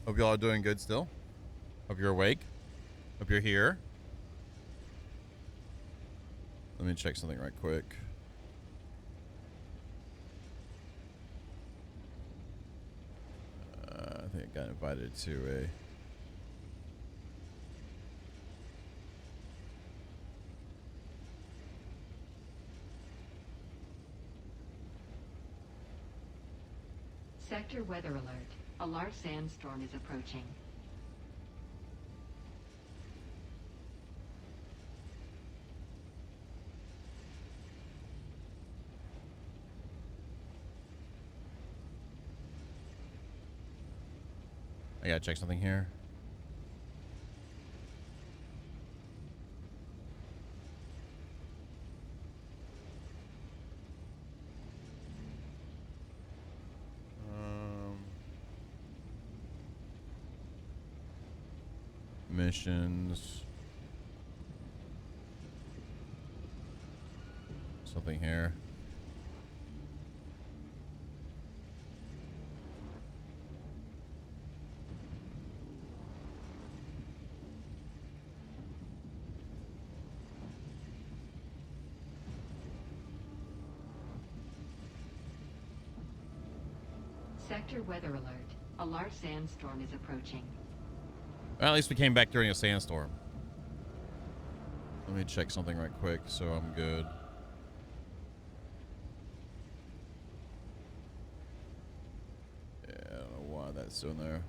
Hope y'all are doing good still. Hope you're awake. Hope you're here. Let me check something right quick. I think I got invited to a... Sector weather alert. A large sandstorm is approaching. I gotta check something here. Missions. Something here. Sector weather alert. A large sandstorm is approaching. Well, at least we came back during a sandstorm. Let me check something right quick so I'm good. Yeah, I don't know why that's still in there.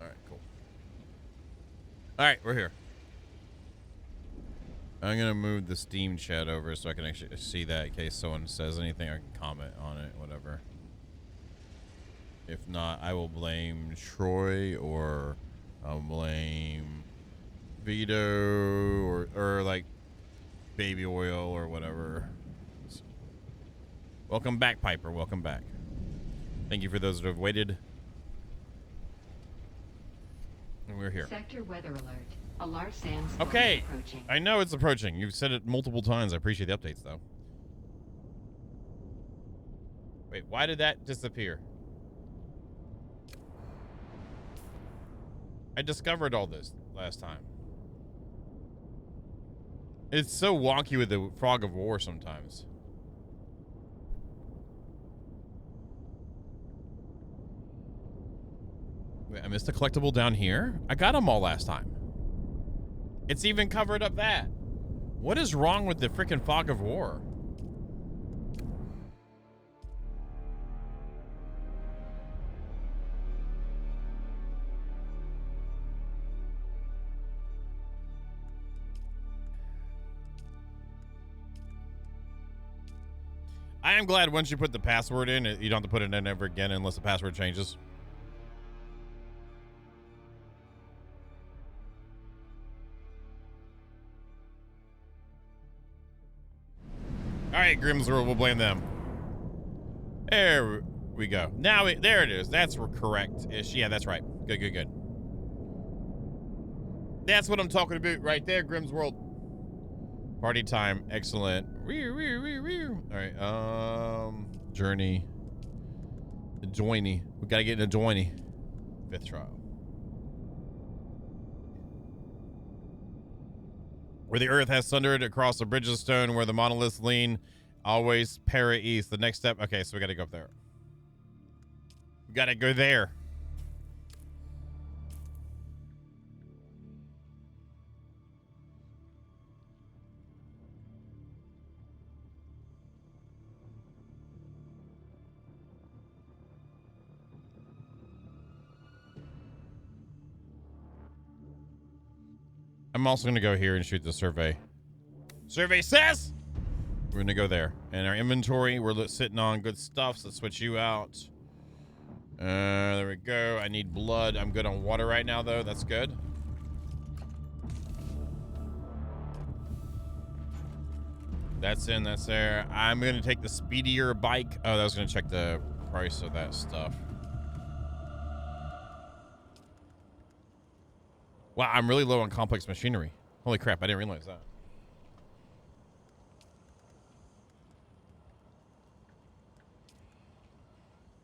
Alright, cool. Alright, we're here. I'm gonna move the Steam chat over so I can actually see that in case someone says anything. I can comment on it, whatever. If not, I will blame Troy or I'll blame Vito or like baby oil or whatever. Welcome back, Piper. Welcome back. Thank you for those that have waited. And we're here. Sector weather alert. A large sandstorm okay. is approaching. I know it's approaching. You've said it multiple times. I appreciate the updates, though. Wait, why did that disappear? I discovered all this last time. It's so wonky with the Fog of War sometimes. Wait, I missed a collectible down here? I got them all last time. It's even covered up that. What is wrong with the freaking Fog of War? I am glad once you put the password in, you don't have to put it in ever again unless the password changes. All right, Grimsworld, we'll blame them. There we go. Now, there it is. That's correct-ish. Yeah, that's right. Good, good, good. That's what I'm talking about right there, Grimsworld. Party time. Excellent. All right, Journey. The Joiny. We got to get in a Joiny. 5th trial. Where the earth has sundered across the bridge of stone, where the monoliths lean, always para east. The next step. Okay, so we got to go up there. We got to go there. I'm also going to go here and shoot the survey. Survey says we're going to go there. And our inventory, we're sitting on good stuff. So let's switch you out. There we go. I need blood. I'm good on water right now, though. That's good. That's in. That's there. I'm going to take the speedier bike. Oh, that was going to check the price of that stuff. Wow, I'm really low on complex machinery. Holy crap, I didn't realize that.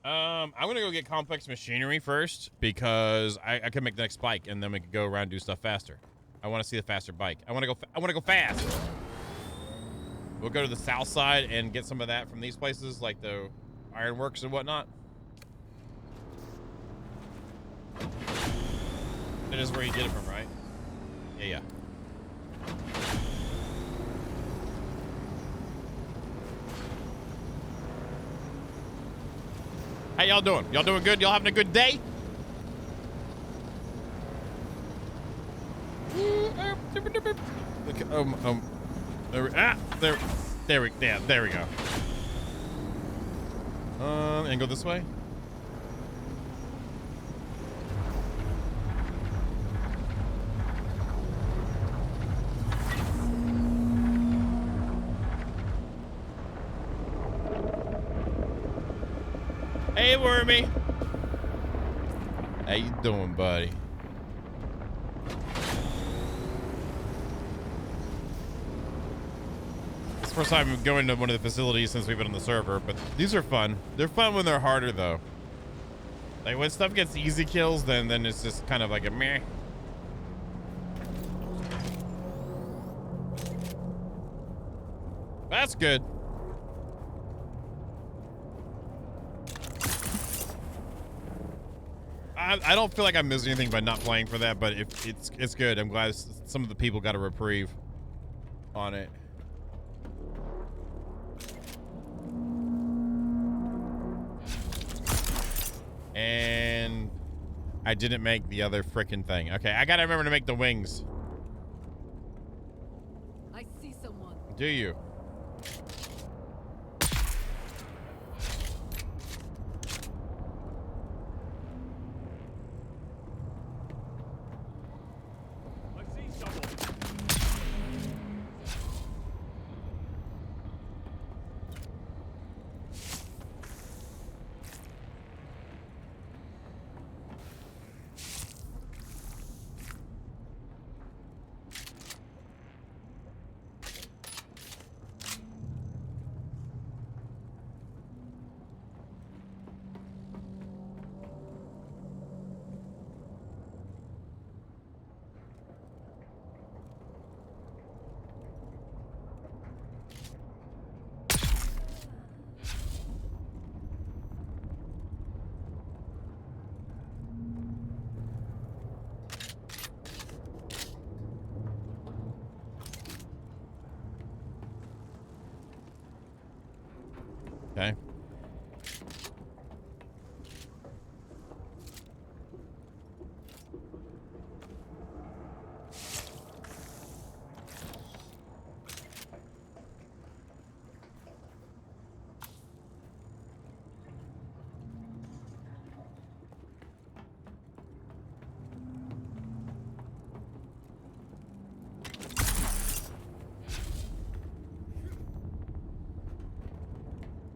I'm gonna go get complex machinery first because I can make the next bike and then we can go around and do stuff faster. I want to see the faster bike. I want to go fast. We'll go to the south side and get some of that from these places like the ironworks and whatnot. That is where you get it from, right? Yeah. How y'all doing? Y'all doing good? Y'all having a good day? There we go. And go this way. Hey, Wormy. How you doing, buddy? It's the first time I'm going to one of the facilities since we've been on the server, but these are fun. They're fun when they're harder, though. Like, when stuff gets easy kills, then it's just kind of like a meh. That's good. I don't feel like I missed anything by not playing for that, but it's good. I'm glad some of the people got a reprieve on it. And I didn't make the other frickin' thing. Okay, I gotta remember to make the wings. I see someone. Do you? Okay.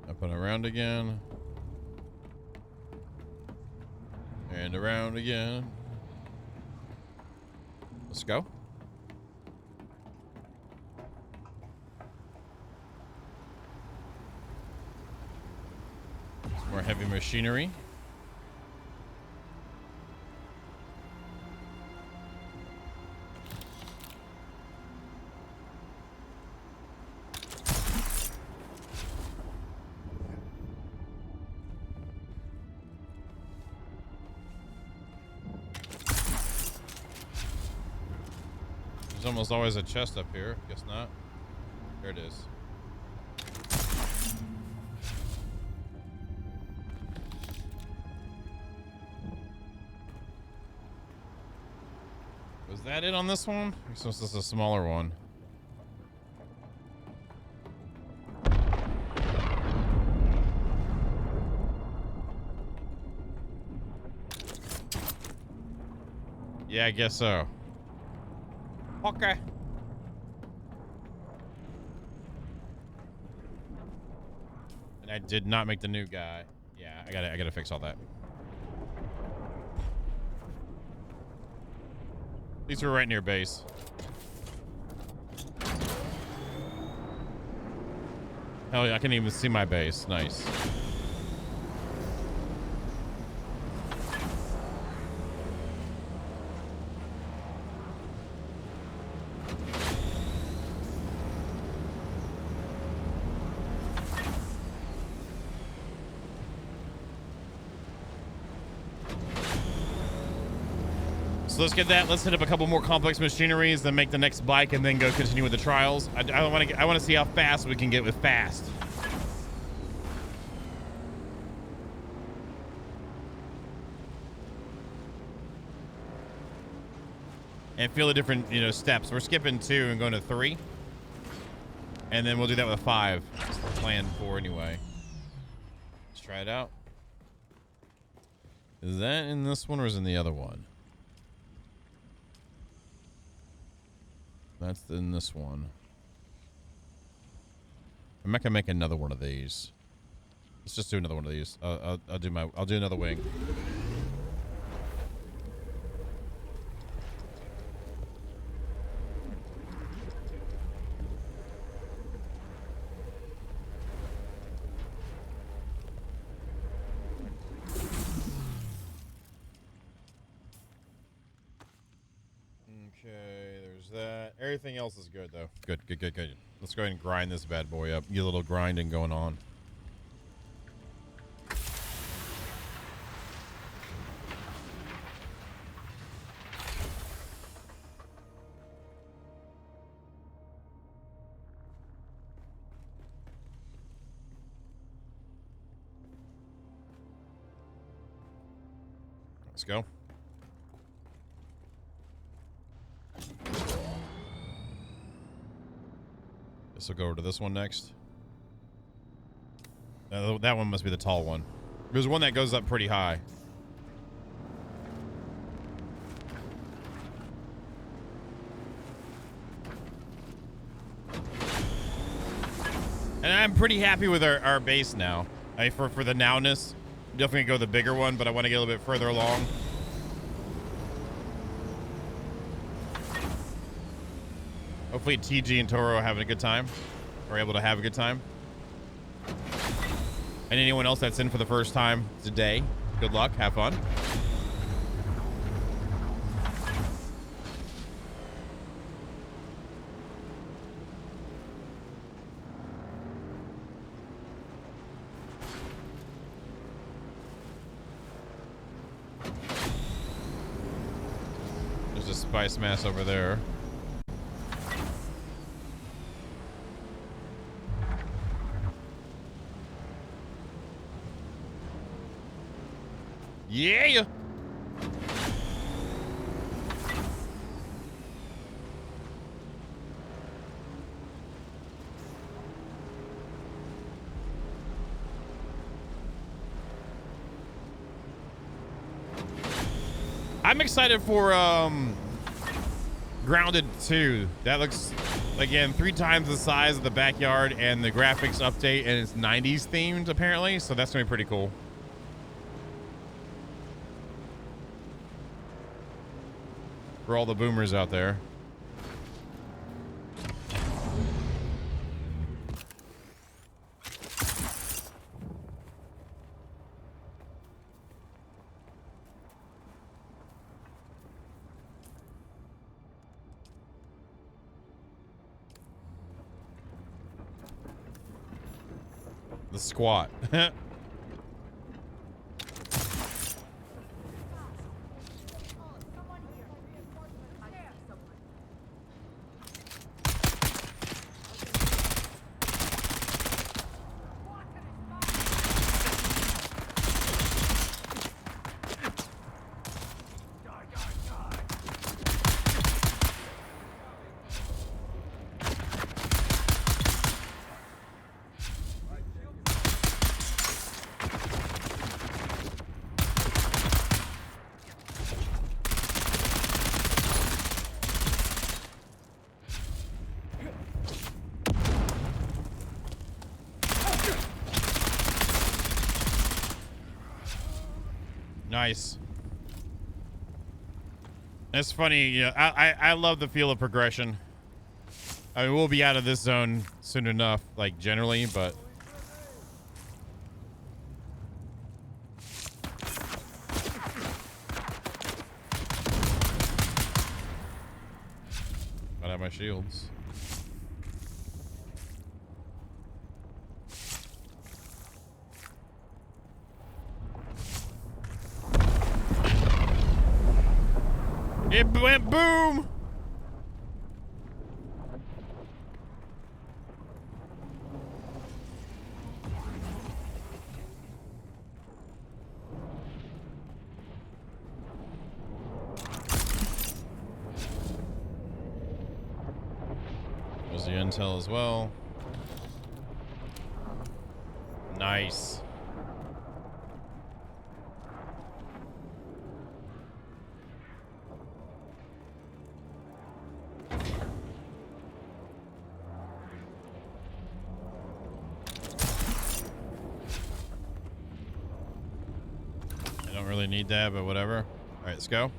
Up and around again. And around again. Let's go. Some more heavy machinery. There's almost always a chest up here. Guess not. There it is. Was that it on this one? This was just a smaller one. Yeah, I guess so. Okay. And I did not make the new guy. Yeah, I gotta fix all that. These are right near base. Hell yeah, I can even see my base. Nice. So let's get that. Let's hit up a couple more complex machineries, then make the next bike, and then go continue with the trials. I want to see how fast we can get with fast. And feel the different, steps. We're skipping 2 and going to 3. And then we'll do that with 5. That's the plan for anyway. Let's try it out. Is that in this one or is it in the other one? That's in this one. I'm not gonna make another one of these. Let's just do another one of these. I'll do another wing. Okay, there's that. Everything else is good, though. Good. Let's go ahead and grind this bad boy up. Get a little grinding going on. Let's go. Guess we'll go over to this one next. That one must be the tall one. There's one that goes up pretty high. And I'm pretty happy with our base now. For the nowness, definitely go the bigger one, but I want to get a little bit further along. Hopefully TG and Toro are having a good time. Or able to have a good time. And anyone else that's in for the first time today, good luck. Have fun. There's a spice mass over there. Yeah. I'm excited for Grounded 2. That looks, again, 3 times the size of the backyard, and the graphics update, and it's 90s themed apparently, so that's gonna be pretty cool. For all the boomers out there. The squat. Nice. It's funny, I love the feel of progression. I mean, we'll be out of this zone soon enough, like generally, but I have my shields. It went boom. There's the intel as well. Nice. I don't really need that, but whatever. All right, let's go.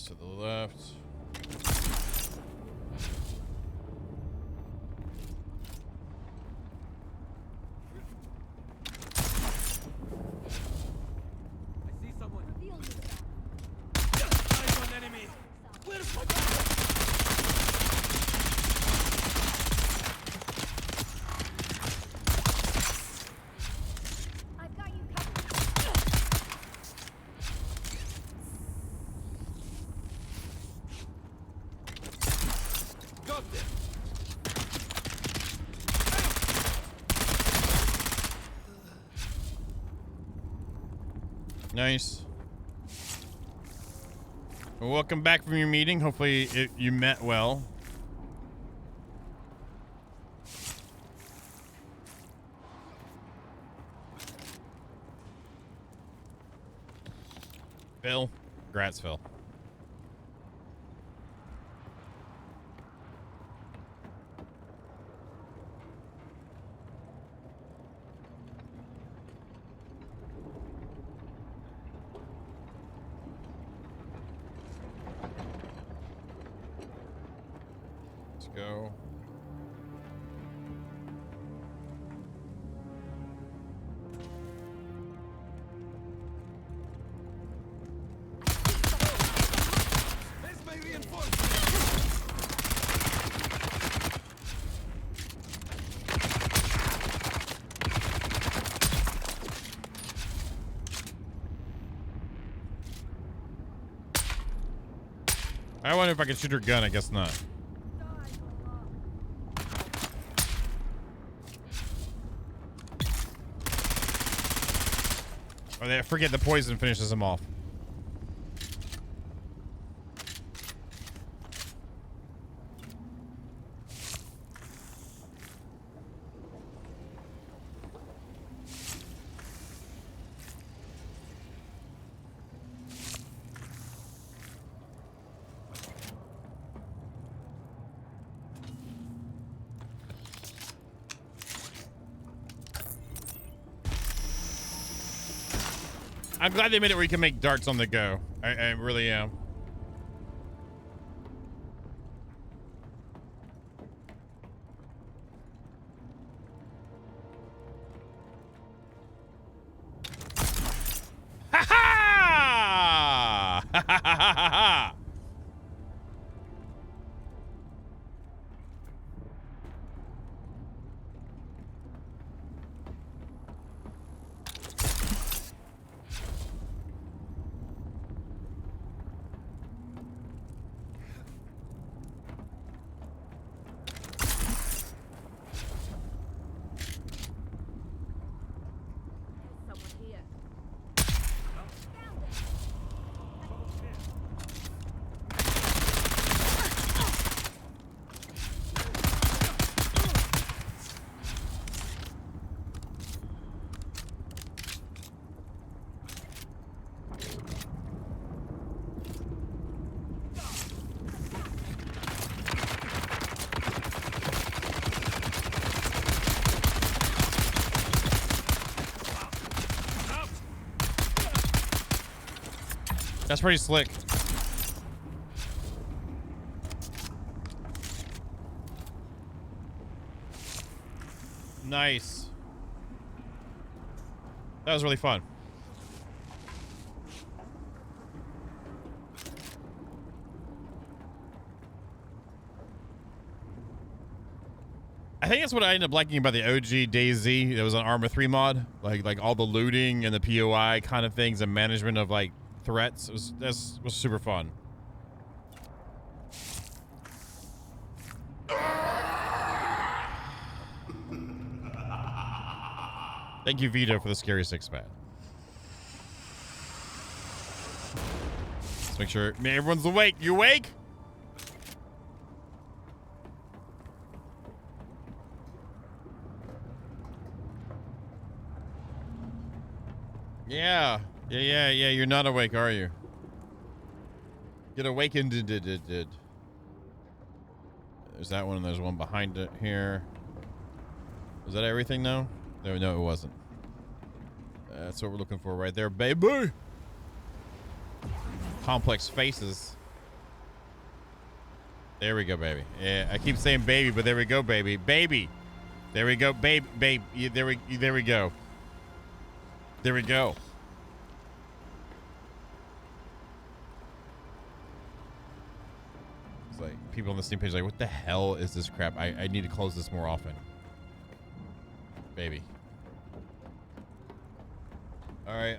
To the left. I see someone. Eyes on enemy. Where's my gun? I've got you covered. Got them. Nice. Well, welcome back from your meeting. Hopefully you met well. Phil. Congrats, Phil. Let's go. There's my reinforcement. I wonder if I can shoot her gun. I guess not. Oh, they forget the poison finishes them off. I'm glad they made it where you can make darts on the go. I really am. Ha ha! Ha ha ha ha! Someone here. That's pretty slick. Nice. That was really fun. I think that's what I ended up liking about the OG DayZ. It was an Arma 3 mod, like all the looting and the POI kind of things and management of like threats. Was super fun. Thank you, Vito, for the scary 6-pack. Let's make sure everyone's awake. You awake? Yeah. You're not awake, are you? Get awakened. There's that one, and there's one behind it here. Was that everything now? No, it wasn't. That's what we're looking for right there, baby. Complex faces. There we go, baby. Yeah, I keep saying baby, but there we go, baby. Baby. There we go, babe. There we go. There we go. It's like people on the Steam page like, what the hell is this crap? I need to close this more often. Baby. All right,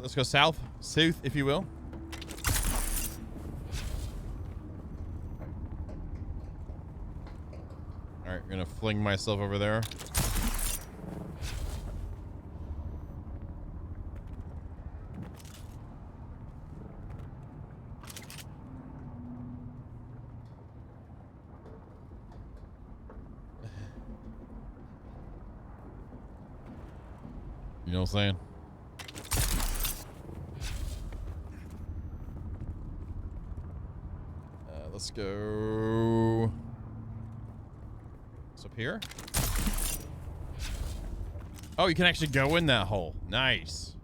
let's go south, if you will. All right, I'm gonna fling myself over there. You know what I'm saying? Let's go. It's up here. Oh, you can actually go in that hole. Nice.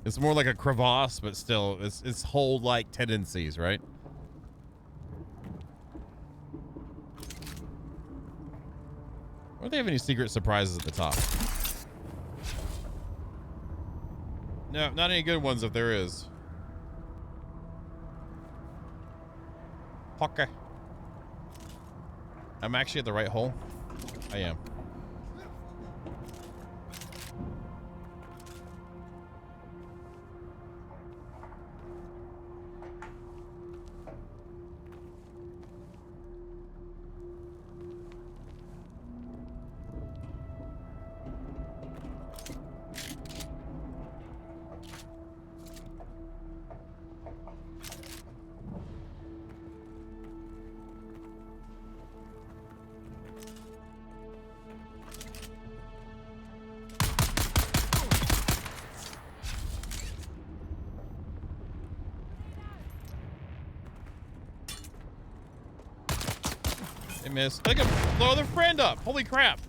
It's more like a crevasse, but still, it's hole-like tendencies, right? Don't they have any secret surprises at the top? No, not any good ones if there is. Okay. I'm actually at the right hole. I am. They missed. They can blow their friend up. Holy crap.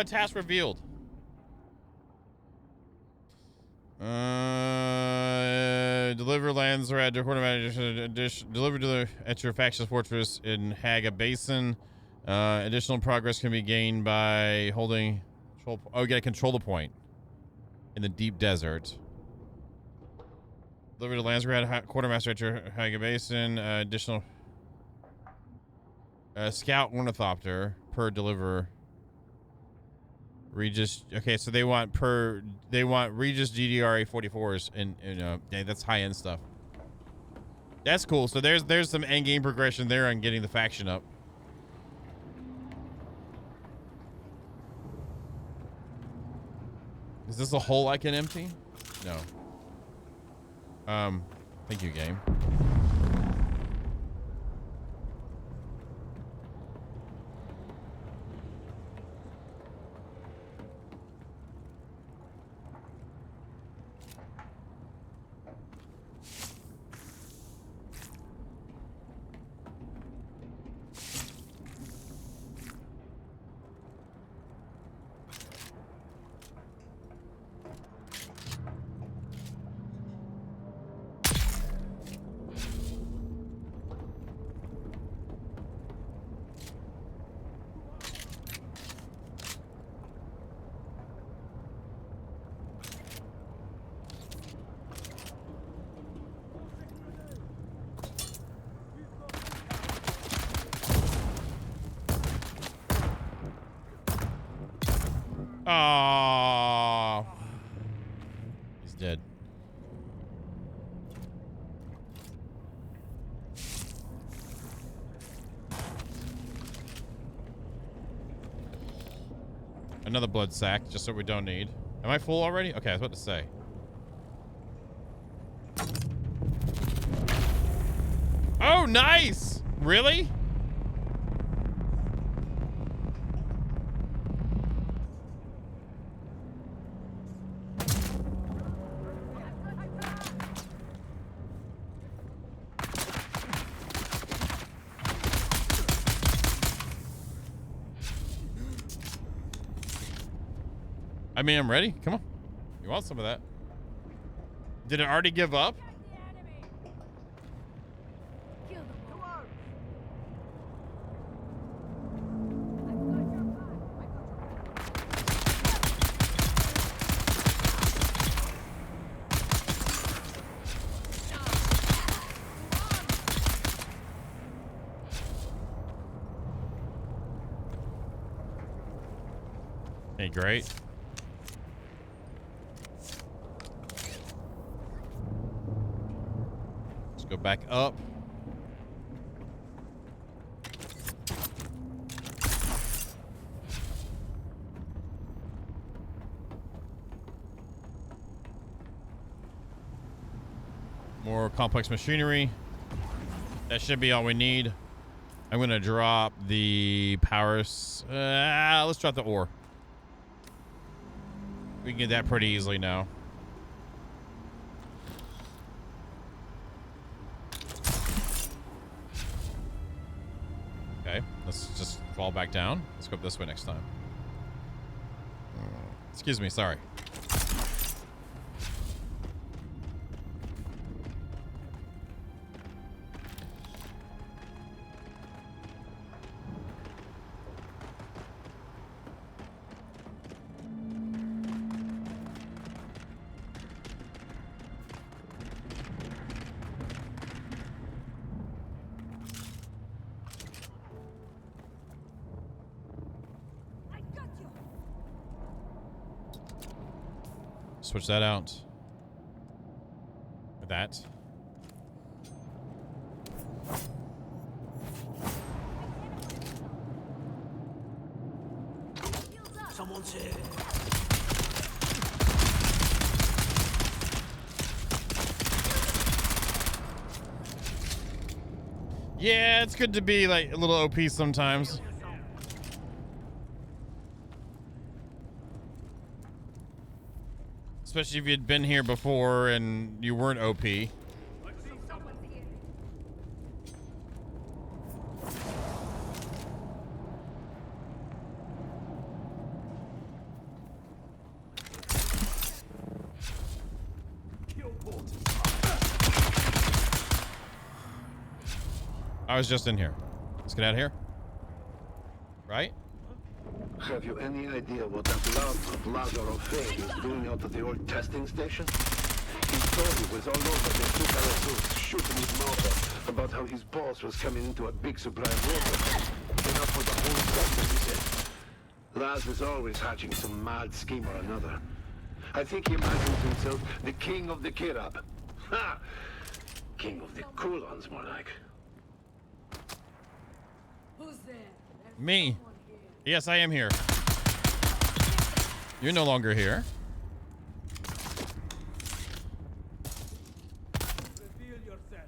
Task revealed. Deliver lands at your faction's fortress in Haga Basin. Additional progress can be gained by holding control. Oh, you gotta control the point in the deep desert. Deliver to Lansgrad quartermaster at your Haga Basin. Additional scout ornithopter per deliver. Regis. Okay, so they want Regis GDRA 44s and yeah, that's high end stuff. That's cool. So there's some end game progression there on getting the faction up. Is this a hole I can empty? No. Thank you, game. Oh, he's dead. Another blood sack, just so we don't need. Am I full already? Okay, I was about to say. Oh, nice! Really? I mean, I'm ready. Come on. You want some of that? Did it already give up? Kill them. Come on. Hey, great. Let's go back up. More complex machinery. That should be all we need. I'm going to drop the power. Let's drop the ore. We can get that pretty easily now. Okay, let's just fall back down. Let's go up this way next time. Excuse me, sorry. Switch that out. With that. Someone's here. Yeah, it's good to be like a little OP sometimes. Especially if you'd been here before and you weren't OP. I was just in here. Let's get out of here. Right? Have you any idea what that loudmouth Lazar of Fame is doing out of the old testing station? His story was all over the Superasuits shooting his mouth off about how his boss was coming into a big supply of water. Enough for the whole sector, he said. Laz is always hatching some mad scheme or another. I think he imagines himself the king of the Kirab. Ha! King of the Kulons, more like. Who's there? There's Me. someone here. Yes, I am here. You're no longer here. Reveal yourself.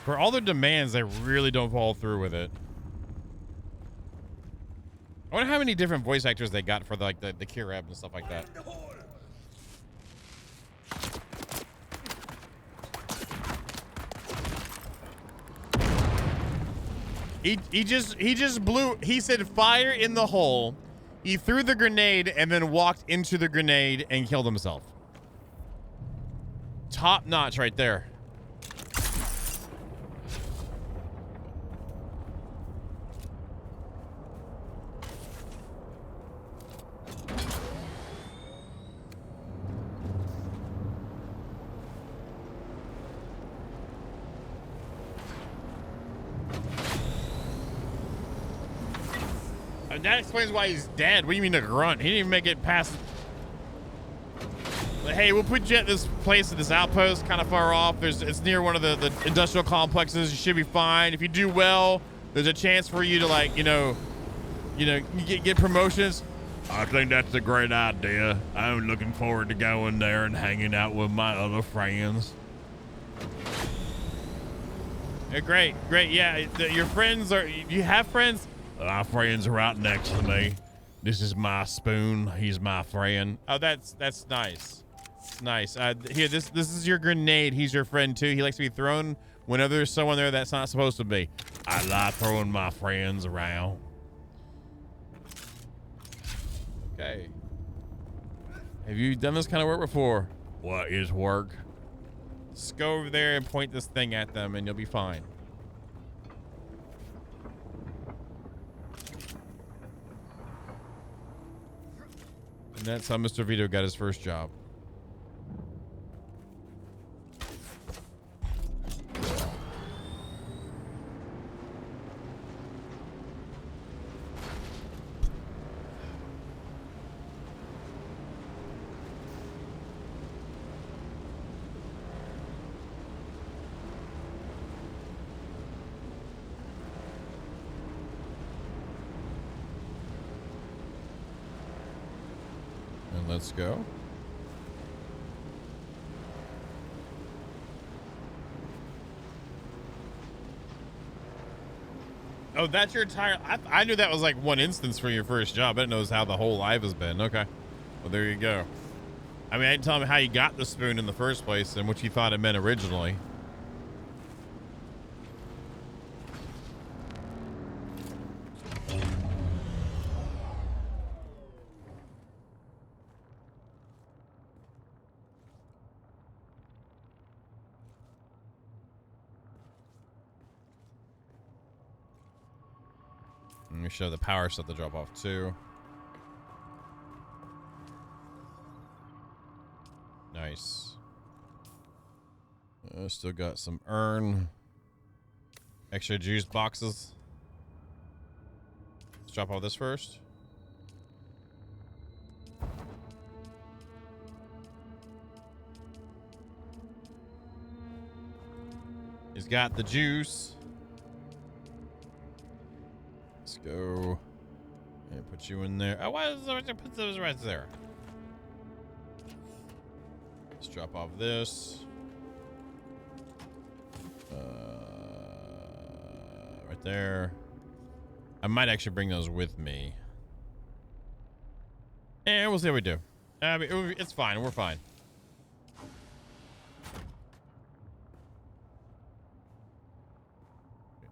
For all their demands, they really don't follow through with it. I wonder how many different voice actors they got for the Kirab and stuff like that. In the hole. He just blew. He said fire in the hole. He threw the grenade and then walked into the grenade and killed himself. Top notch right there. that explains why he's dead. What do you mean a grunt? He didn't even make it past. But hey, we'll put you at this place, at this outpost, kind of far off. It's near one of the industrial complexes. You should be fine. If you do well, there's a chance for you to, like, get promotions. I think that's a great idea. I'm looking forward to going there and hanging out with my other friends. Great. Yeah, your friends are. You have friends? My friends are right next to me. This is my spoon. He's my friend. Oh, that's nice. It's nice. Here, this is your grenade. He's your friend too. He likes to be thrown whenever there's someone there that's not supposed to be. I like throwing my friends around. Okay. Have you done this kind of work before? What is work? Just go over there and point this thing at them and you'll be fine. And that's how Mr. Vito got his first job. Let's go. Oh, that's your entire... I knew that was like one instance for your first job. I didn't know how the whole life has been. Okay. Well, there you go. I mean, I didn't tell him how you got the spoon in the first place and what you thought it meant originally. Let me show the power stuff to drop off too. Nice. Still got some extra juice boxes. Let's drop all this first. He's got the juice. Let's go and put you in there. Oh, why does it put those right there? Let's drop off this. Right there. I might actually bring those with me. And we'll see how we do. I mean, it's fine. We're fine.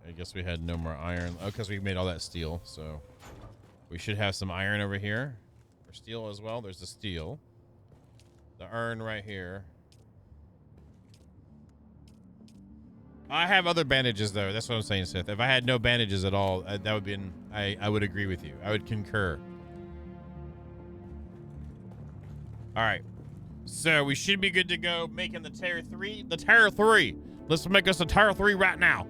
I guess we had no more iron. Oh, because we made all that steel. So we should have some iron over here. Or steel as well. There's the steel. The urn right here. I have other bandages though. That's what I'm saying, Sith. If I had no bandages at all, that would be. I would agree with you. I would concur. All right. So we should be good to go making the Terror 3. The Terror 3. Let's make us a Terror 3 right now.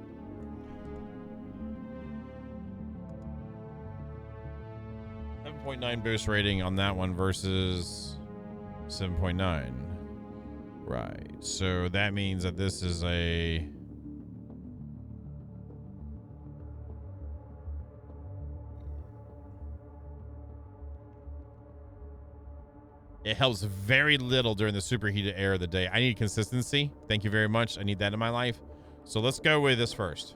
.9 boost rating on that one versus 7.9. Right. So that means that this is a... It helps very little during the superheated air of the day. I need consistency. Thank you very much. I need that in my life. So let's go with this first.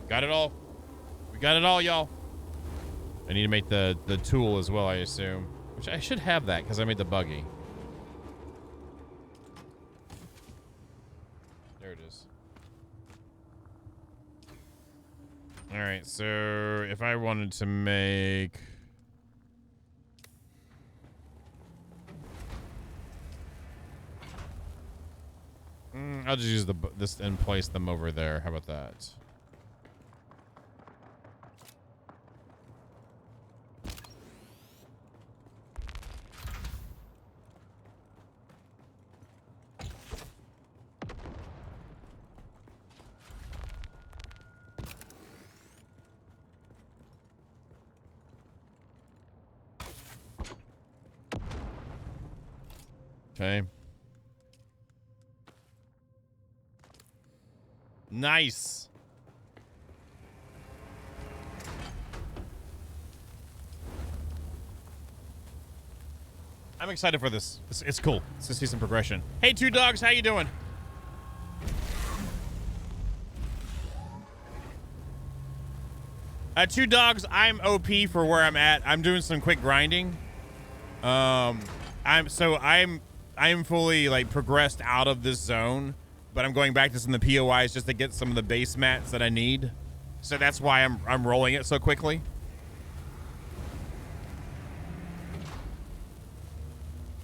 Got it all. We got it all, y'all. I need to make the tool as well, I assume. Which I should have that because I made the buggy. There it is. All right, so if I wanted to make... I'll just use this and place them over there. How about that? Okay. Nice. I'm excited for this. It's cool. It's to see some progression. Hey, Two Dogs, how you doing? Two Dogs, I'm OP for where I'm at. I'm doing some quick grinding. I'm fully like progressed out of this zone, but I'm going back to some of the POIs just to get some of the base mats that I need. So that's why I'm rolling it so quickly.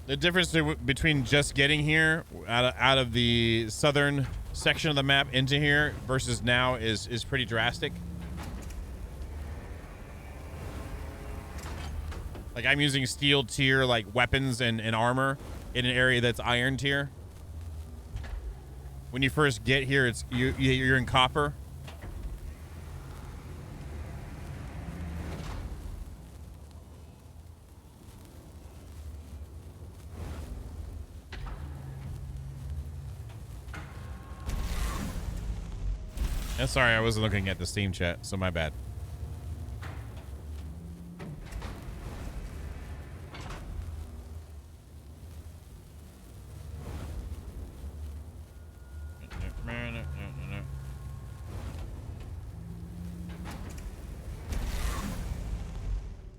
The difference between just getting here out of the southern section of the map into here versus now is pretty drastic. Like, I'm using steel tier, like, weapons and armor in an area that's iron tier. When you first get here, you're in copper. Sorry, I wasn't looking at the Steam chat, so my bad.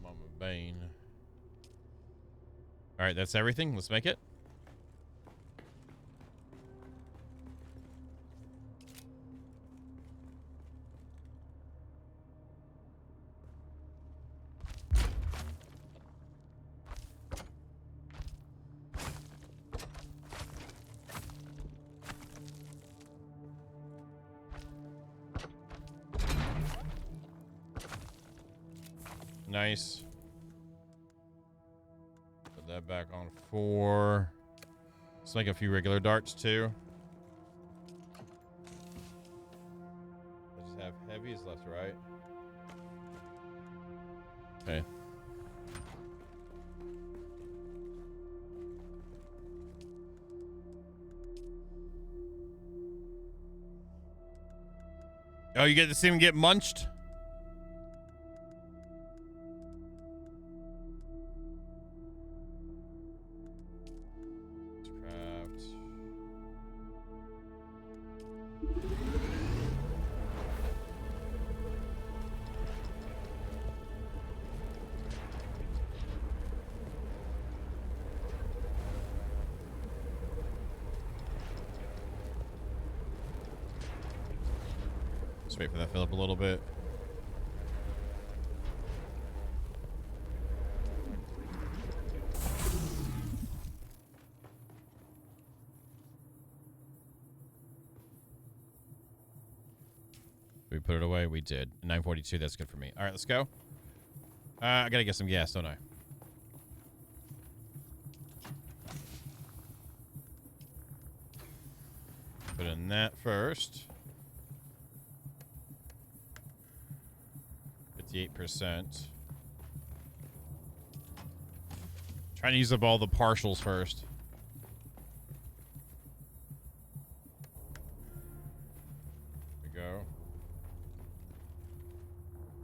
Mama Bane. All right, that's everything. Let's make it. Nice. Put that back on 4. Let's make a few regular darts too. I just have heavies left, right? Okay. Oh, you get to see him get munched? Just wait for that to fill up a little bit. Did we put it away? We did. 942, that's good for me. All right, let's go. I gotta get some gas, don't I? Put in that first. 58%. Trying to use up all the partials first. There we go.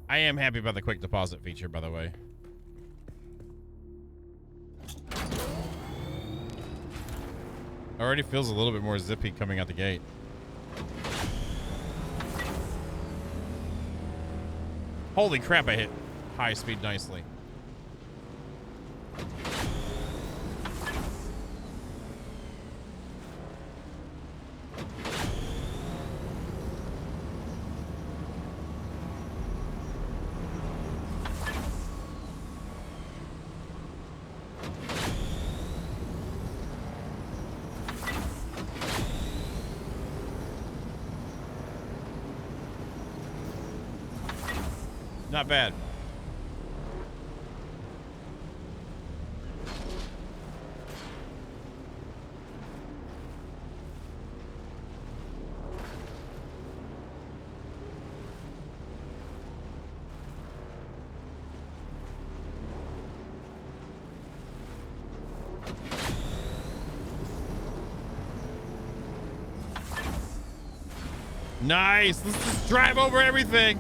I am happy about the quick deposit feature, by the way. Already feels a little bit more zippy coming out the gate. Holy crap, I hit high speed nicely. Not bad. Nice. Let's just drive over everything.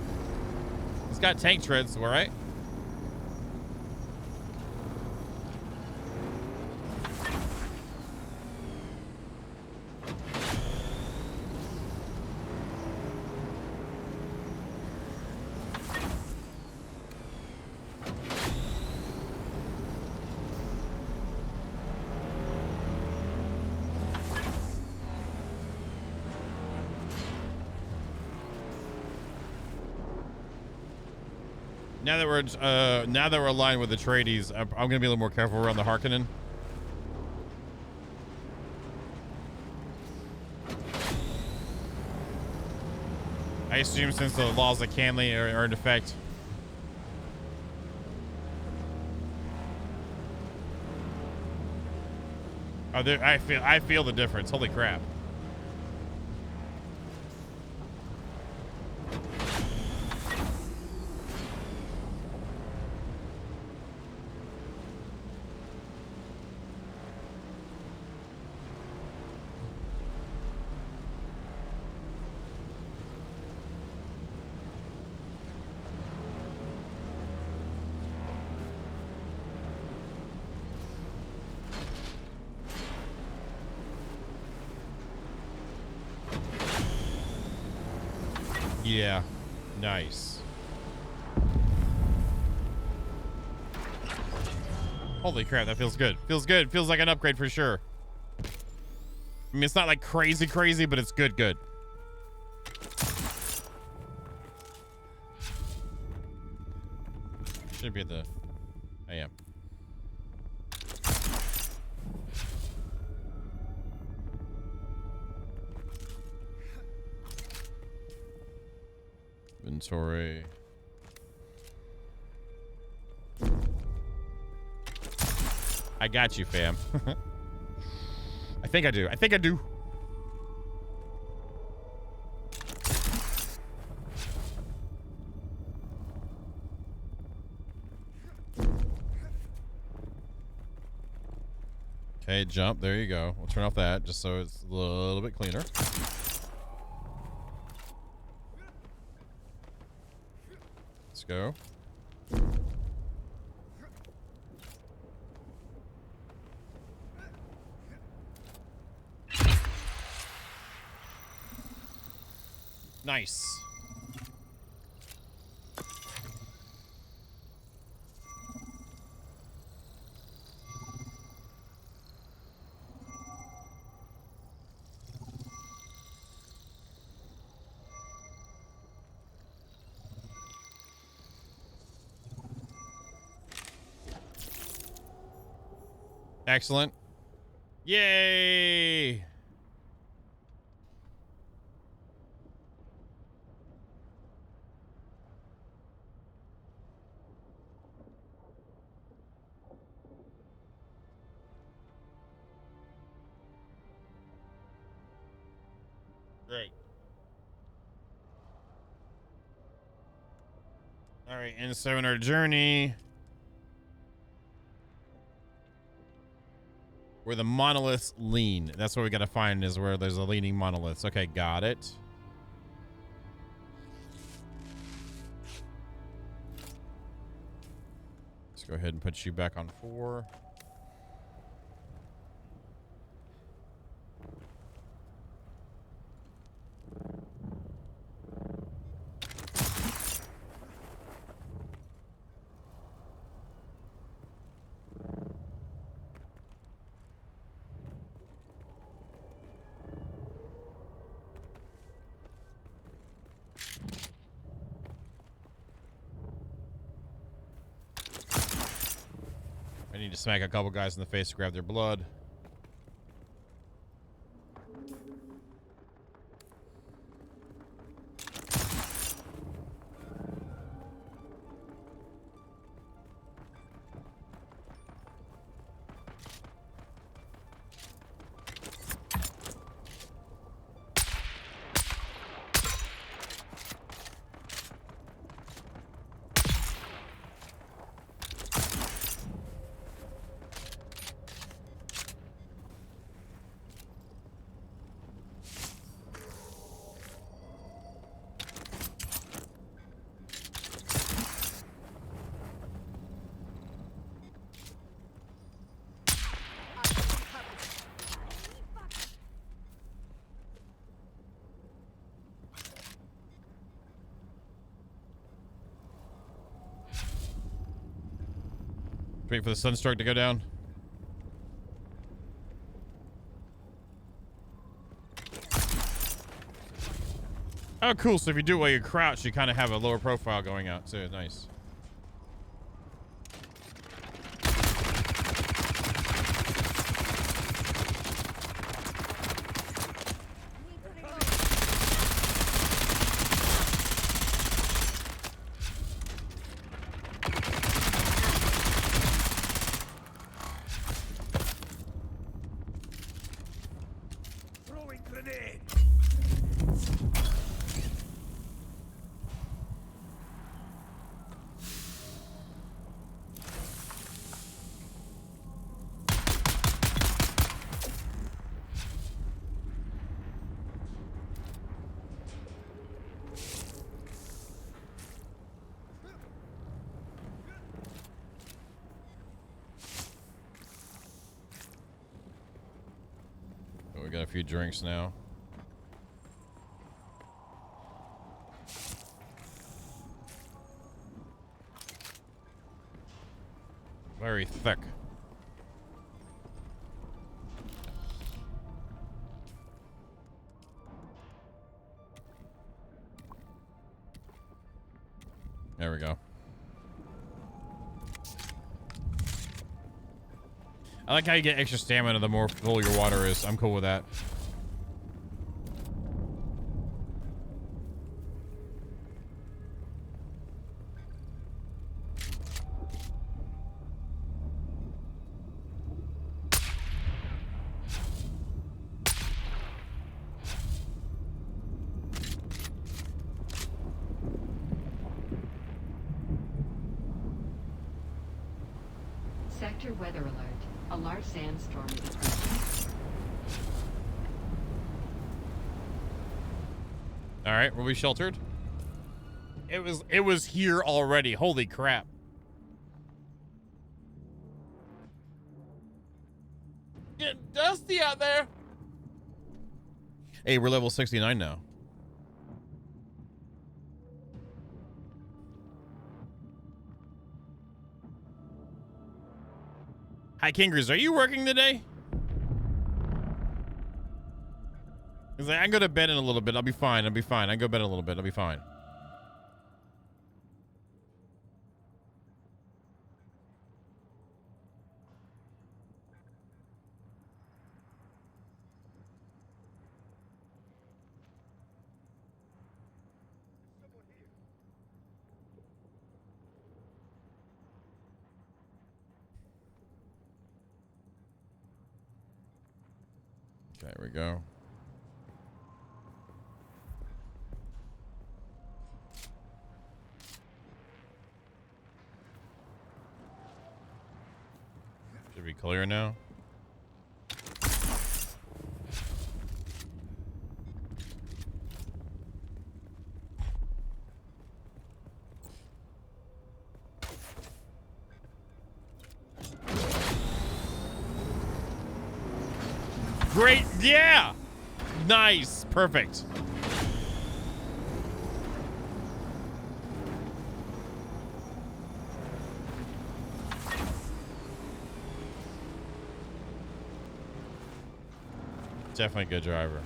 It's got tank treads, all right? Now that we're aligned with the Atreides, I'm gonna be a little more careful around the Harkonnen. I assume since the laws of Camley are in effect. Oh, I feel the difference. Holy crap. Yeah, nice. Holy crap, that feels good. Feels good. Feels like an upgrade for sure. I mean, it's not like crazy, but it's good. Should be at the... I am. Inventory. I got you, fam. I think I do. Okay, jump. There you go. We'll turn off that just so it's a little bit cleaner. Let's go. Nice. Excellent. Yay! Great. All right, and so in our journey, where the monoliths lean. That's what we got to find, is where there's a leaning monoliths. Okay, got it. Let's go ahead and put you back on 4. I need to smack a couple guys in the face to grab their blood. Wait for the sunstroke to go down. Oh, cool. So if you do it while you crouch, you kind of have a lower profile going out too. Nice. Throwing grenade. Oh, we got a few drinks now. Very thick. There we go. I like how you get extra stamina the more full your water is. I'm cool with that. Sector weather alert. A large sandstorm is approaching. All right, were we sheltered? It was here already. Holy crap. Getting dusty out there. Hey, we're level 69 now. Hi, Kingers. Are you working today? He's like, I can go to bed in a little bit. I'll be fine. I'll be fine. I can go to bed in a little bit. I'll be fine. There we go. Should be clear now. Great. Yeah. Nice. Perfect. Definitely a good driver.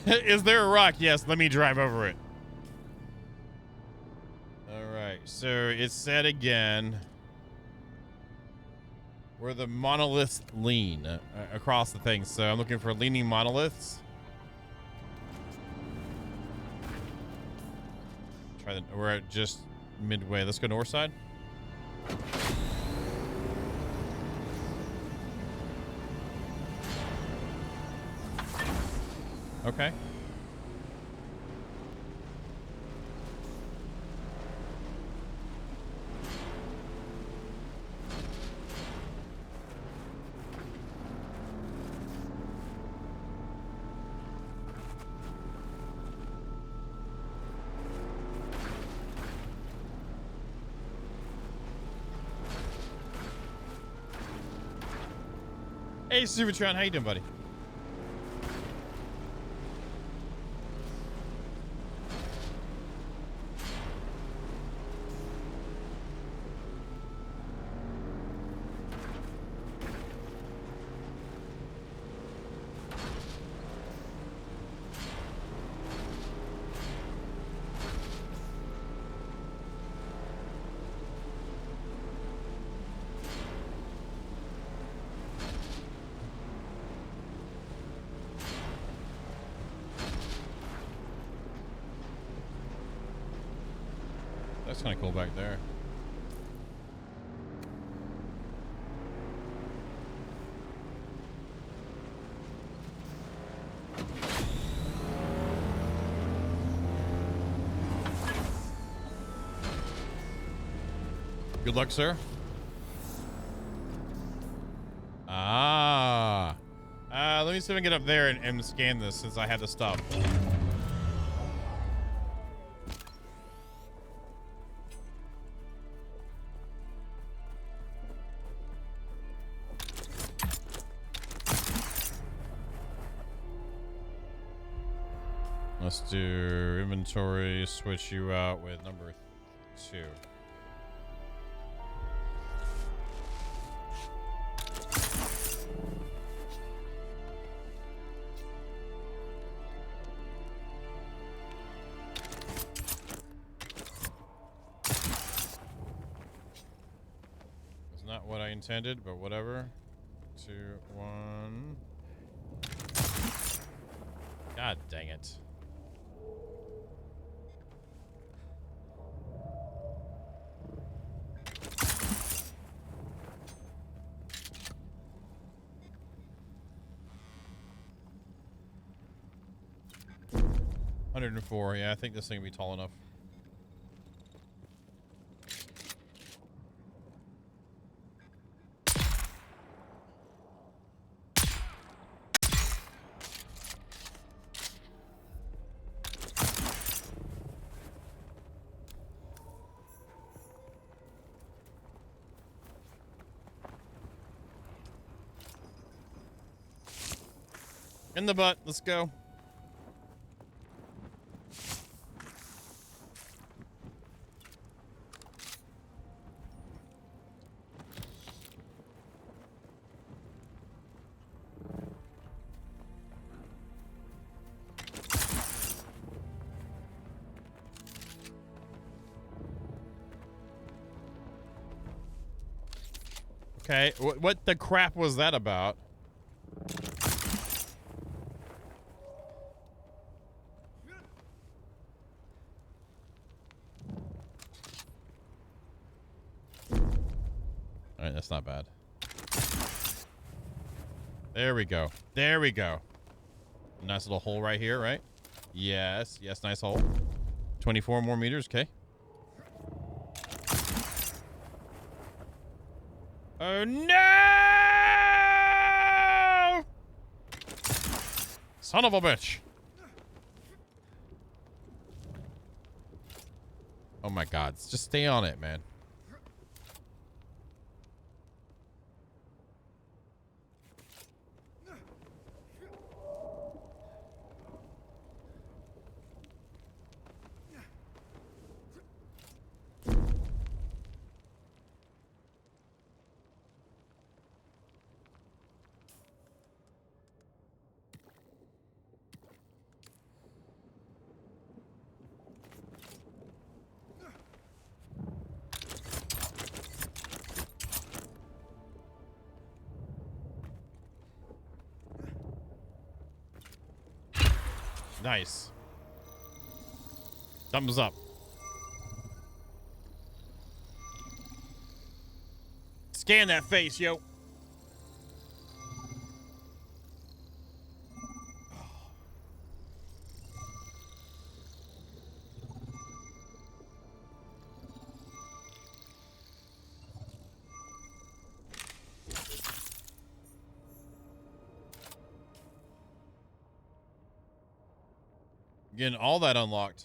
Is there a rock? Yes, let me drive over it. All right, so it said again where the monoliths lean across the thing. So I'm looking for leaning monoliths. We're at just midway. Let's go north side. Okay. Hey, Supertron, how you doing, buddy? That's kind of cool back there. Good luck, sir. Let me see if I can get up there and scan this since I had to stop. Let's do inventory, switch you out with number 2. It's not what I intended, but whatever. 2, 1. God dang it. $104. Yeah, I think this thing will be tall enough. In the butt. Let's go. Okay, what the crap was that about? Alright, that's not bad. There we go. There we go. Nice little hole right here, right? Yes. Yes, nice hole. 24 more meters, okay. Oh, no! Son of a bitch. Oh, my God. Just stay on it, man. Nice. Thumbs up. Scan that face, yo. Getting all that unlocked.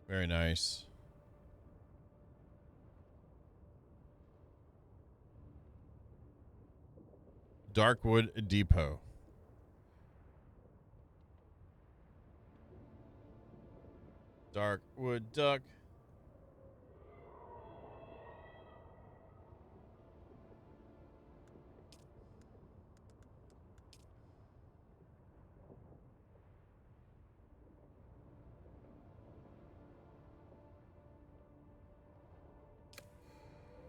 Very nice. Darkwood Depot. Darkwood Duck.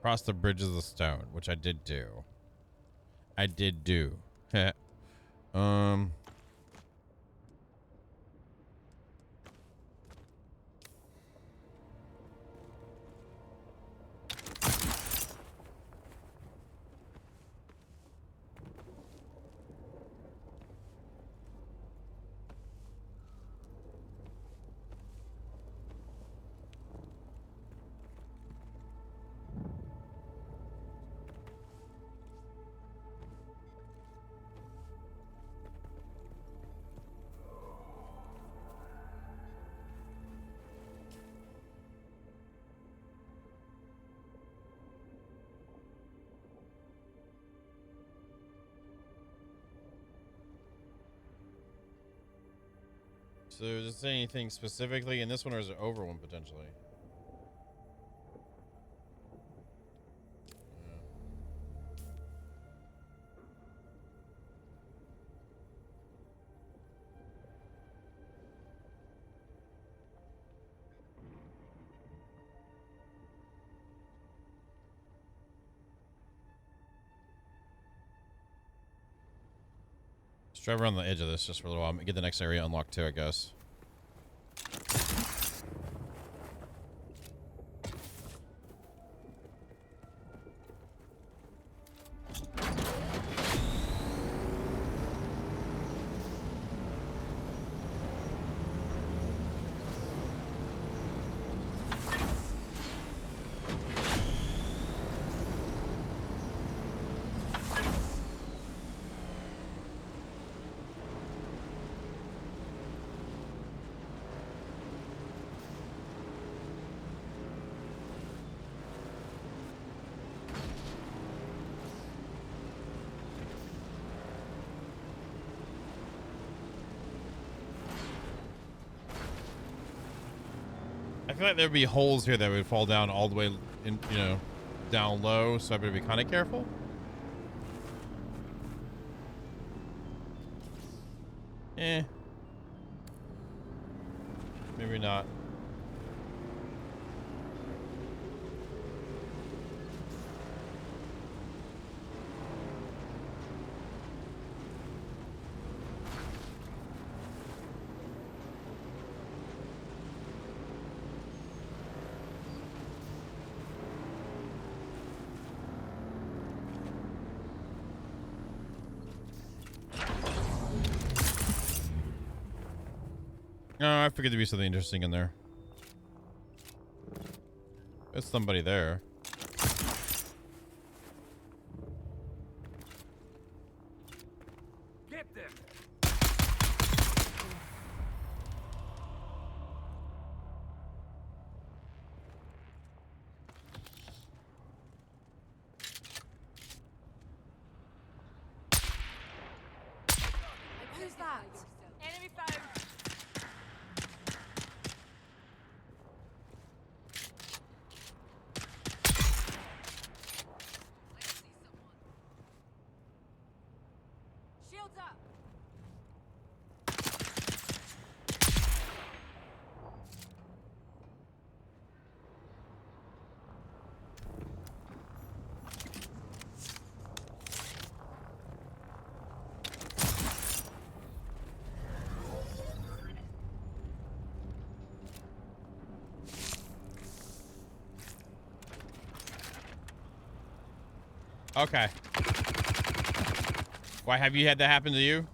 Cross the bridges of stone, which I did do. I did do. So is there anything specifically in this one, or is it over one potentially? Let's drive around the edge of this just for a little while. Get the next area unlocked too, I guess. I feel like there'd be holes here that would fall down all the way in, you know, down low, so I better be kind of careful. Maybe not. No, I figured there'd be something interesting in there. There's somebody there. Get them! Who's that? Enemy found. Shields up. Okay. Why have you had that happen to you?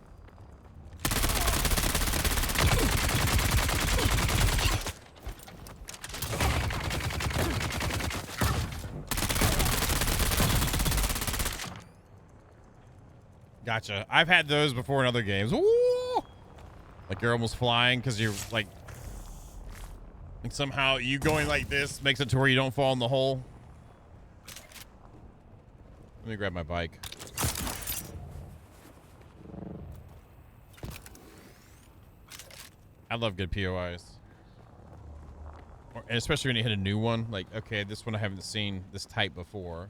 Gotcha. I've had those before in other games. Ooh! Like you're almost flying because you're like somehow you going like this makes it to where you don't fall in the hole. Let me grab my bike. I love good POIs. And especially when you hit a new one. Like, okay, this one I haven't seen this type before.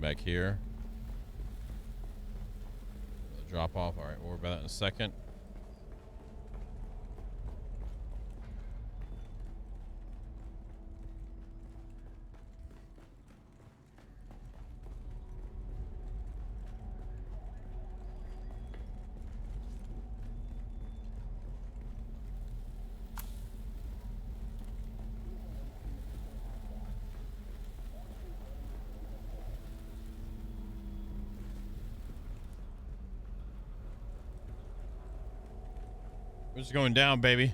Back here. Drop off. All right, we'll worry about that in a second. We're just going down, baby.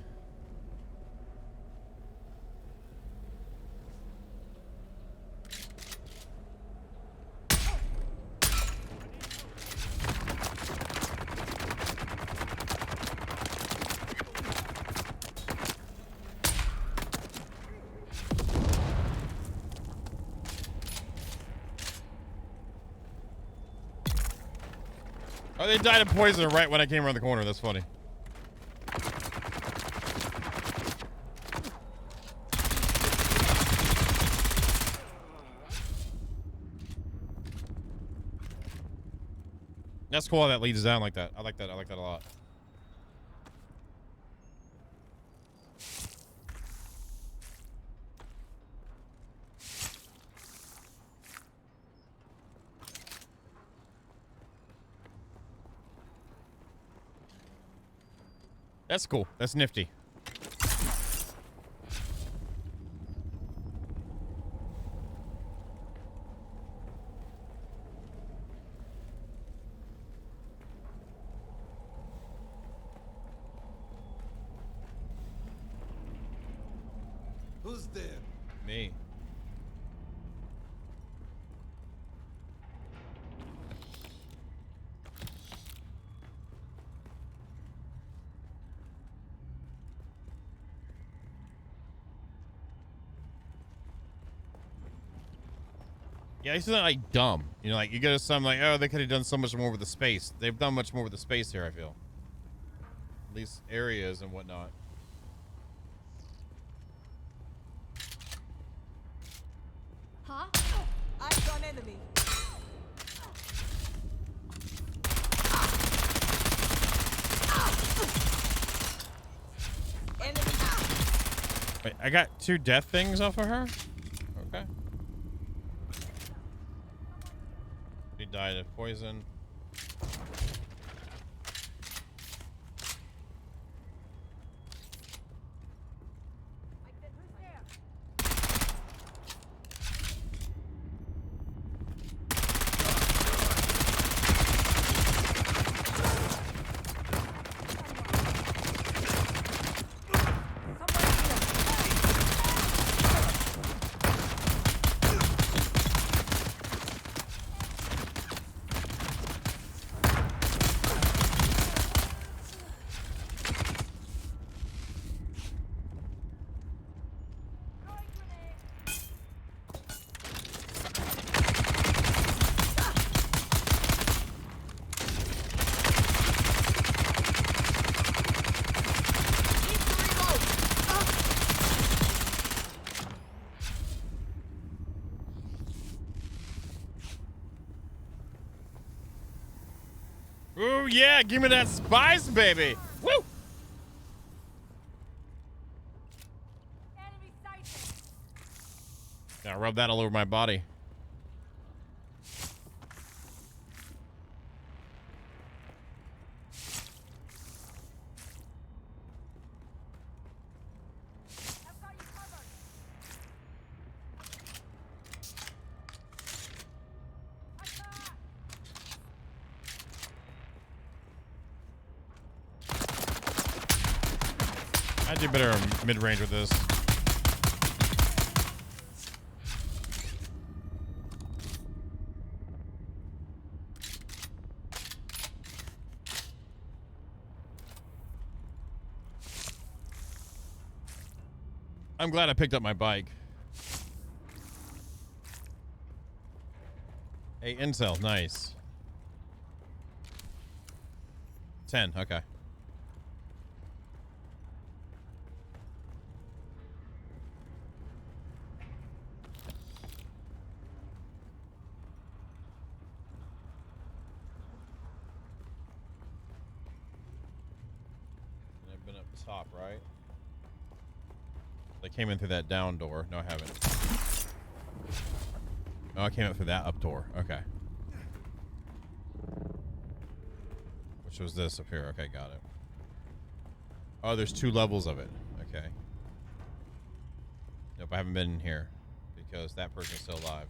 Oh, they died of poison right when I came around the corner. That's funny. That's cool how that leads down like that. I like that. I like that a lot. That's cool. That's nifty. Who's there? Me. Yeah, this is not like dumb. You know, like you go to some like, oh, they could have done so much more with the space. They've done much more with the space here, I feel. At least areas and whatnot. Huh? I've got an enemy. Enemy. Wait, I got 2 death things off of her? Okay. He died of poison. Ooh, yeah, give me that spice, baby. Woo! Enemy sighted. Yeah, rub that all over my body. I've got you covered. Attack! I do better mid-range with this. I'm glad I picked up my bike. Hey, intel, nice. 10, okay. And I've been up top, right? I came in through that down door. No, I haven't. Oh, I came up through that up door. Okay. Which was this up here. Okay, got it. Oh, there's 2 levels of it. Okay. Nope, I haven't been in here because that person's still alive.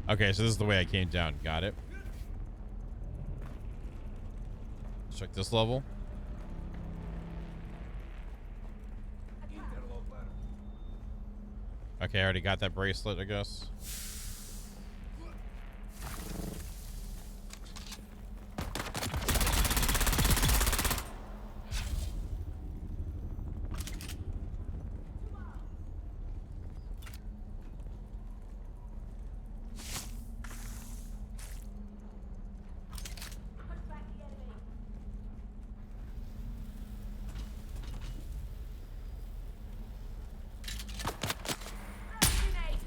Okay, so this is the way I came down. Got it. Let's check this level. Okay, I already got that bracelet, I guess. Push back the enemy. Grenade.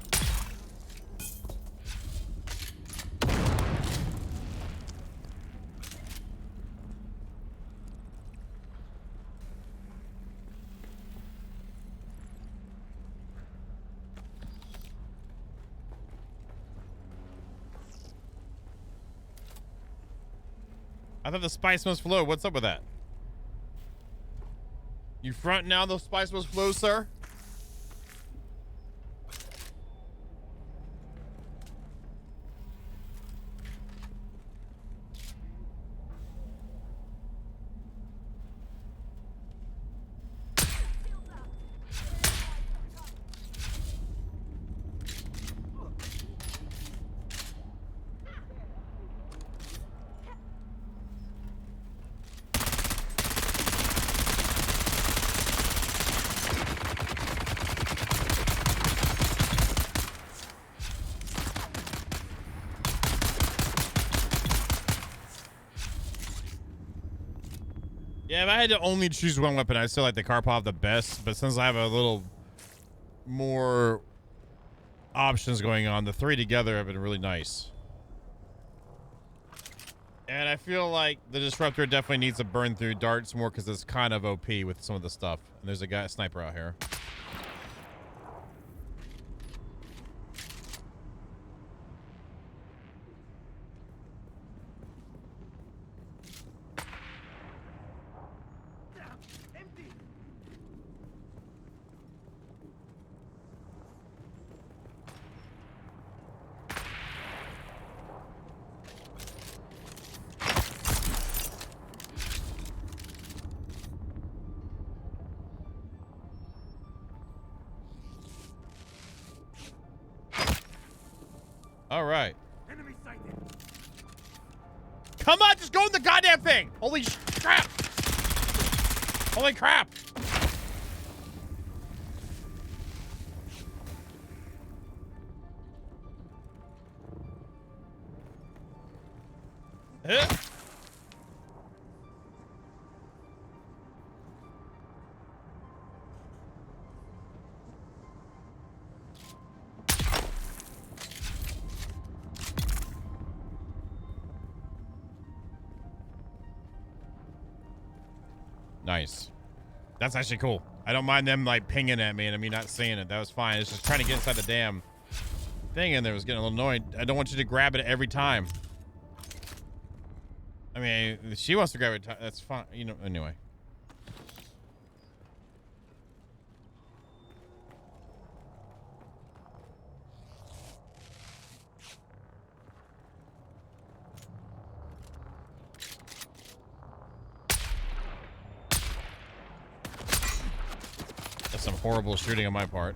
I thought the spice must flow. What's up with that? You front now, the spice must flow, sir? Shields up. Yeah, if I had to only choose one weapon, I'd still like the Karpov the best. But since I have a little more options going on, the 3 together have been really nice. And I feel like the Disruptor definitely needs to burn through darts more because it's kind of OP with some of the stuff. And there's a sniper out here. Empty. All right. Enemy sighted. Come on, just go in the goddamn thing. Holy crap. Holy crap. Nice. That's actually cool. I don't mind them like pinging at me and me not seeing it. That was fine. It's just trying to get inside the damn thing and there was getting a little annoying. I don't want you to grab it every time. I mean, if she wants to grab it. That's fine. You know, anyway. That's some horrible shooting on my part.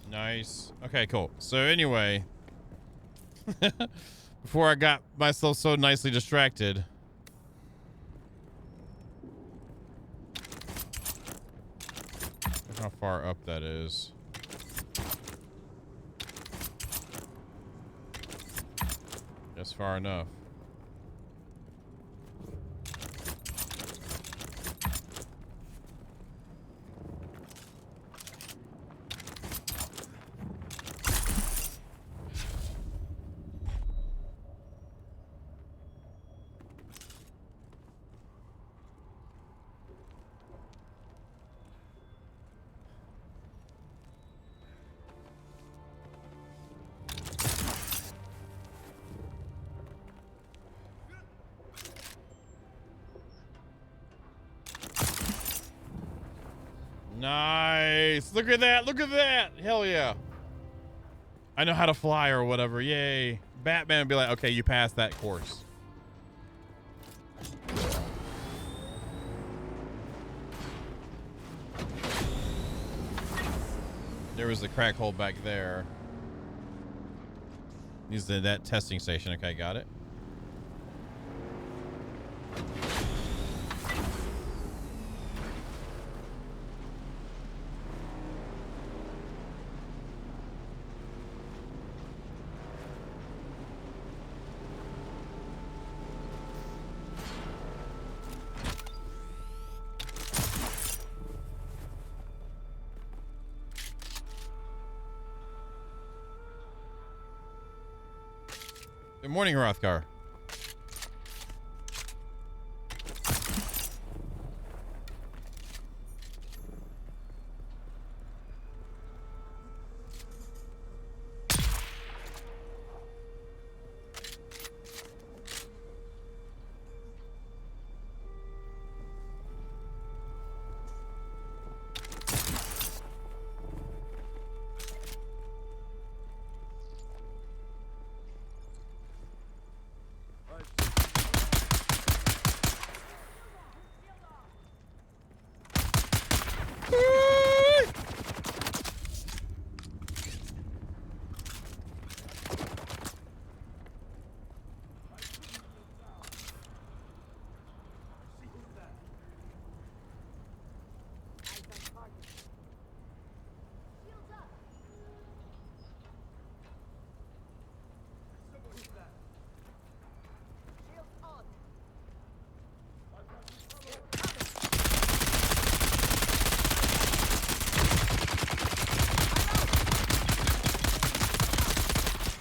Nice. Okay, cool. So anyway, before I got myself so nicely distracted. How far up that is. That's far enough. Nice. Look at that. Look at that. Hell yeah. I know how to fly or whatever. Yay. Batman would be like, okay, you passed that course. There was the crack hole back there. Use that testing station. Okay, got it. Good morning, Rothgar.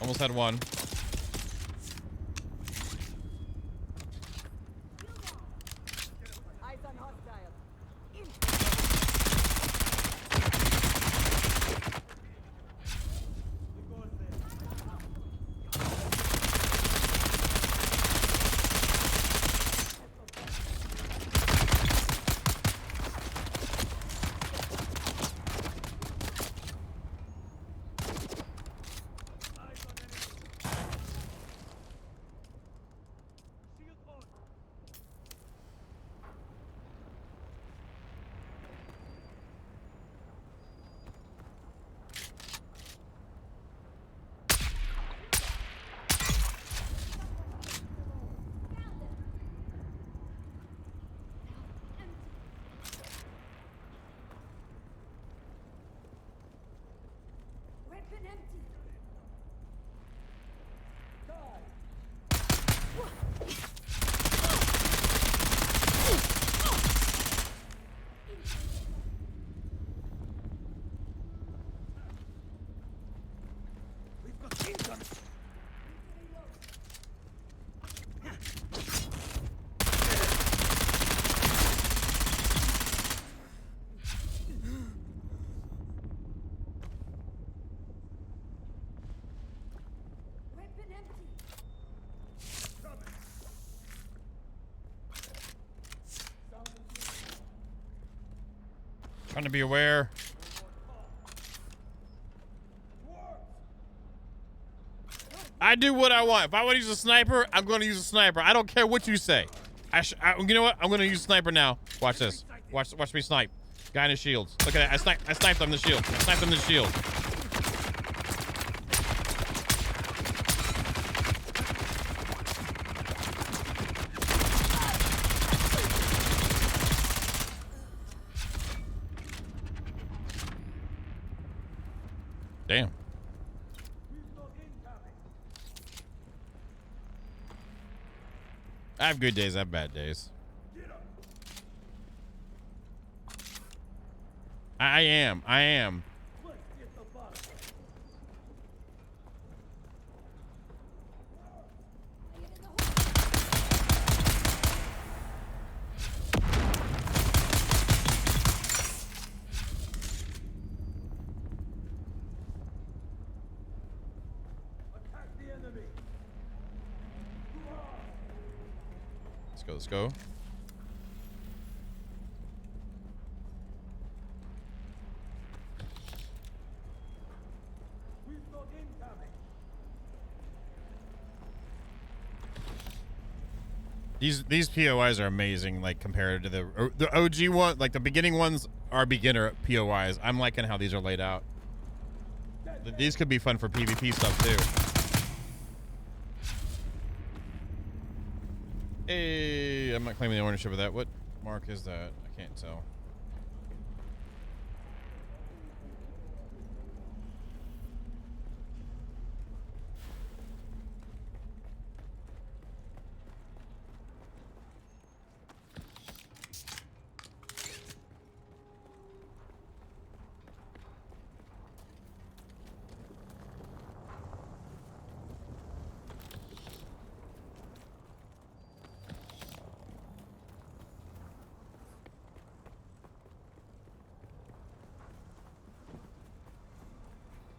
Almost had one. Eyes on hostile. Trying to be aware. I do what I want. If I want to use a sniper, I'm going to use a sniper. I don't care what you say. You know what? I'm going to use a sniper now. Watch this. Watch me snipe. Guy in his shields. Look at that. I sniped him in the shield. I sniped him in the shield. Damn. I have good days, I have bad days. I am. Let's go. These POIs are amazing, like compared to the OG one. Like the beginning ones are beginner POIs. I'm liking how these are laid out. These could be fun for PvP stuff too. Hey, I'm not claiming the ownership of that. What mark is that? I can't tell.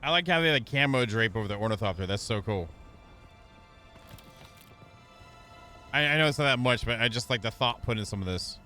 I like how they had a camo drape over the ornithopter. That's so cool. I know it's not that much, but I just like the thought put in some of this.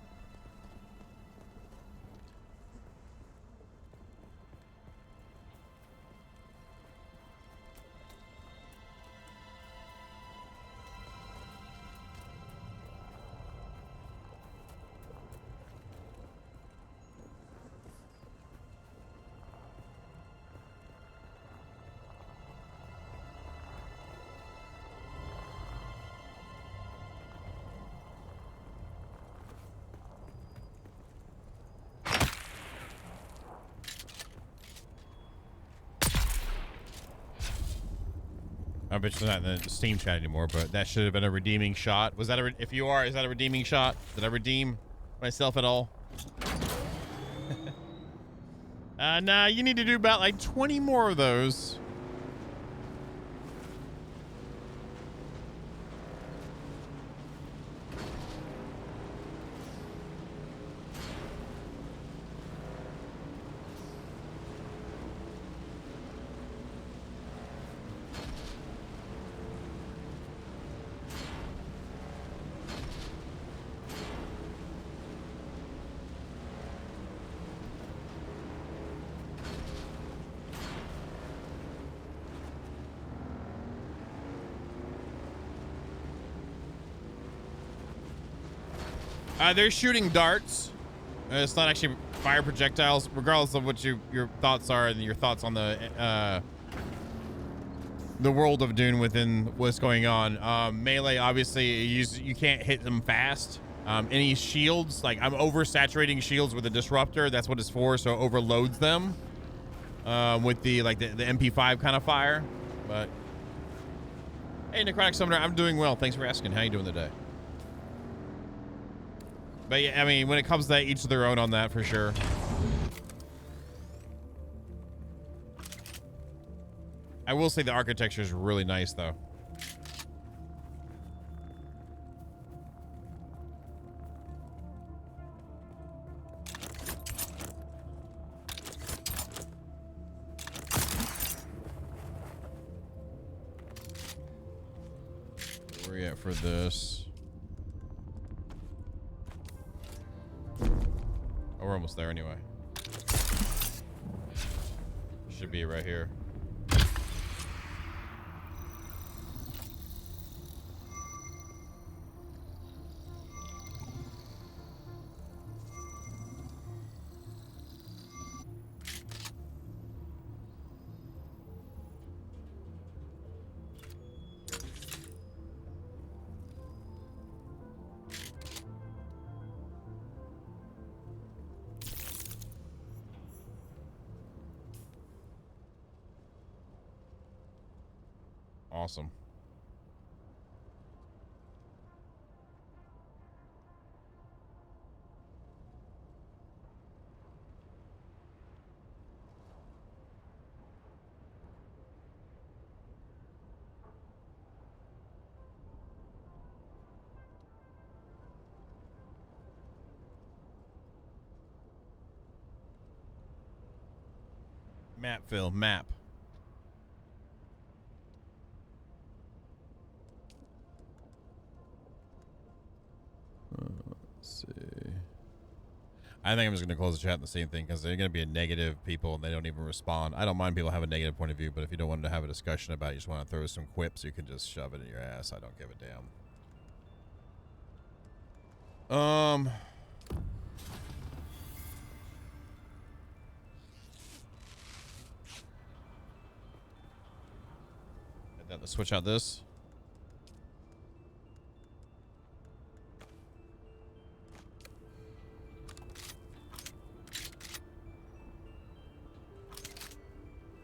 I bet you're not in the Steam chat anymore, but that should have been a redeeming shot. Was that if you are, is that a redeeming shot? Did I redeem myself at all? Nah, you need to do about like 20 more of those. They're shooting darts. It's not actually fire projectiles, regardless of what your thoughts are and your thoughts on the world of Dune within what's going on. Melee, obviously, you can't hit them fast. Any shields, like I'm oversaturating shields with a disruptor. That's what it's for, so it overloads them with the MP5 kind of fire. But hey, Necrotic Summoner, I'm doing well. Thanks for asking. How you doing today? But yeah, I mean, when it comes to that, each of their own on that for sure. I will say the architecture is really nice, though. Where are we at for this? Oh, we're almost there anyway. should be right here. Awesome. Map, Phil, map. Let's see. I think I'm just going to close the chat and the same thing because they're going to be a negative people and they don't even respond. I don't mind people have a negative point of view, but if you don't want to have a discussion about it, you just want to throw some quips, you can just shove it in your ass. I don't give a damn. Let's switch out this.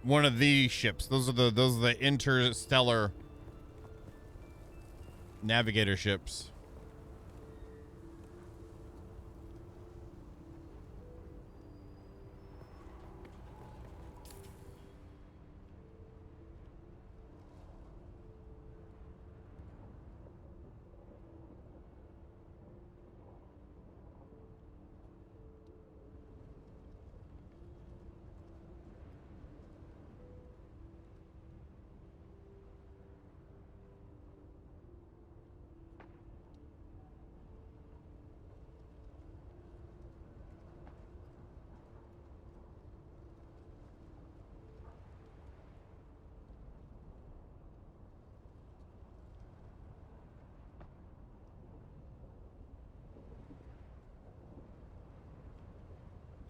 One of these ships. Those are the interstellar navigator ships.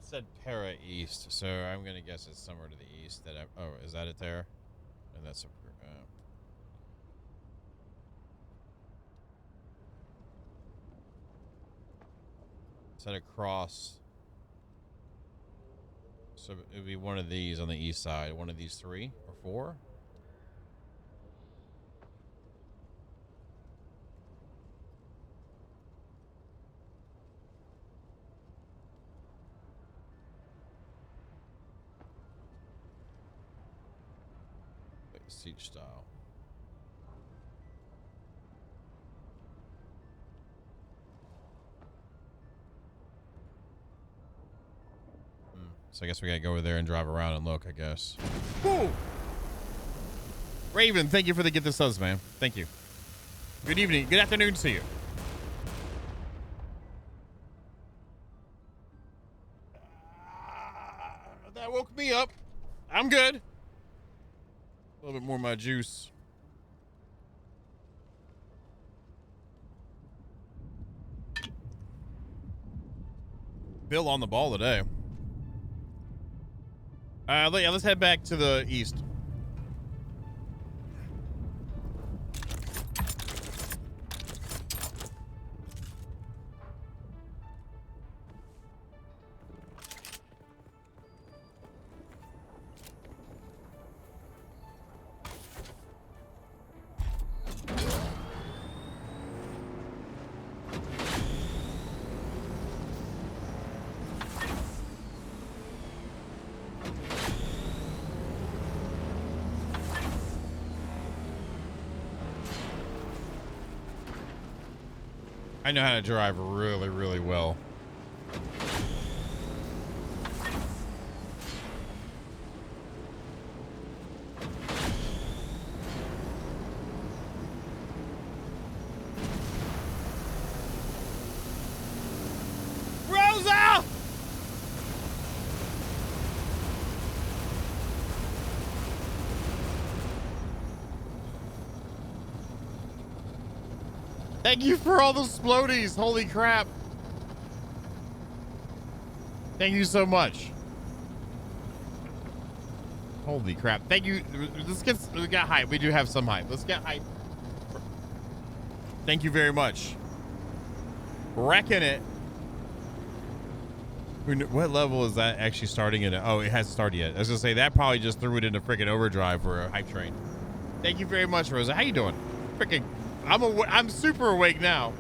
Said Terra East, so I'm gonna guess it's somewhere to the east. That oh, is that it there? And that's a. Set across. So it would be one of these on the east side. One of these 3 or 4. Siege style. So I guess we gotta go over there and drive around and look, I guess. Woo! Raven, thank you for the get the subs, man. Thank you. Good evening. Good afternoon to you. That woke me up. I'm good. A little bit more of my juice. Bill on the ball today. Yeah, let's head back to the east. I know how to drive really, really well. Rosa! Thank you for all the splodies. Holy crap. Thank you so much. Holy crap. Thank you. We got hype. We do have some hype. Let's get hype. Thank you very much. Wrecking it. What level is that actually starting at? Oh, it hasn't started yet. I was gonna say that probably just threw it into freaking overdrive for a hype train. Thank you very much, Rosa. How you doing? Freaking, I'm super awake now.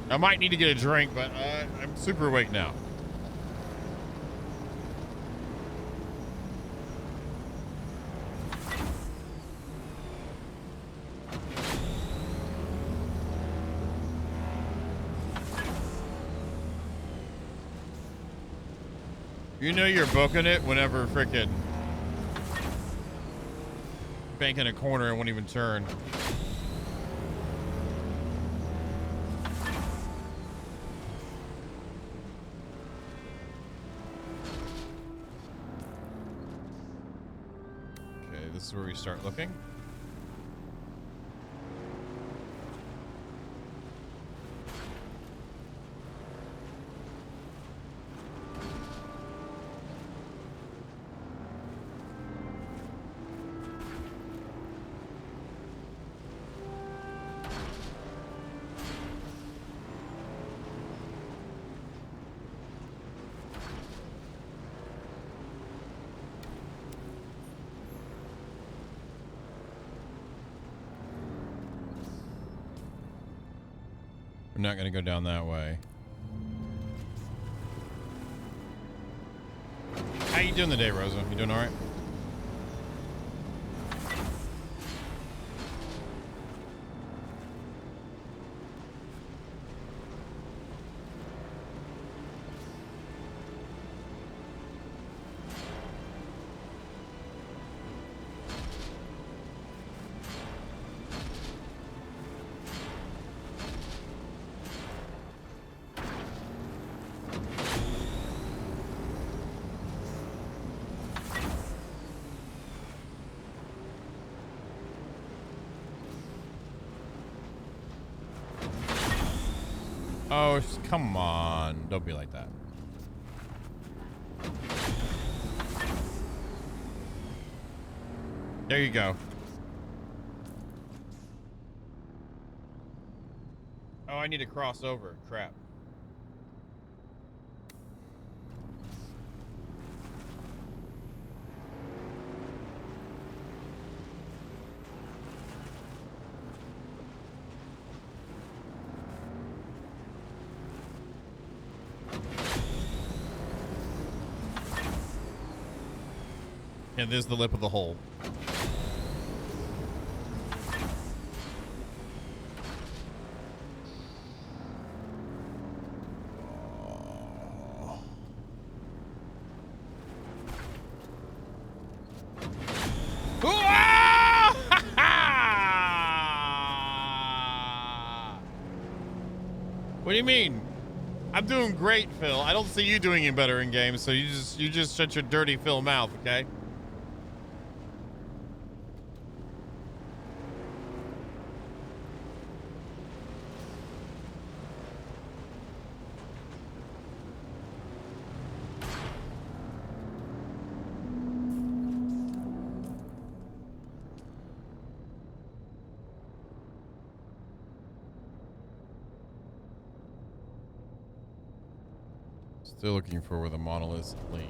I might need to get a drink, but I'm super awake now. You know you're booking it whenever frickin' bank in a corner and won't even turn. Okay, this is where we start looking. We're not going to go down that way. How you doing today, Rosa? You doing all right? Oh, come on. Don't be like that. There you go. Oh, I need to cross over. Crap. And there's the lip of the hole. What do you mean? I'm doing great, Phil. I don't see you doing any better in games, so you just shut your dirty Phil mouth, okay? Still looking for where the monoliths lead.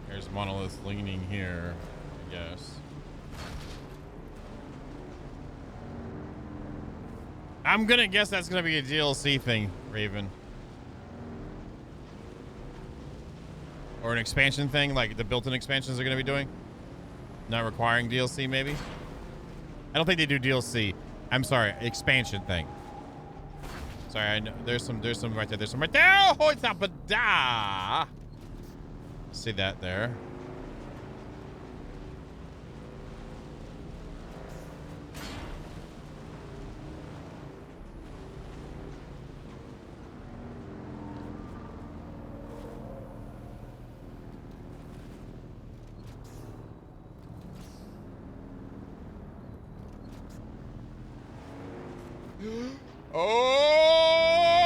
There's monoliths leaning here. Yes. I'm gonna guess that's gonna be a DLC thing, Raven. Or an expansion thing, like the built-in expansions are gonna be doing. Not requiring DLC, maybe. I don't think they do DLC. I'm sorry, expansion thing. Sorry, I know there's some right there. There's some right there. Oh, it's up a da. See that there.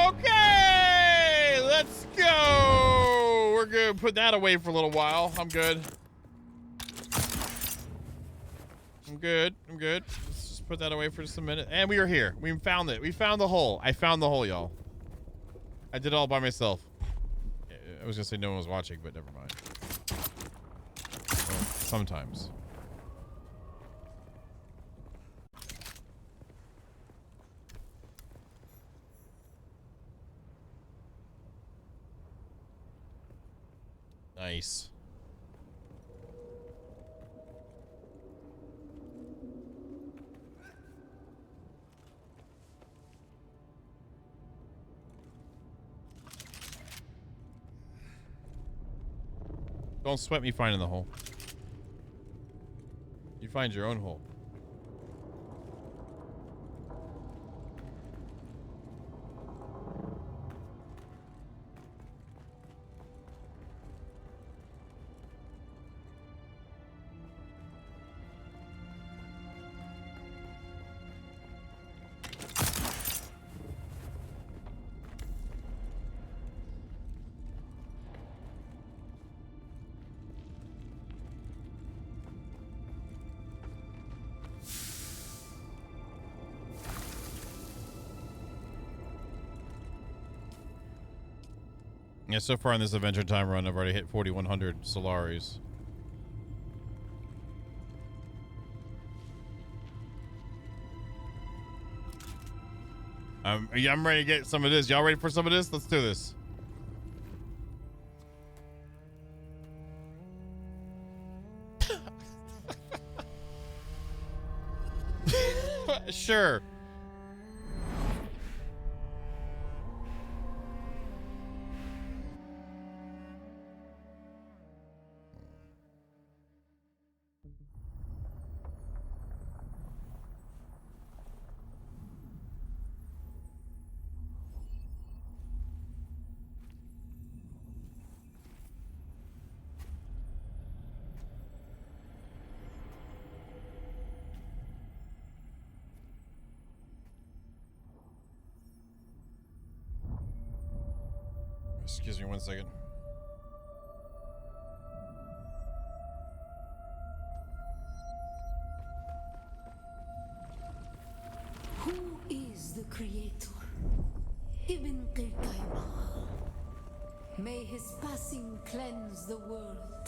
Okay, let's go. We're gonna put that away for a little while. I'm good. I'm good. Let's just put that away for just a minute. And we are here. We found it. We found the hole. I found the hole, y'all. I did it all by myself. I was gonna say no one was watching, but never mind. Well, sometimes. Nice. Don't sweat me finding the hole. You find your own hole. Yeah, so far in this Adventure Time run, I've already hit 4,100 Solaris. I'm ready to get some of this. Y'all ready for some of this? Let's do this. Sure. Excuse me 1 second. Who is the creator? Ibn Qirqaima. May his passing cleanse the world.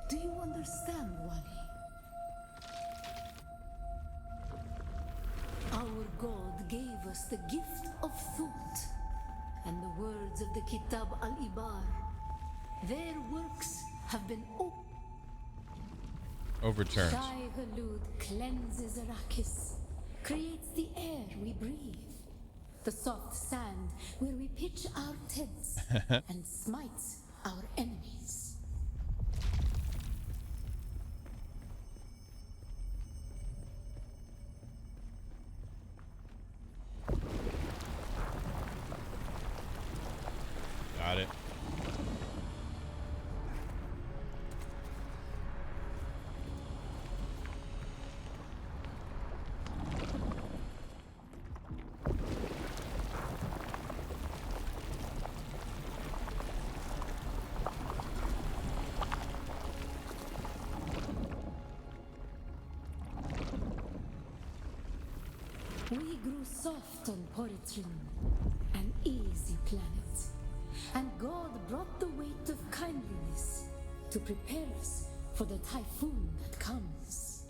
Do you understand, Wali? Our God gave us the gift of thought. And the words of the Kitab al-Ibar, their works have been overturned. Shai Hulud cleanses Arrakis, creates the air we breathe, the soft sand where we pitch our tents, and smites our enemies. Got it. We grew soft on Poritrin, an easy planet. And God brought the weight of kindliness to prepare us for the typhoon that comes.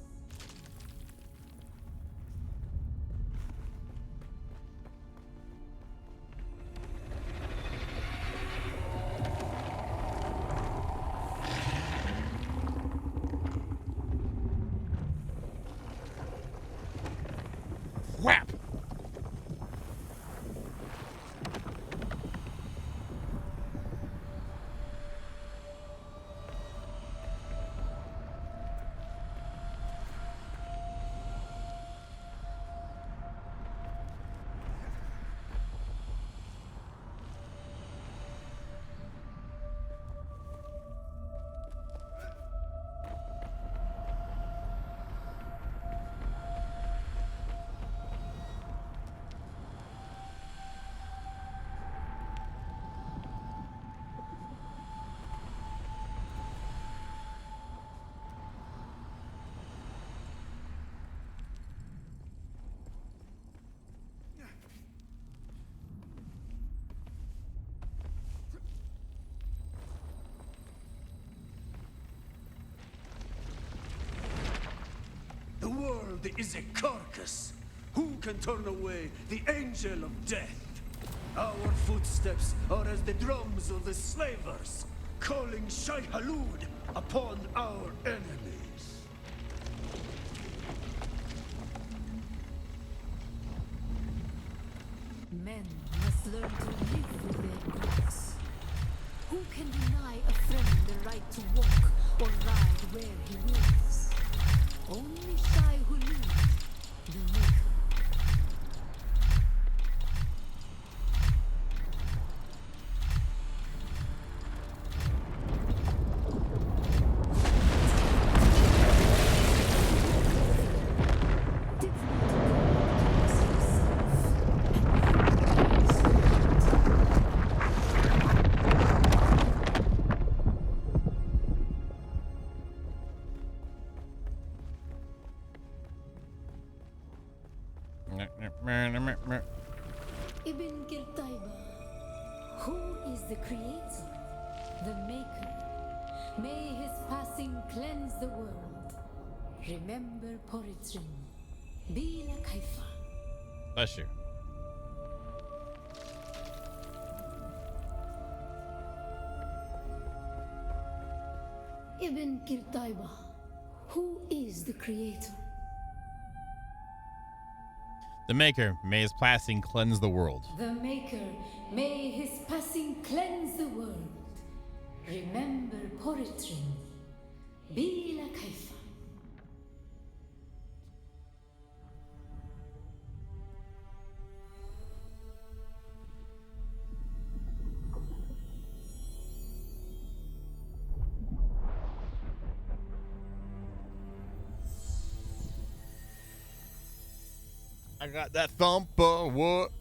The world is a carcass. Who can turn away the angel of death? Our footsteps are as the drums of the slavers, calling Shai Halud upon our enemies. Men must learn to live with their gods. Who can deny a friend the right to walk or ride where he wills? Only Shai Hulud, the Maker. Ibn Kirtaiba, who is the creator, the maker? May his passing cleanse the world. Remember Poritrin, Bila Kaifa. Bless you. Ibn Kirtaiba, who is the creator? The Maker, may his passing cleanse the world. The Maker, may his passing cleanse the world. Remember Poritrin, Bila Kaifa. I got that thumper, what?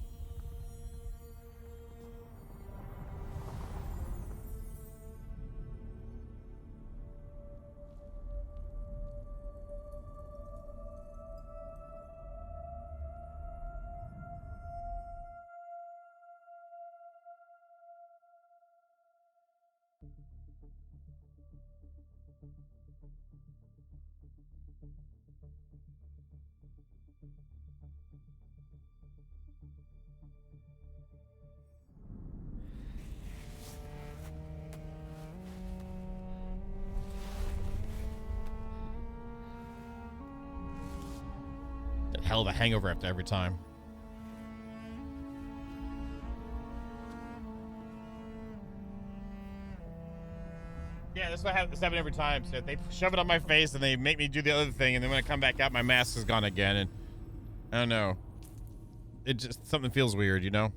Hell of a hangover after every time. Yeah, that's what happens every time. So they shove it on my face and they make me do the other thing, and then when I come back out, my mask is gone again, and I don't know. It just something feels weird, you know?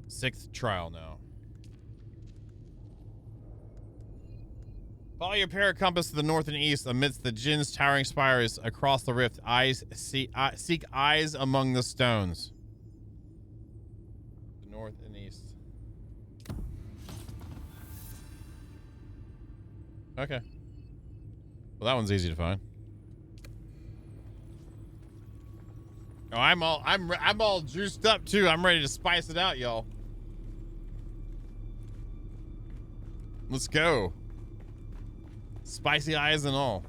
Sixth trial now. Follow your paracompass to the north and east amidst the Jinn's towering spires across the rift. Seek eyes among the stones. The north and east. Okay. Well, that one's easy to find. Oh, I'm all juiced up too. I'm ready to spice it out, y'all. Let's go. Spicy eyes and all.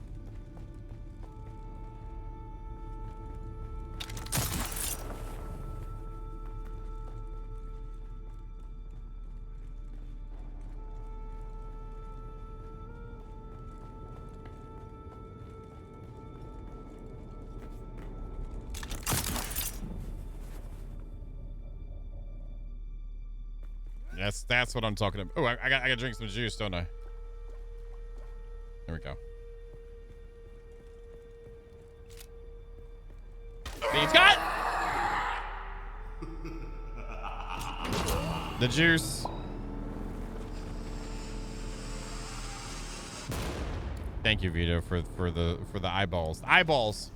That's what I'm talking about. Oh, I gotta drink some juice, don't I? There we go. Bean Scott! The juice. Thank you, Vito, for the eyeballs. Eyeballs.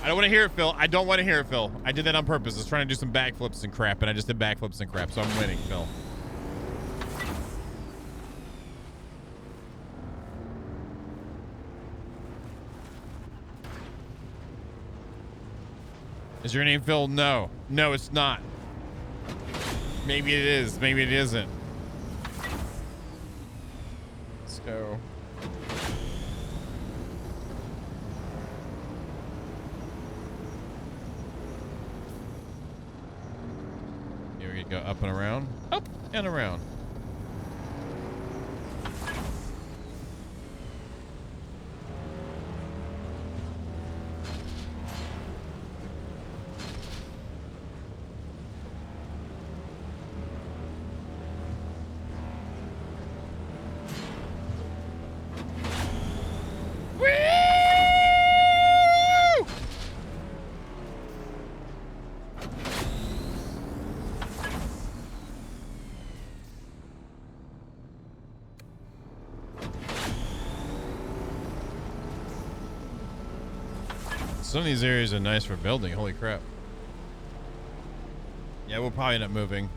I don't want to hear it, Phil. I don't want to hear it, Phil. I did that on purpose. I was trying to do some backflips and crap, and I just did backflips and crap, so I'm winning, Phil. Is your name Phil? No. No, it's not. Maybe it is. Maybe it isn't. Let's go. Here we go. Up and around. Up and around. Some of these areas are nice for building. Holy crap. Yeah, we'll probably end up moving.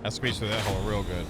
That squeezed through that hole real good.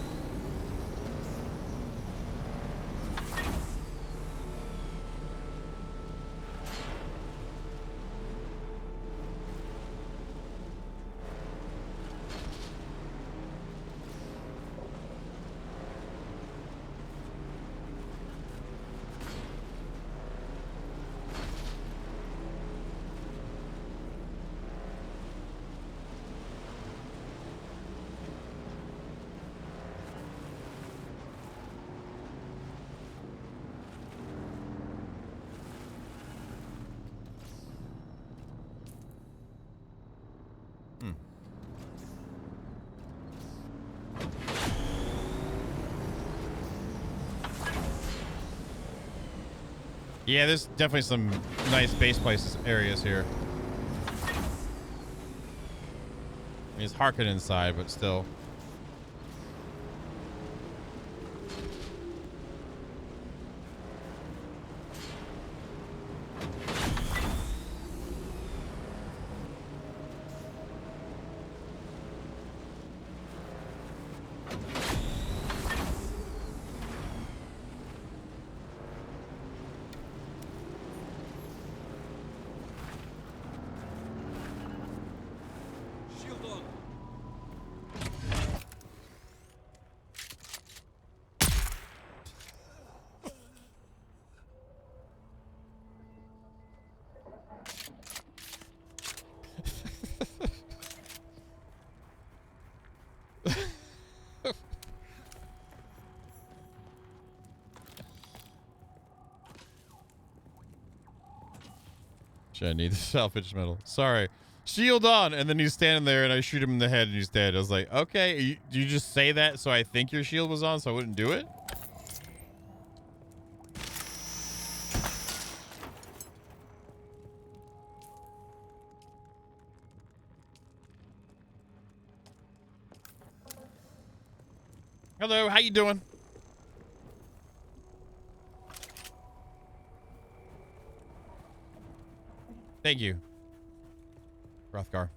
Yeah, there's definitely some nice base places areas here. I mean, it's Harkin inside, but still. I need the salvage metal. Sorry. Shield on, and then he's standing there, and I shoot him in the head, and he's dead. I was like, okay, you just say that so I think your shield was on, so I wouldn't do it? Hello, how you doing? Thank you, Rothgar.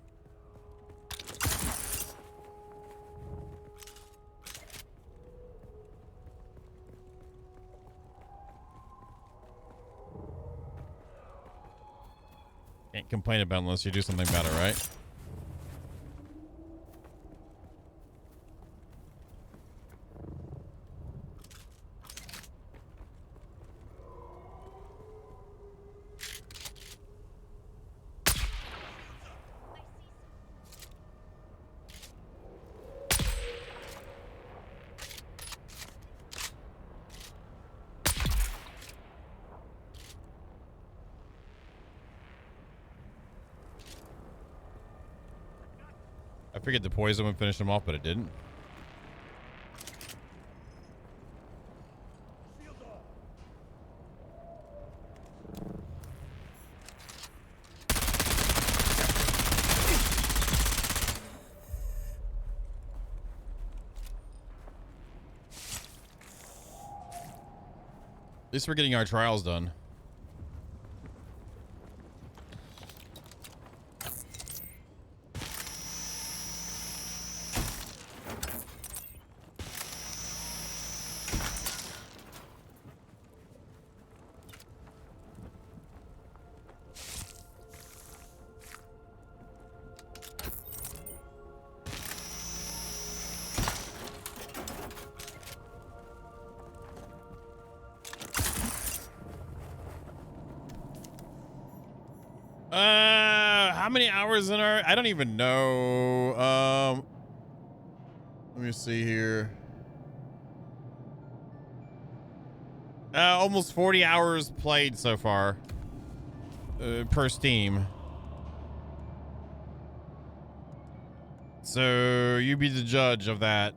Can't complain about it unless you do something about it, right? I figured the poison would finish him off, but it didn't. At least we're getting our trials done. How many hours in our? I don't even know. Let me see here. Almost 40 hours played so far. Per Steam. So you be the judge of that.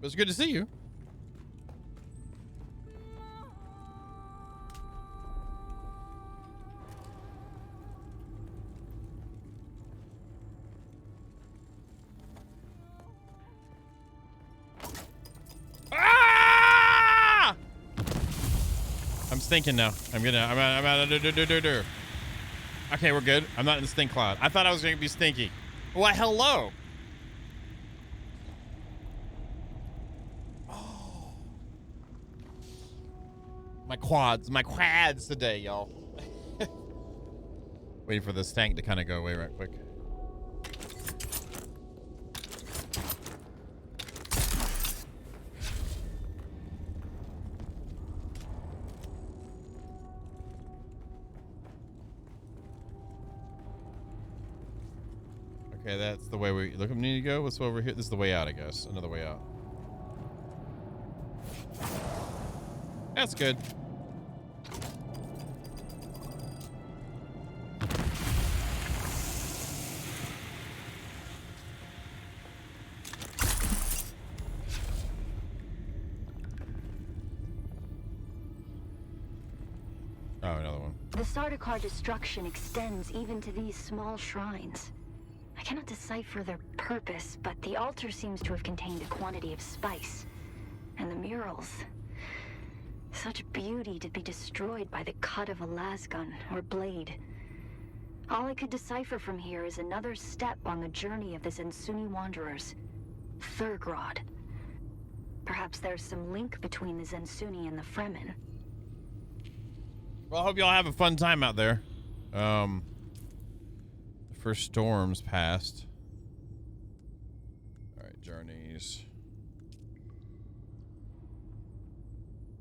It's good to see you. Ah! I'm stinking now. I'm out of Okay, we're good. I'm not in the stink cloud. I thought I was going to be stinky. Why, hello. My quads today, y'all. Waiting for this tank to kind of go away right quick. Okay, that's the way we look. We need to go. What's over here? This is the way out, I guess. Another way out. That's good. Oh, another one. The Sardaukar destruction extends even to these small shrines. I cannot decipher their purpose, but the altar seems to have contained a quantity of spice. And the murals. Such beauty to be destroyed by the cut of a lasgun or blade. All I could decipher from here is another step on the journey of the Zensuni wanderers. Thurgrod. Perhaps there's some link between the Zensuni and the Fremen. Well, I hope y'all have a fun time out there. The first storm's passed. All right, journeys.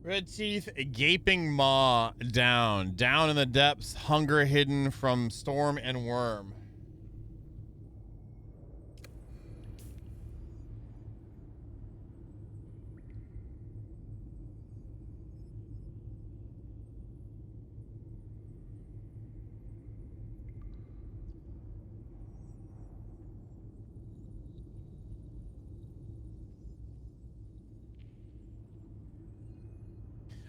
Red teeth, a gaping maw, down in the depths, hunger hidden from storm and worm.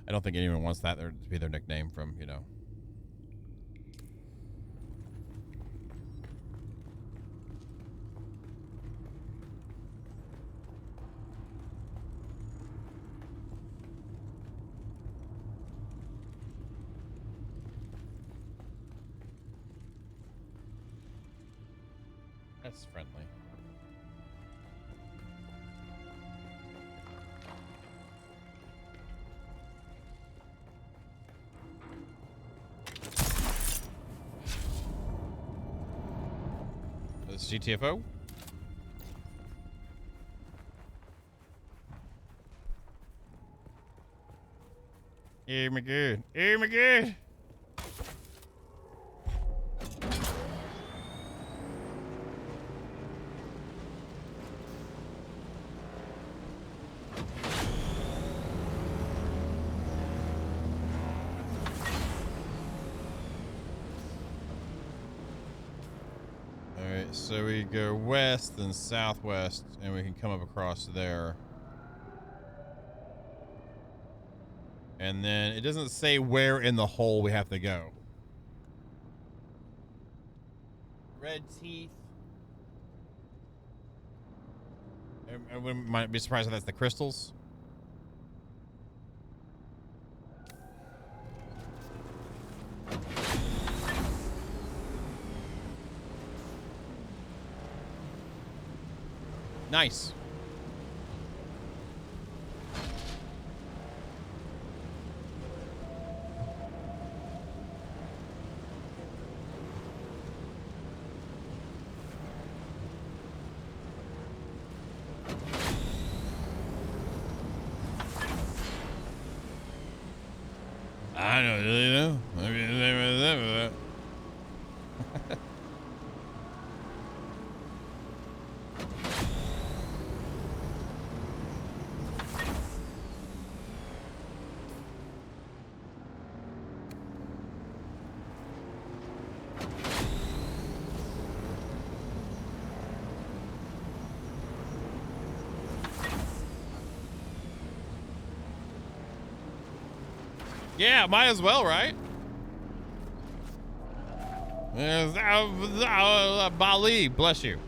I don't think anyone wants that to be their nickname from, you know. That's friendly. GTFO. Hey, my good. Hey, my good. So we go west and southwest, and we can come up across there. And then it doesn't say where in the hole we have to go. Red teeth. I might be surprised if that's the crystals. Nice. I don't really know. Yeah, might as well, right? Bali, bless you.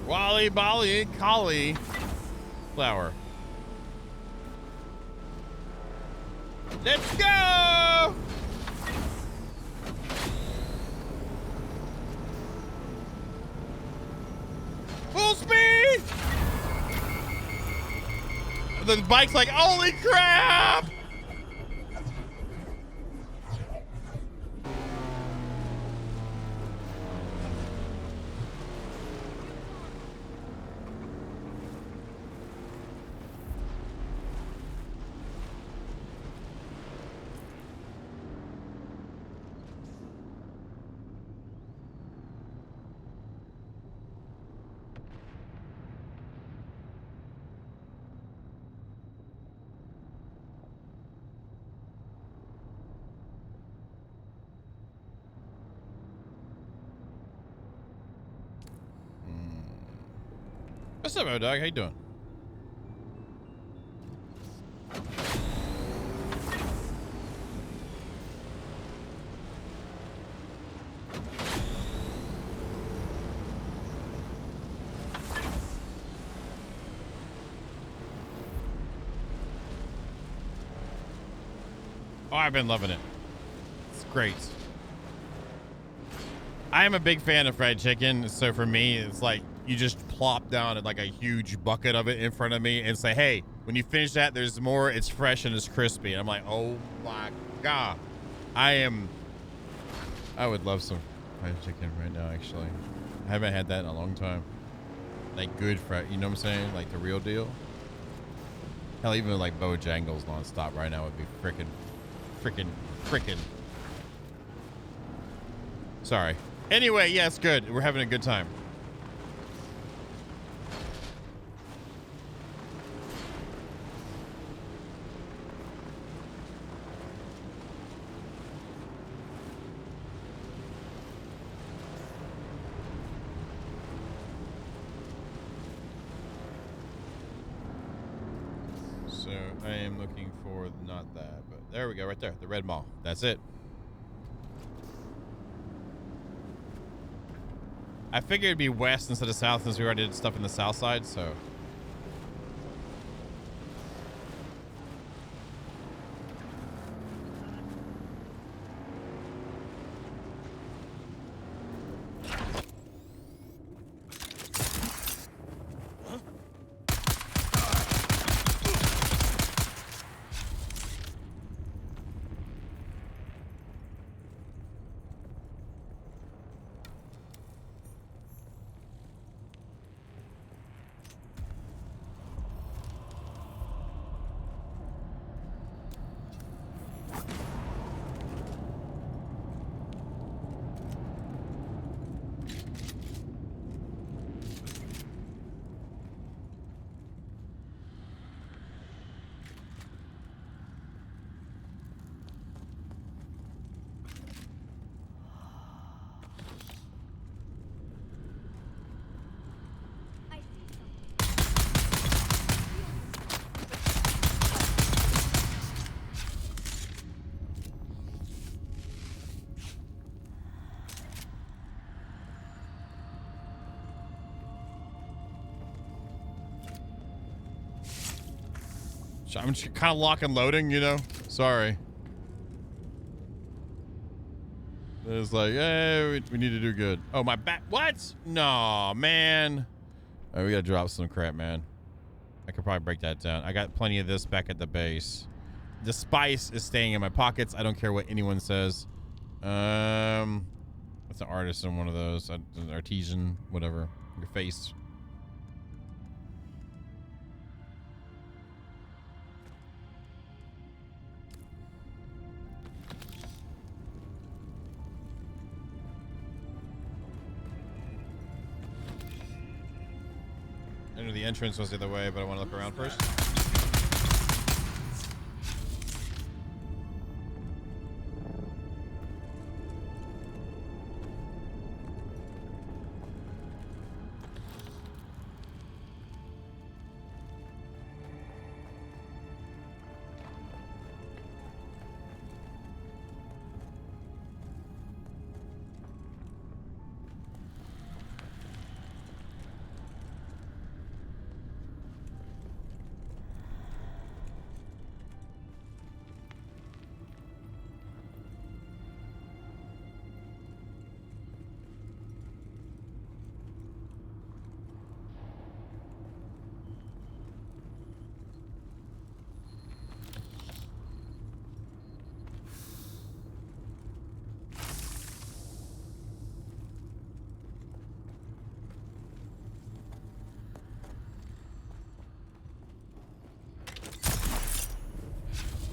Wally, Bali, Kali, flower. Let's go! Full speed! The bike's like, holy crap! What's up, dog? How you doing? Oh, I've been loving it. It's great. I am a big fan of fried chicken, so for me, it's like you just plop down like a huge bucket of it in front of me and say, hey, when you finish that, there's more, it's fresh and it's crispy. And I'm like, oh my God. I would love some fried chicken right now, actually. I haven't had that in a long time. Like good fried, you know what I'm saying? Like the real deal. Hell, even like Bojangles nonstop right now would be freaking. Sorry. Anyway, yes, good. We're having a good time. So I am looking for not that, but there we go, right there, the red mall. That's it. I figured it'd be west instead of south since we already did stuff in the south side, so. I'm kind of lock and loading, you know? Sorry. It's like, hey, we need to do good. Oh, my back. What? No, man. All right, we gotta drop some crap, man. I could probably break that down. I got plenty of this back at the base. The spice is staying in my pockets. I don't care what anyone says. That's an artisan, one of those, an artesian, whatever. Your face. I knew the entrance was the other way, but I want to look around first.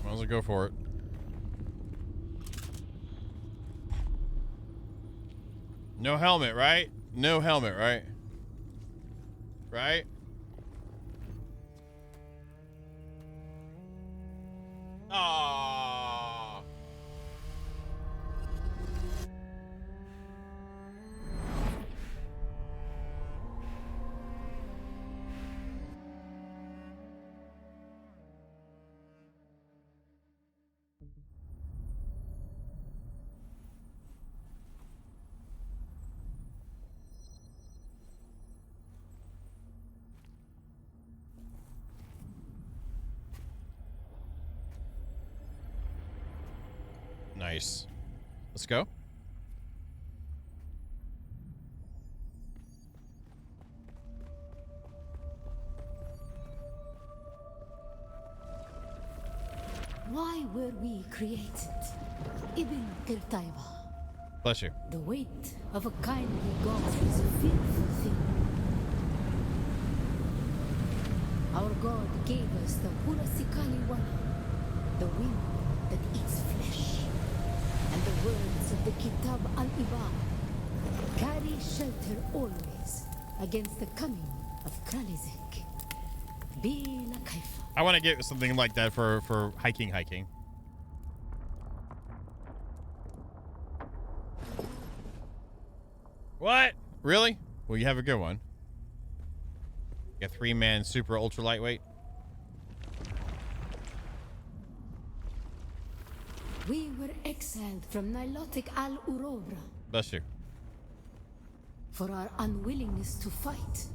Might as well go for it. No helmet, right? No helmet, right? Right? Aww. Nice. Let's go. Why were we created? Ibn Kirtaiba. Bless you. The weight of a kindly God is a fearful thing. Our God gave us the Hurasikali Wala, the wind that eats flesh, and the words of the Kitab al-Ibar carry shelter always against the coming of Kralizek. Bila Kaifa. I want to get something like that for hiking. What? Really? Well, you have a good one. A 3-man super ultra lightweight. We were exiled from Nilotic al-Urobra Bless you. for our unwillingness to fight.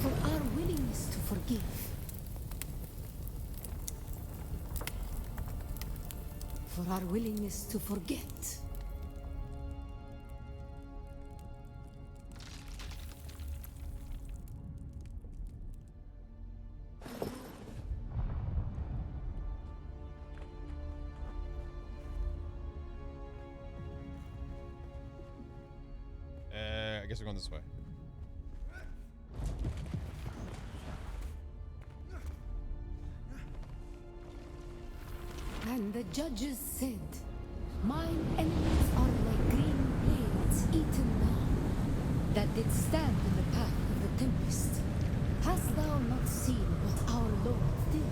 For our willingness to forgive. For our willingness to forget. I guess we're going this way. And the judges said, mine enemies are like green blades eaten down, that did stand in the path of the tempest. Hast thou not seen what our Lord did?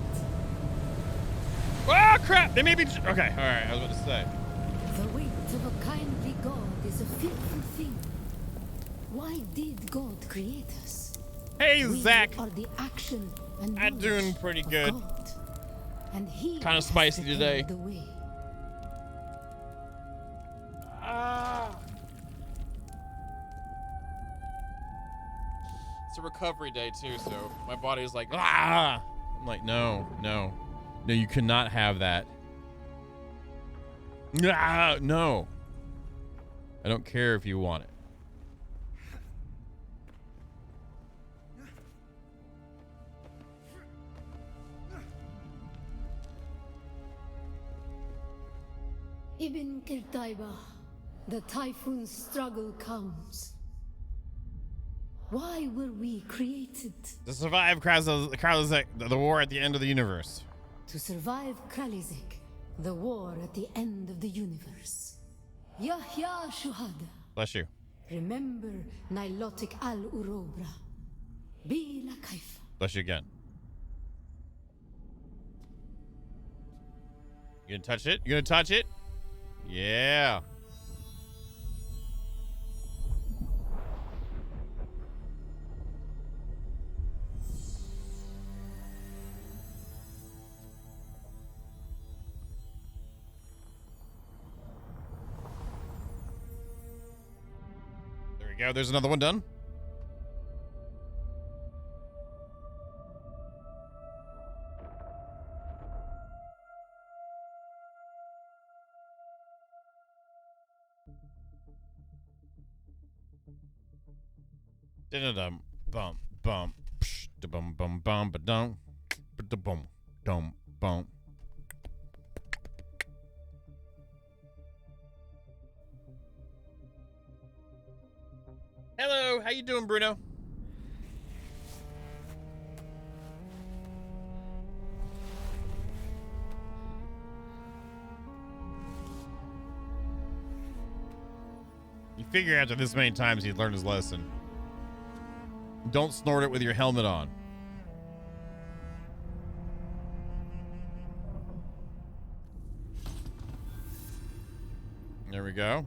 Oh, crap! They may be... Okay, alright, I was about to say. The weight of a kindly God is a fearful thing. Why did God create us? Hey, We Zach! are the action and I'm doing knowledge pretty of good. God. And he Kinda has spicy prepared today. The way. it's a recovery day too, so my body is like, ah! I'm like, no, you cannot have that. Ah, no. I don't care if you want it. Ibn Kirtaiba, the typhoon struggle comes. Why were we created? To survive Kralizek, the war at the end of the universe. To survive Kralizek, the war at the end of the universe. Yahya Shuhada. Bless you. Remember Nilotic al-Urobra. Bila Kaifa. Bless you again. You gonna touch it? You gonna touch it? Yeah. There we go. There's another one done. Dum bum bum da bum bum bum ba dum da bum dum bum. Hello, how you doing, Bruno? You figure after this many times he'd learn his lesson. Don't snort it with your helmet on. There we go.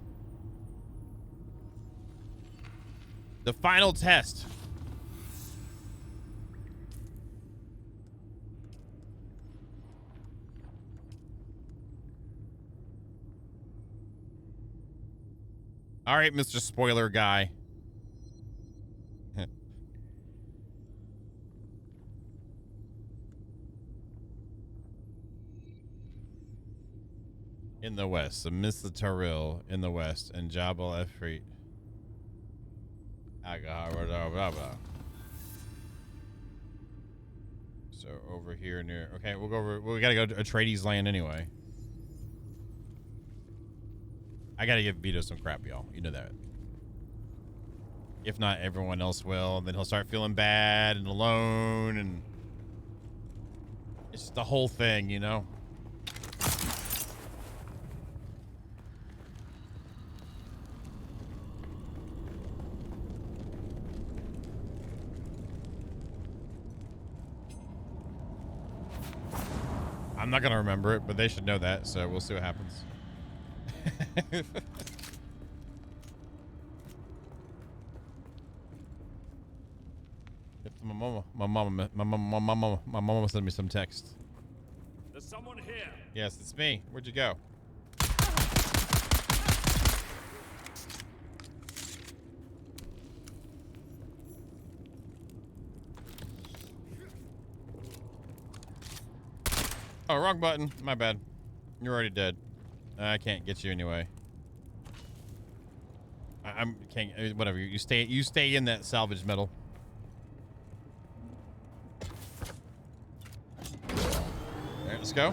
The final test. All right, Mr. Spoiler Guy. In the west, so Mr. Taril in the west, and Jabal Efreet. So over here near. Okay, we'll go over. Well, we gotta go to Atreides land anyway. I gotta give Vito some crap, y'all. You know that. If not, everyone else will. Then he'll start feeling bad and alone, and it's just the whole thing, you know. I'm not gonna remember it, but they should know that, so we'll see what happens. My mama sent me some text. There's someone here. Yes, it's me. Where'd you go? Oh, wrong button. My bad. You're already dead. I can't get you anyway. I'm can't. Whatever. You stay. You stay in that salvage metal. All right, let's go.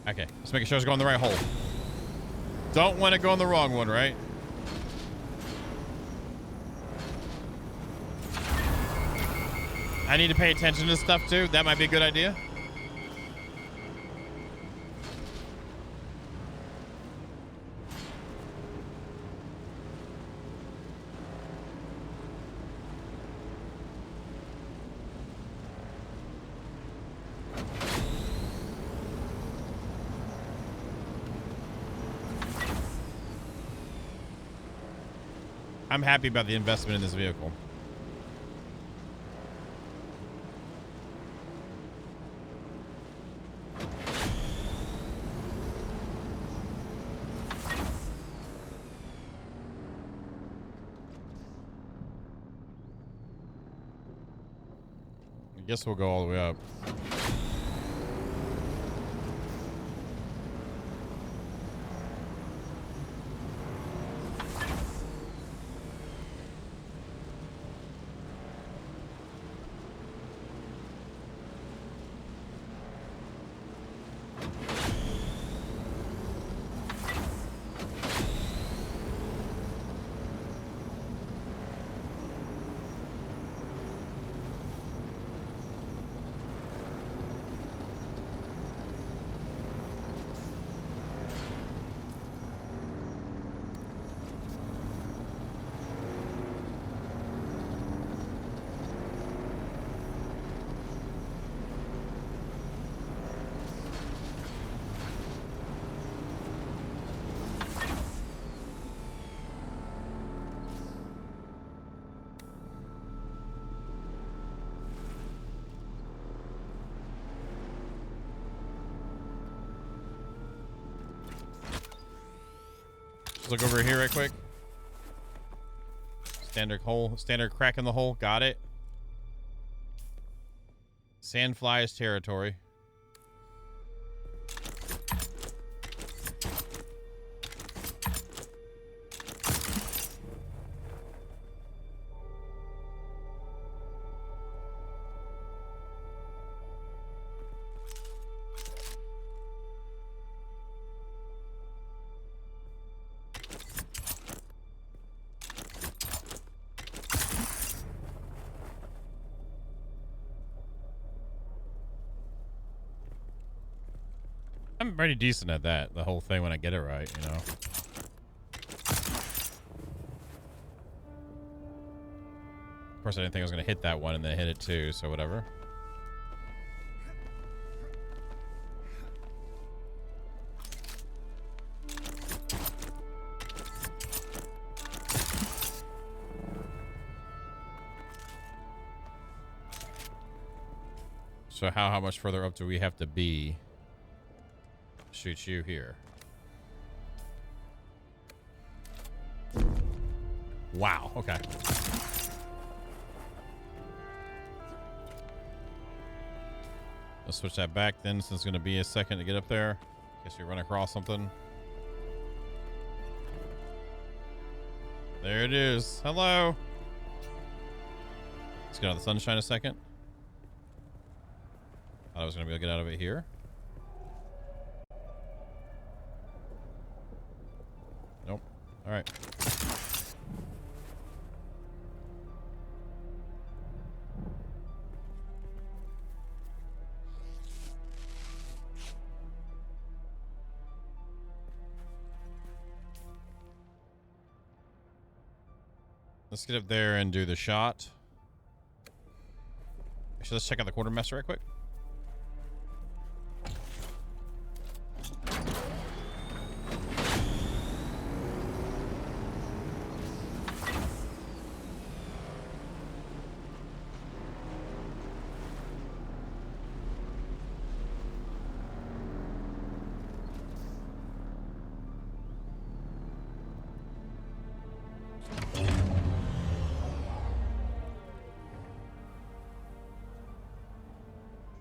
Okay, just making sure it's going the right hole. Don't want to go in the wrong one, right? I need to pay attention to stuff too. That might be a good idea. I'm happy about the investment in this vehicle. I guess we'll go all the way up. Look over here right quick. Standard hole, standard crack in the hole. Got it. Sandflies territory. I'm pretty decent at that, the whole thing, when I get it right, you know. Of course, I didn't think I was going to hit that one and then hit it too, so whatever. So how much further up do we have to be? Shoot you here. Wow, okay. Let's switch that back then, since it's going to be a second to get up there. Guess we run across something. There it is. Hello. Let's get out of the sunshine a second. Thought I was going to be able to get out of it here. Nope. All right. Let's get up there and do the shot. Actually, let's check out the quartermaster right quick.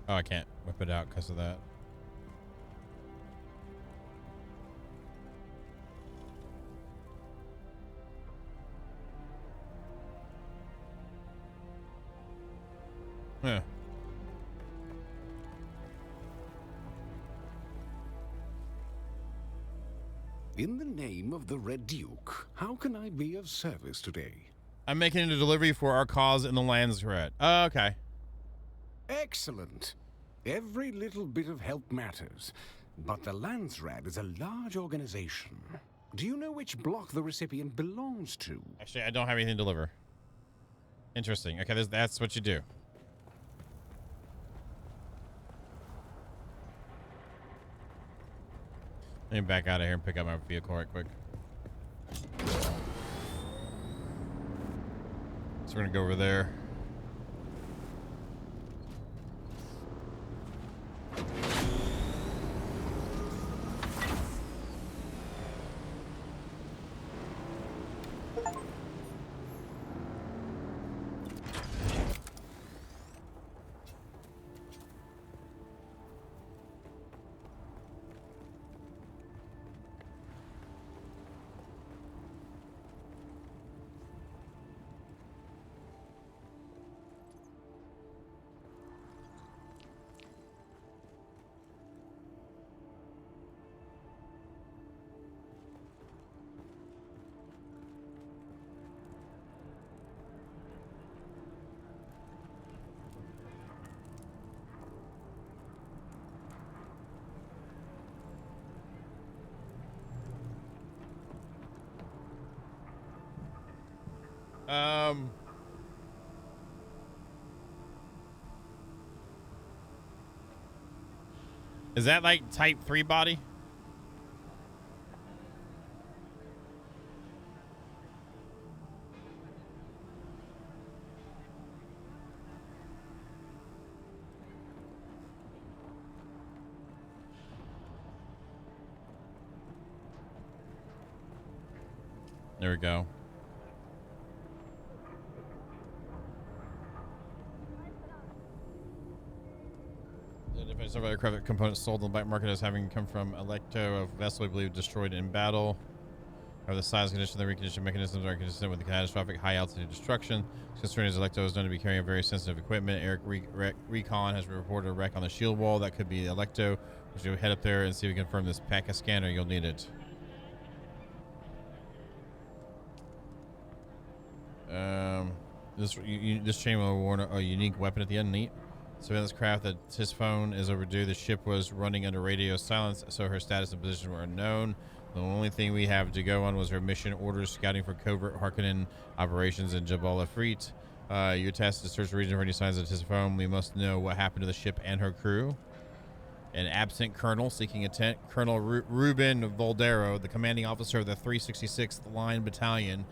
Oh, I can't whip it out because of that. Yeah. In the name of the Red Duke, how can I be of service today? I'm making a delivery for our cause in the Landsrat. Oh, okay. Excellent. Every little bit of help matters. But the Landsrat is a large organization. Do you know which block the recipient belongs to? Actually, I don't have anything to deliver. Interesting. Okay, that's what you do. Let me back out of here and pick up my vehicle right quick. So we're gonna go over there. Is that like type 3 body? There we go. Several aircraft components sold on the black market as having come from Electo, a vessel we believe destroyed in battle. However, the size, condition, the reconditioning mechanisms are consistent with the catastrophic high-altitude destruction. Concerning as Electo is known to be carrying very sensitive equipment. Eric Recon has reported a wreck on the shield wall. That could be Electo. We should head up there and see if we can confirm this PACA scanner. You'll need it. This chain will warn a unique weapon at the end. Neat. Surveillance craft that his phone is overdue. The ship was running under radio silence, so her status and position were unknown. The only thing we have to go on was her mission orders, scouting for covert Harkonnen operations in Jabal Afrit. Your task is to search the region for any signs of his phone. We must know what happened to the ship and her crew. An absent colonel seeking a tent. Colonel Ruben Voldero, the commanding officer of the 366th Line Battalion,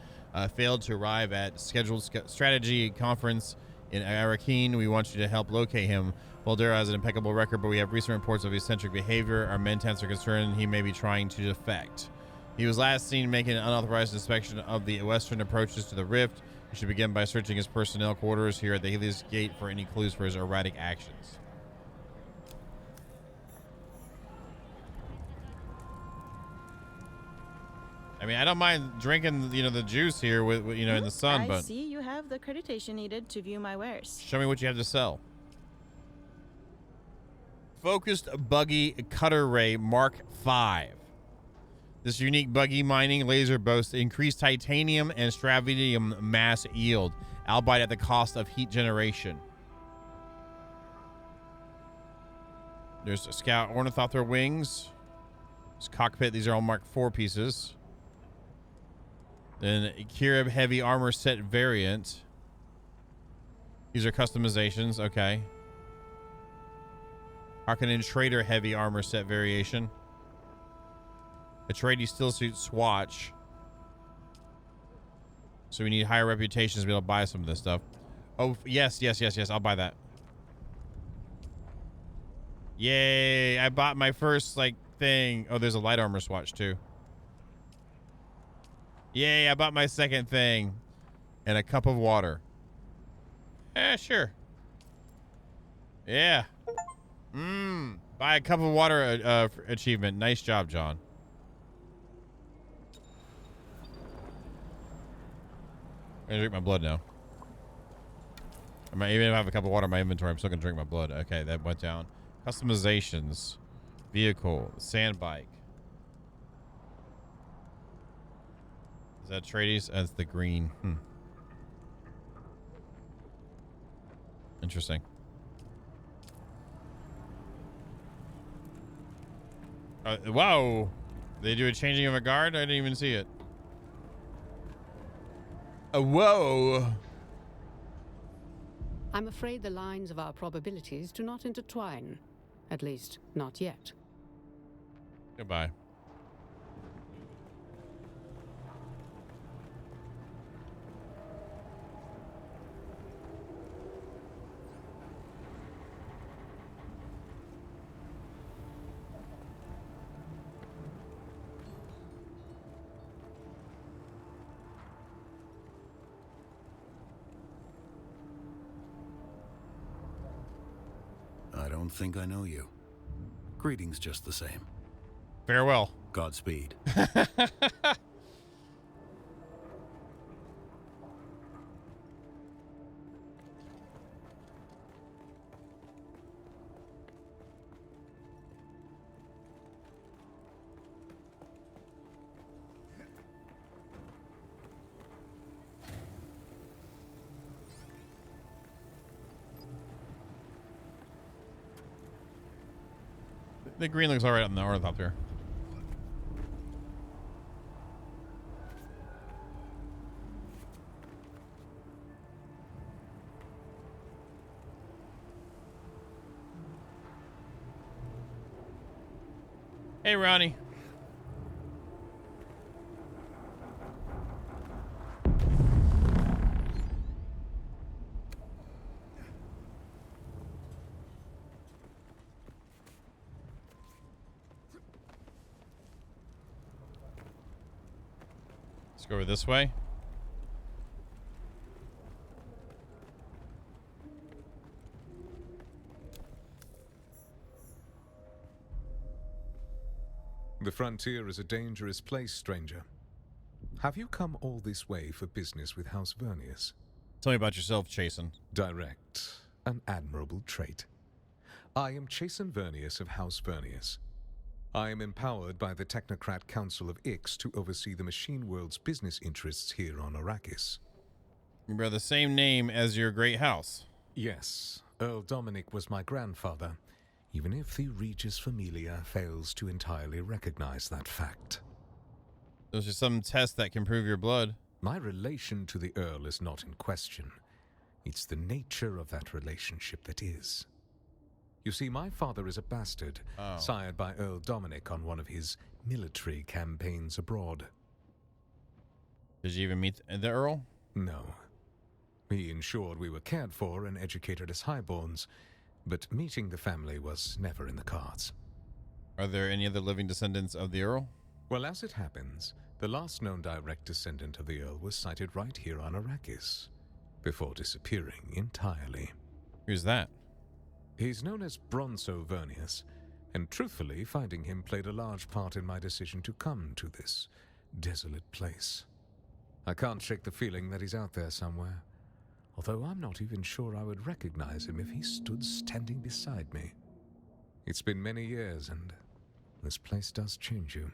failed to arrive at scheduled strategy conference in Arakeen. We want you to help locate him. Voldero has an impeccable record, but we have recent reports of eccentric behavior. Our mentents are concerned he may be trying to defect. He was last seen making an unauthorized inspection of the western approaches to the rift. We should begin by searching his personnel quarters here at the Helios Gate for any clues for his erratic actions. I mean, I don't mind drinking, the juice here with in the sun, but I see you have the accreditation needed to view my wares. show me what you have to sell. Focused Buggy Cutter Ray Mark V. This unique buggy mining laser boasts increased titanium and stravidium mass yield, albeit at the cost of heat generation. There's a Scout Ornithopter wings. This cockpit, these are all Mark IV pieces. Then Kirib heavy armor set variant. These are customizations. Okay. Harkonnen Trader heavy armor set variation. Atreides steel suit swatch. So we need higher reputations to be able to buy some of this stuff. Oh, yes. I'll buy that. Yay. I bought my first, thing. Oh, there's a light armor swatch, too. Yay, I bought my second thing. And a cup of water. Sure. Yeah. Buy a cup of water achievement. Nice job, John. I'm gonna drink my blood now. Even if I have a cup of water in my inventory, I'm still gonna drink my blood. Okay, that went down. Customizations. Vehicle. Sandbike. Is that Atreides? That's the green. Interesting. Whoa! They do a changing of a guard? I didn't even see it. Whoa! I'm afraid the lines of our probabilities do not intertwine. At least, not yet. Goodbye. don't think I know you. Greetings just the same. Farewell. Godspeed. The green looks alright on the ornithopter. Hey, Ronnie. Let's go over this way. The frontier is a dangerous place, stranger. Have you come all this way for business with House Vernius? Tell me about yourself, Chasen. Direct. An admirable trait. I am Chasen Vernius of House Vernius. I am empowered by the Technocrat Council of Ix to oversee the machine world's business interests here on Arrakis. You bear the same name as your great house. Yes, Earl Dominic was my grandfather, even if the Regis Familia fails to entirely recognize that fact. Those are some tests that can prove your blood. My relation to the Earl is not in question. It's the nature of that relationship that is. You see, my father is a bastard, sired by Earl Dominic on one of his military campaigns abroad. Did you even meet the Earl? No. He ensured we were cared for and educated as highborns, but meeting the family was never in the cards. Are there any other living descendants of the Earl? Well, as it happens, the last known direct descendant of the Earl was sighted right here on Arrakis, before disappearing entirely. Who's that? He's known as Bronzo Vernius, and truthfully, finding him played a large part in my decision to come to this desolate place. I can't shake the feeling that he's out there somewhere, although I'm not even sure I would recognize him if he stood standing beside me. It's been many years, and this place does change you.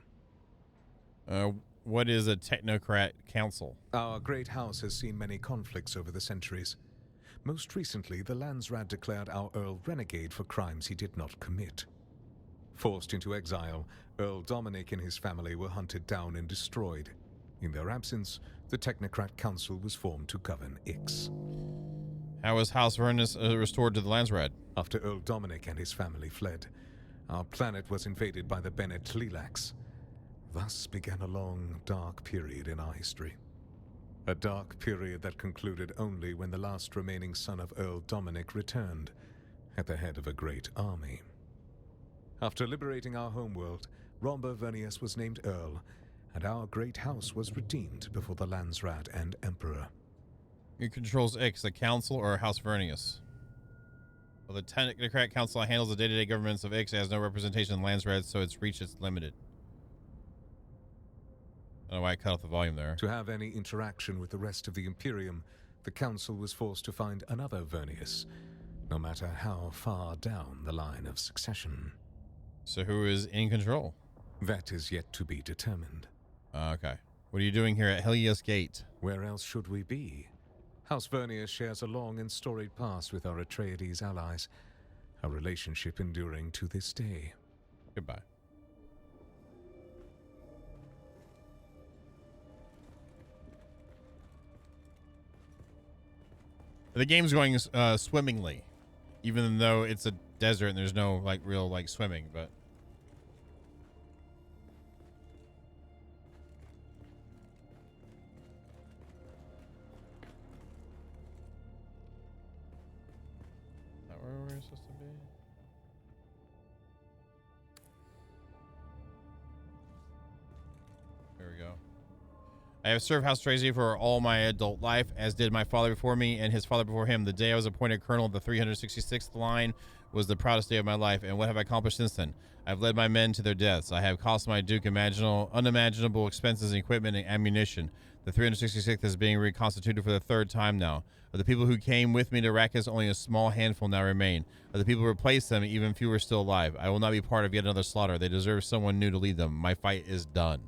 What is a Technocrat Council? Our great house has seen many conflicts over the centuries. Most recently, the Landsraad declared our Earl renegade for crimes he did not commit. Forced into exile, Earl Dominic and his family were hunted down and destroyed. In their absence, the Technocrat Council was formed to govern Ix. How was House Vernius restored to the Landsraad? After Earl Dominic and his family fled, our planet was invaded by the Bene Tlilax. Thus began a long, dark period in our history. A dark period that concluded only when the last remaining son of Earl Dominic returned, at the head of a great army. After liberating our homeworld, Romba Vernius was named Earl, and our great house was redeemed before the Landsraad and Emperor. Who controls Ix, the Council or House Vernius? Well, the Technocrat Council handles the day-to-day governments of Ix. It has no representation in Landsraad, so its reach is limited. I don't know why I cut off the volume there. To have any interaction with the rest of the Imperium, the Council was forced to find another Vernius, no matter how far down the line of succession. So who is in control? That is yet to be determined. Okay. What are you doing here at Helios Gate? Where else should we be? House Vernius shares a long and storied past with our Atreides allies, a relationship enduring to this day. Goodbye. The game's going swimmingly, even though it's a desert and there's no like real like swimming, but is that where we're supposed to be? There we go. I have served House Tracy for all my adult life, as did my father before me and his father before him. The day I was appointed colonel of the 366th line was the proudest day of my life, and what have I accomplished since then? I've led my men to their deaths. I have cost my duke unimaginable expenses in equipment and ammunition. The 366th is being reconstituted for the third time now. Of the people who came with me to Arrakis, only a small handful now remain. Of the people who replaced them, even fewer still alive. I will not be part of yet another slaughter. They deserve someone new to lead them. My fight is done.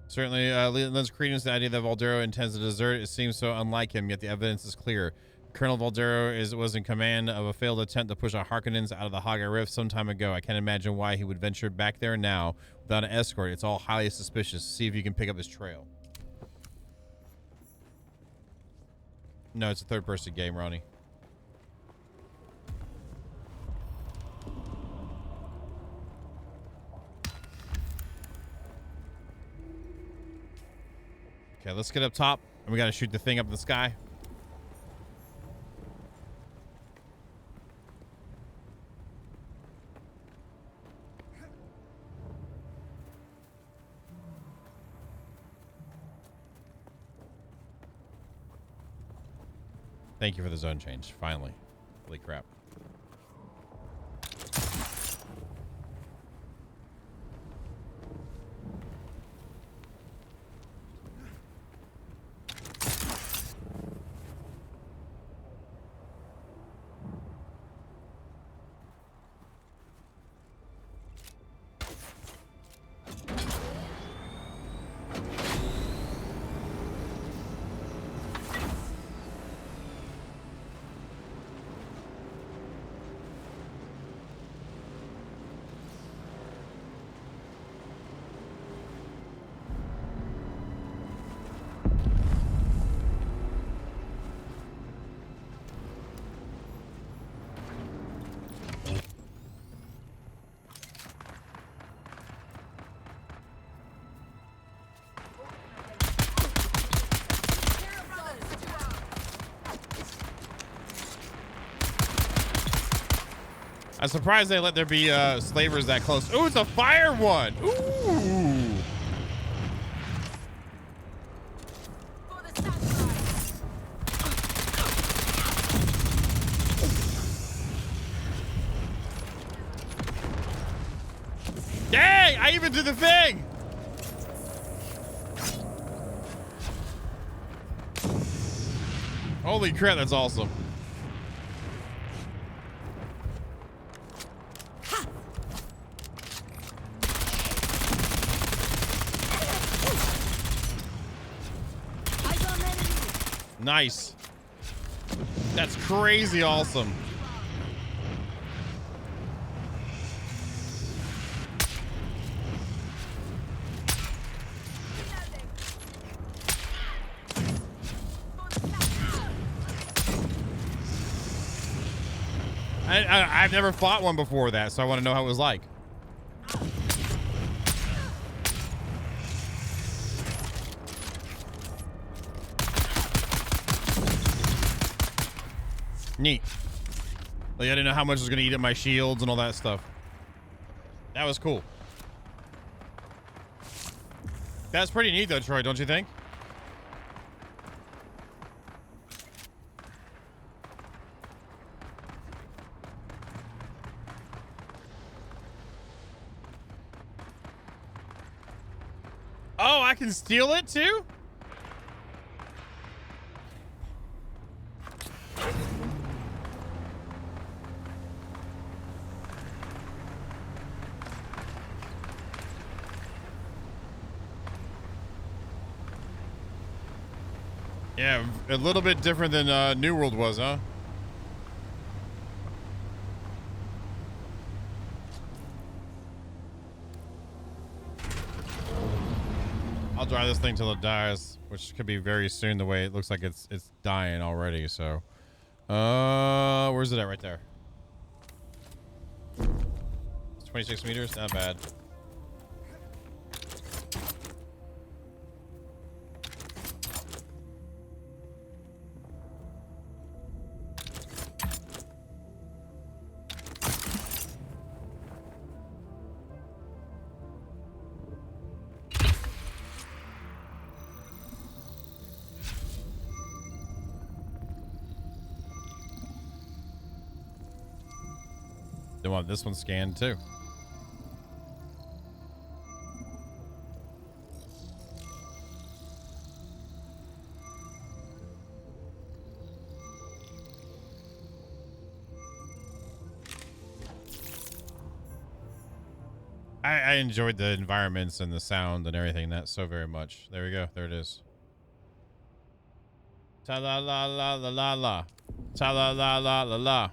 Certainly lends credence to the idea that Valdero intends to desert. It seems so unlike him, yet the evidence is clear. Colonel Valdero was in command of a failed attempt to push the Harkonnens out of the Haga Rift some time ago. I can't imagine why he would venture back there now without an escort. It's all highly suspicious. See if you can pick up his trail. No, it's a third-person game, Ronnie. Okay, let's get up top, and we got to shoot the thing up in the sky. Thank you for the zone change, finally. Holy crap. I'm surprised they let there be slavers that close. Ooh, it's a fire one. Ooh. Dang, I even did the thing. Holy crap, that's awesome. Nice. That's crazy awesome. I've never fought one before that, so I want to know how it was like. Neat. Like, I didn't know how much it was going to eat at my shields and all that stuff. That was cool. That's pretty neat though, Troy, don't you think? Oh, I can steal it too? Yeah, a little bit different than New World was, huh? I'll drive this thing till it dies, which could be very soon the way it looks like it's dying already, so. Where's it at? Right there. It's 26 meters, not bad. They want this one scanned too. I enjoyed the environments and the sound and everything that so very much. There we go. There it is. Ta la la la la la la. Ta la la la la la.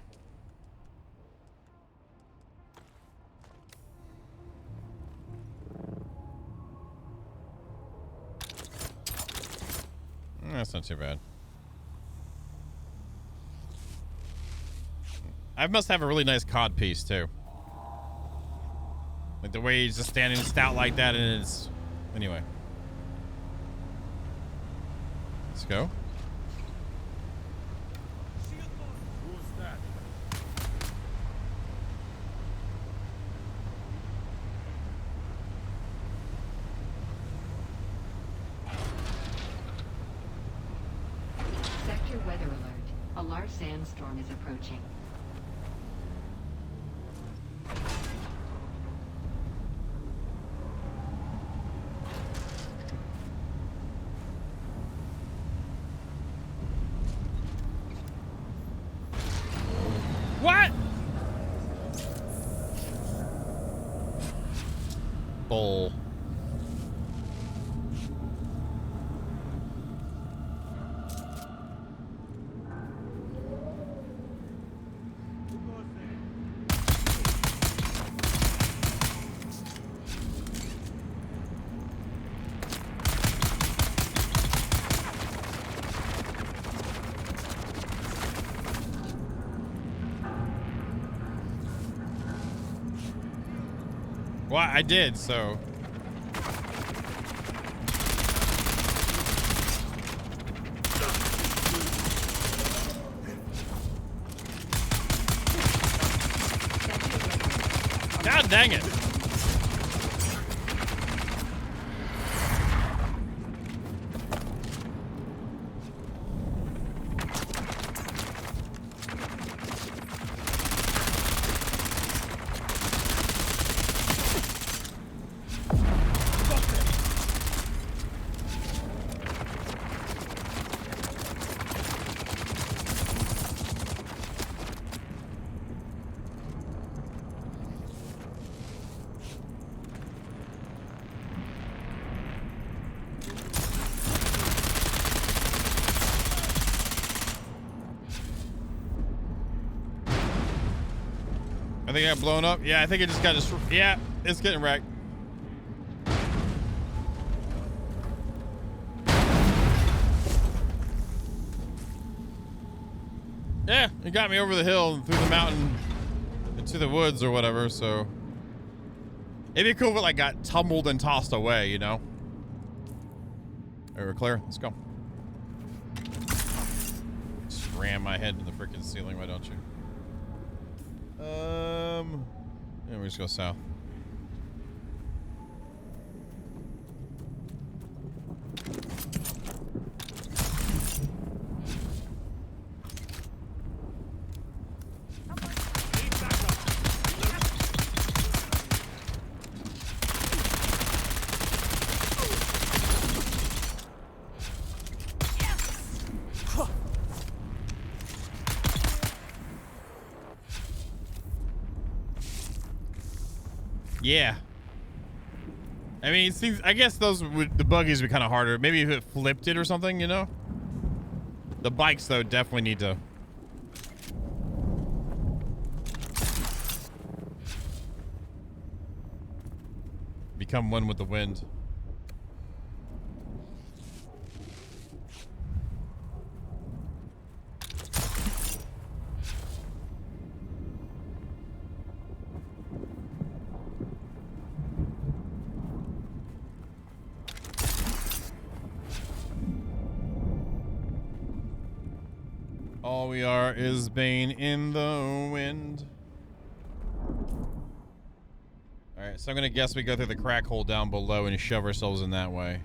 That's not too bad. I must have a really nice cod piece too. Like the way he's just standing stout like that, and it's anyway. Let's go. Who's that? Sector weather alert. A large sandstorm is approaching. What? Bull. Well, I did, so. God dang it. I think it got blown up. Yeah, I think it just got destroyed. Yeah, it's getting wrecked. Yeah, it got me over the hill and through the mountain into the woods or whatever, so. It'd be cool if it like got tumbled and tossed away, you know? Alright, we're clear. Let's go. Just ram my head in the freaking ceiling, why don't you? Yeah, we just go south. Yeah. I mean, it seems, I guess those would, the buggies would be kind of harder. Maybe if it flipped it or something, you know? The bikes, though, definitely need to. Become one with the wind. All we are is Bane in the wind. Alright, so I'm gonna guess we go through the crack hole down below and shove ourselves in that way.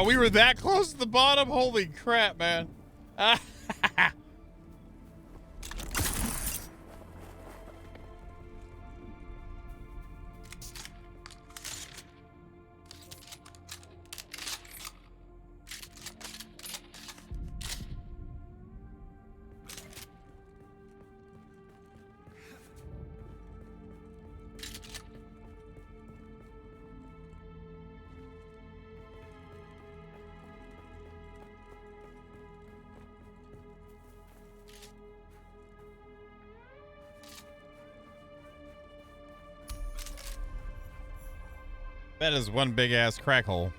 Oh, we were that close to the bottom? Holy crap, man. That is one big ass crack hole.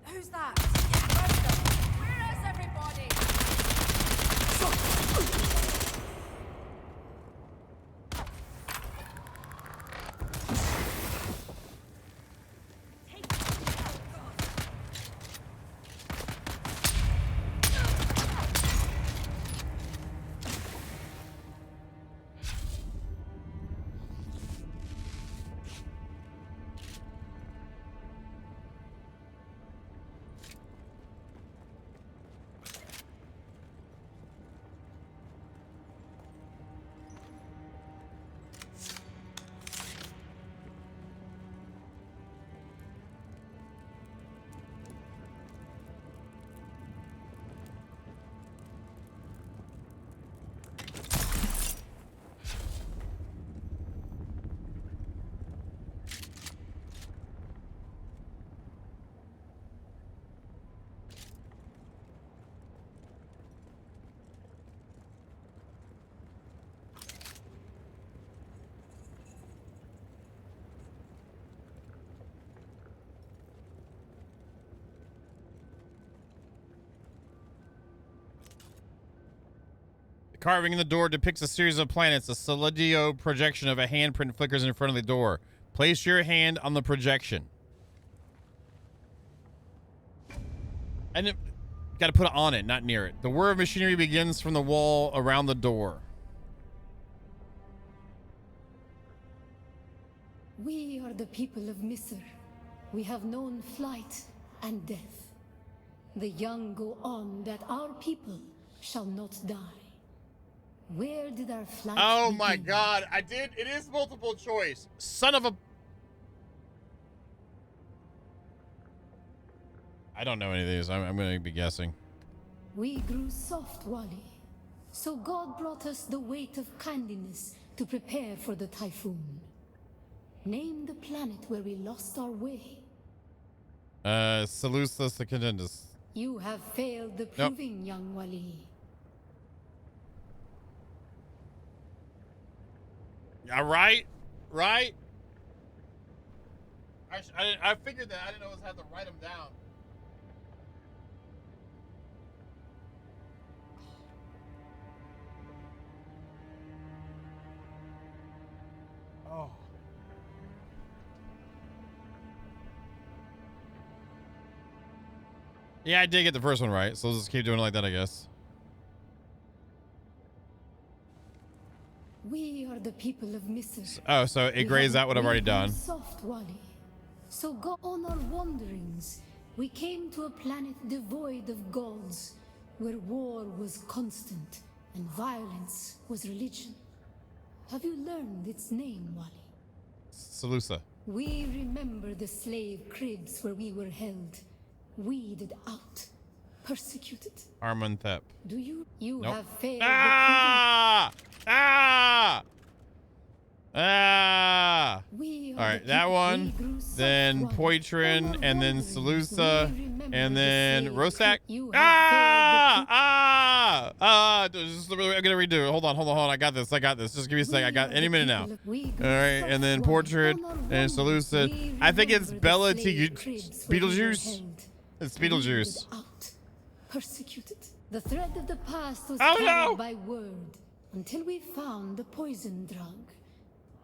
Who's that? Where is everybody? Carving in the door depicts a series of planets. A solidio projection of a handprint flickers in front of the door. Place your hand on the projection. And got to put it on it, not near it. The whir of machinery begins from the wall around the door. We are the people of Misr. We have known flight and death. The young go on that our people shall not die. Where did our flight Oh my begin? god, I did. It is multiple choice. Son of a... I don't know any of these. I'm going to be guessing. We grew soft, Wali. So God brought us the weight of kindliness to prepare for the typhoon. Name the planet where we lost our way. Salusa Secundus. You have failed the Nope. proving, young Wali. All right, right. I figured that. I didn't know I had to write them down. Oh. Yeah, I did get the first one right, so let's just keep doing it like that, I guess. We are the people of Misr. Oh, so it grays out what I've already done. Soft, Wali. So go on our wanderings. We came to a planet devoid of gods, where war was constant and violence was religion. Have you learned its name, Wali? Salusa. We remember the slave cribs where we were held, weeded out, persecuted. Armonthep. Do you? You Nope. have failed. Ah! Ah! Ah! We All are right, the that people. one. We grew soft Then ones. Poitrin, All and then wandering. Salusa, We remember and the then slave Rosak. crew. You have Just, I'm gonna redo it. Hold on. I got this. Just give me a sec. I got any minute now. All right, and then Portrait and Salusa. I think it's Bella Beetlejuice. It's Beetlejuice. Persecuted. The thread of the past was Oh, carried no! by word until we found the poison drug.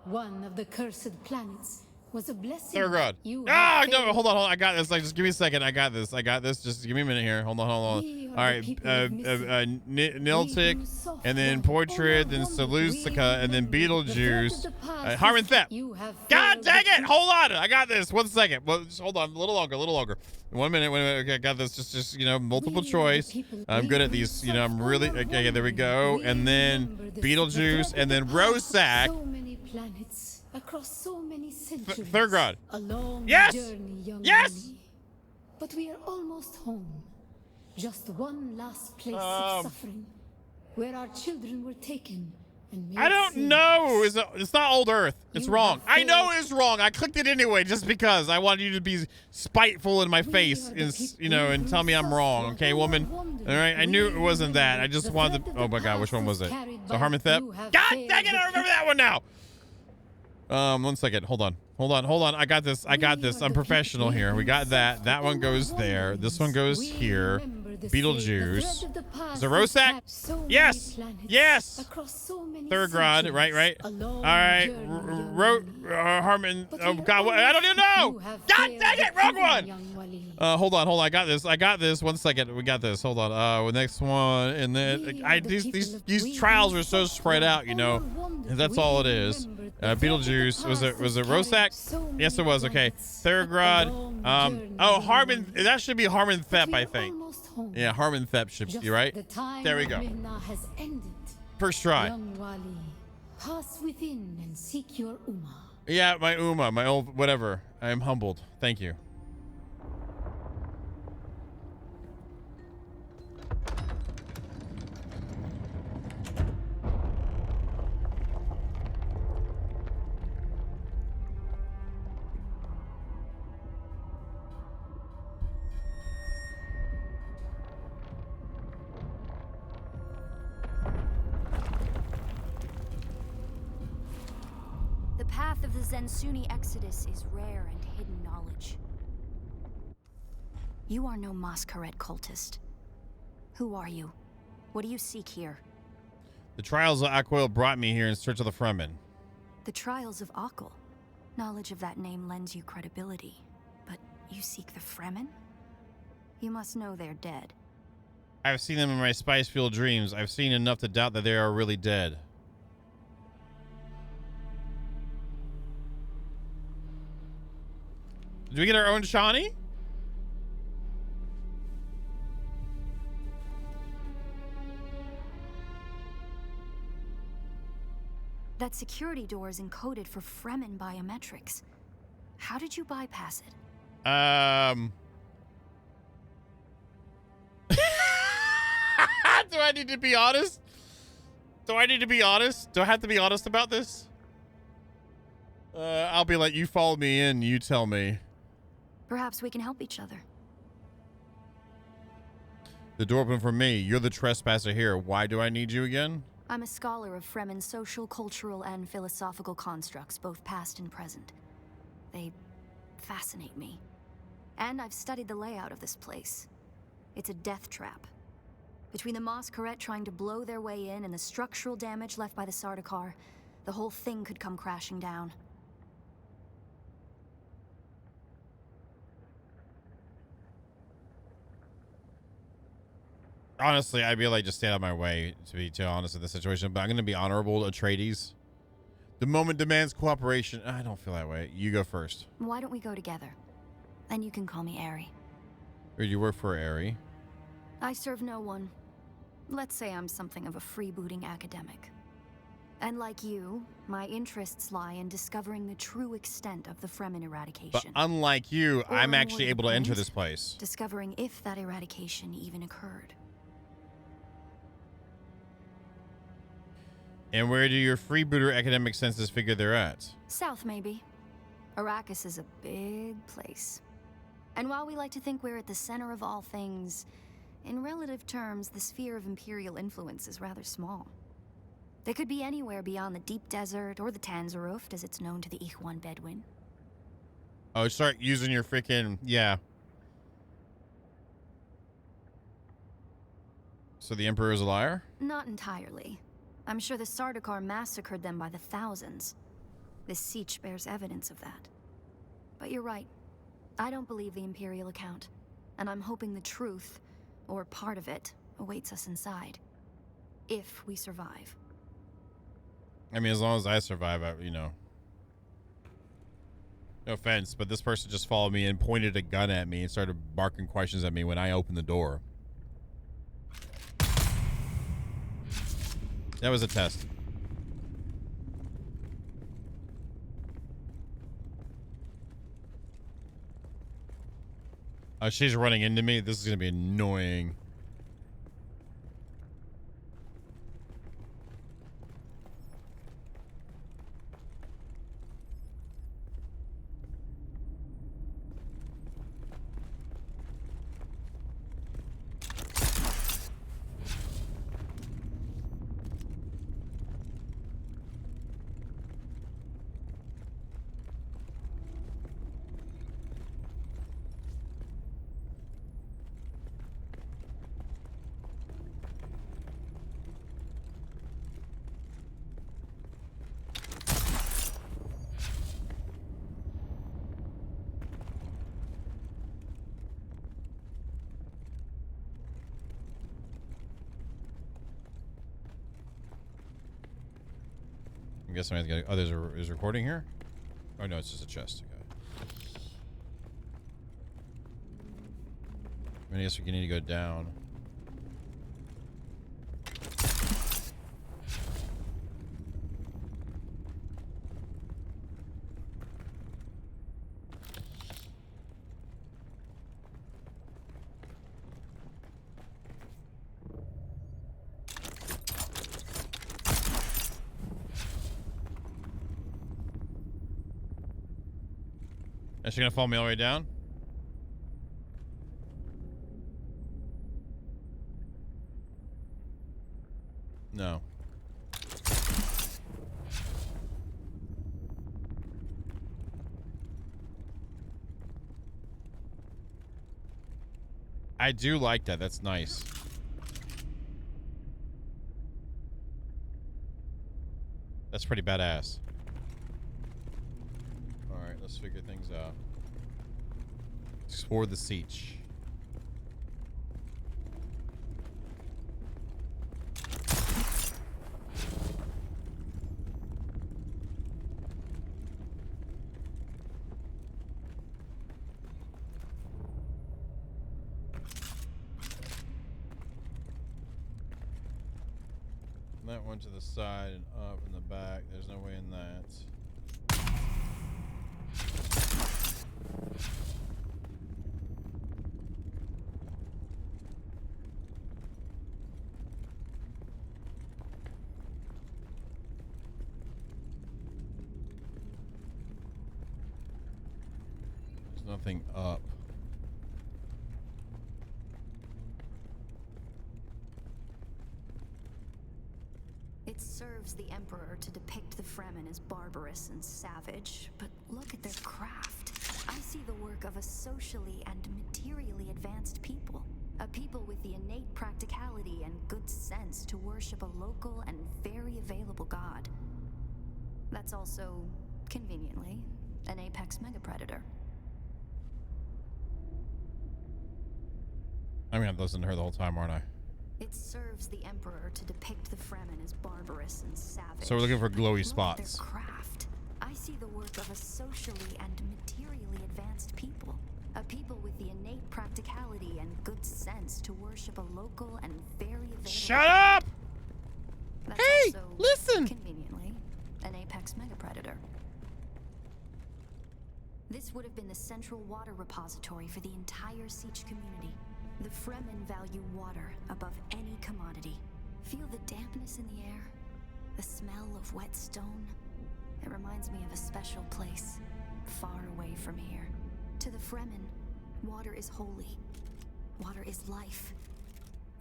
One of the cursed planets was a blessing. Third God. You Ah, have no, failed. hold on. I got this. Like, just give me a second. I got this. Just give me a minute here. Hold on. All We are right, the people of Missy. Niltic, and then Portrait, then Salusica, and then Beetlejuice. Harmonthep. God dang it! Hold on. I got this. 1 second. Well, just hold on. A little longer. 1 minute. Wait a minute. Okay, I got this. Just multiple choice. I'm good at these. I'm really okay. There we go. And then Beetlejuice, and then Rosak. So many planets across so many centuries. Third God. A long Yes! journey, young Yes! Wally. But we are almost home. Just one last place of suffering, where our children were taken and made I don't slaves. know. It's not Old Earth. It's You wrong. have I know failed. it's wrong. I clicked it anyway just because I wanted you to be spiteful in my We face are the and people and tell me I'm who wrong. soft Okay, one woman. wondered. All right. I knew it wasn't that. I The just wanted thread to. of Oh my the God, which past one was was it? carried So by Harmonthep. you have God failed dang it! the I remember that one now. 1 second. Hold on. I got this. We are I'm the professional people here. We who got that. soft That one one goes there. This one goes We here. remember the Beetlejuice. slave, the thread of the past Is it was Rosak? carried so many Yes. planets Yes. across so many Third God, centuries. right. A All long right, journey, young Wally. Harmon. But Oh we are God, I don't even know. You have God failed dang the it, wrong children, one. young Wally. Hold on. I got this. 1 second. We got this. Hold on. The next one, and then We are the people of- these we trials grew are so soft spread one out, wondered. And that's We all it is. remember the thread of the Beetlejuice was it past Rosak? carried so Yes, it many was. Okay, planets. Third A God. long journey, young Harmon. Wally. That should be Harmonthep, But we I are think. almost home. Yeah, Harmonthep should Just be right. The time There we of go. Mihna has ended. First try. Young Wally, pass within and seek your Uma. Yeah, my Uma, my old whatever. I am humbled. Thank you. The path of the Zensuni Exodus is rare and hidden knowledge. You are no Masquerade cultist. Who are you? What do you seek here? The trials of Aquil brought me here in search of the Fremen. The Trials of Akul. Knowledge of that name lends you credibility. But you seek the Fremen? You must know they're dead. I've seen them in my spice-fueled dreams. I've seen enough to doubt that they are really dead. Do we get our own Shawnee? That security door is encoded for Fremen biometrics. How did you bypass it? Do I need to be honest? Do I have to be honest about this? I'll be like, you follow me in, you tell me. Perhaps we can help each other. The door opened for me. You're the trespasser here. Why do I need you again? I'm a scholar of Fremen's social, cultural, and philosophical constructs, both past and present. They fascinate me. And I've studied the layout of this place. It's a death trap. Between the Masquerade trying to blow their way in and the structural damage left by the Sardaukar, the whole thing could come crashing down. Honestly, I'd be like, just stay out of my way, to be too honest in this situation. But I'm going to be honorable to Atreides. The moment demands cooperation. I don't feel that way. You go first. Why don't we go together? Then you can call me Ari. Or you work for Ari. I serve no one. Let's say I'm something of a freebooting academic. And like you, my interests lie in discovering the true extent of the Fremen eradication. But unlike you, Or I'm more actually to able the to enter point, this place. Discovering if that eradication even occurred. And where do your freebooter academic senses figure they're at? South, maybe. Arrakis is a big place. And while we like to think we're at the center of all things, in relative terms, the sphere of Imperial influence is rather small. They could be anywhere beyond the deep desert or the Tanzaruft, as it's known to the Ikhwan Bedouin. Oh, start using your freaking... Yeah. So the Emperor is a liar? Not entirely. I'm sure the Sardaukar massacred them by the thousands. This siege bears evidence of that. But you're right. I don't believe the Imperial account. And I'm hoping the truth, or part of it, awaits us inside. If we survive. I mean, as long as I survive, you know. No offense, but this person just followed me and pointed a gun at me and started barking questions at me when I opened the door. That was a test. Oh, she's running into me. This is going to be annoying. I guess somebody's got. Oh, there's a recording here. Oh no, it's just a chest. Okay. I mean, I guess we need to go down. Is she gonna follow me all the way down? No. I do like that. That's nice. That's pretty badass. Alright, let's figure things out. Explore the siege. That one to the side and up in the back. There's no way in that. There's nothing up. It serves the Emperor to depict the Fremen as barbarous and savage, but look at their craft. I see the work of a socially and materially advanced people. A people with the innate practicality and good sense to worship a local and very available god. That's also, conveniently, an apex megapredator. I'm gonna have to listen to her the whole time, aren't I? It serves the Emperor to depict the Fremen as barbarous and savage. So we're looking for glowy Look spots. at their craft. I see the work of a socially and materially advanced people. A people with the innate practicality and good sense to worship a local and very available... Shut up! That's Hey, also, listen! conveniently, an apex megapredator. This would have been the central water repository for the entire Siege community. The Fremen value water above any commodity. Feel the dampness in the air? The smell of wet stone. It reminds me of a special place, far away from here. To the Fremen, water is holy. Water is life.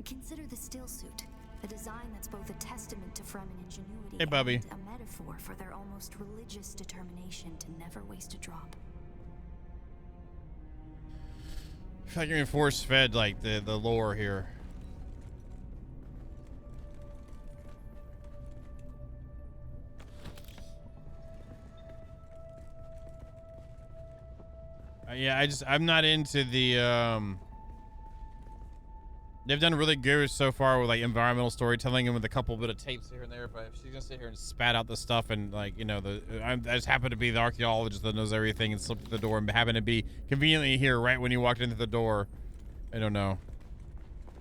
Consider the still suit, a design that's both a testament to Fremen ingenuity Hey, Bubby. and a metaphor for their almost religious determination to never waste a drop. I feel like you're force fed like the lore here. Yeah, I'm not into the they've done really good so far with like environmental storytelling and with a couple bit of tapes here and there, but if she's gonna sit here and spat out the stuff and like, you know, I just happen to be the archaeologist that knows everything and slipped through the door and happen to be conveniently here right when you walked into the door. I don't know.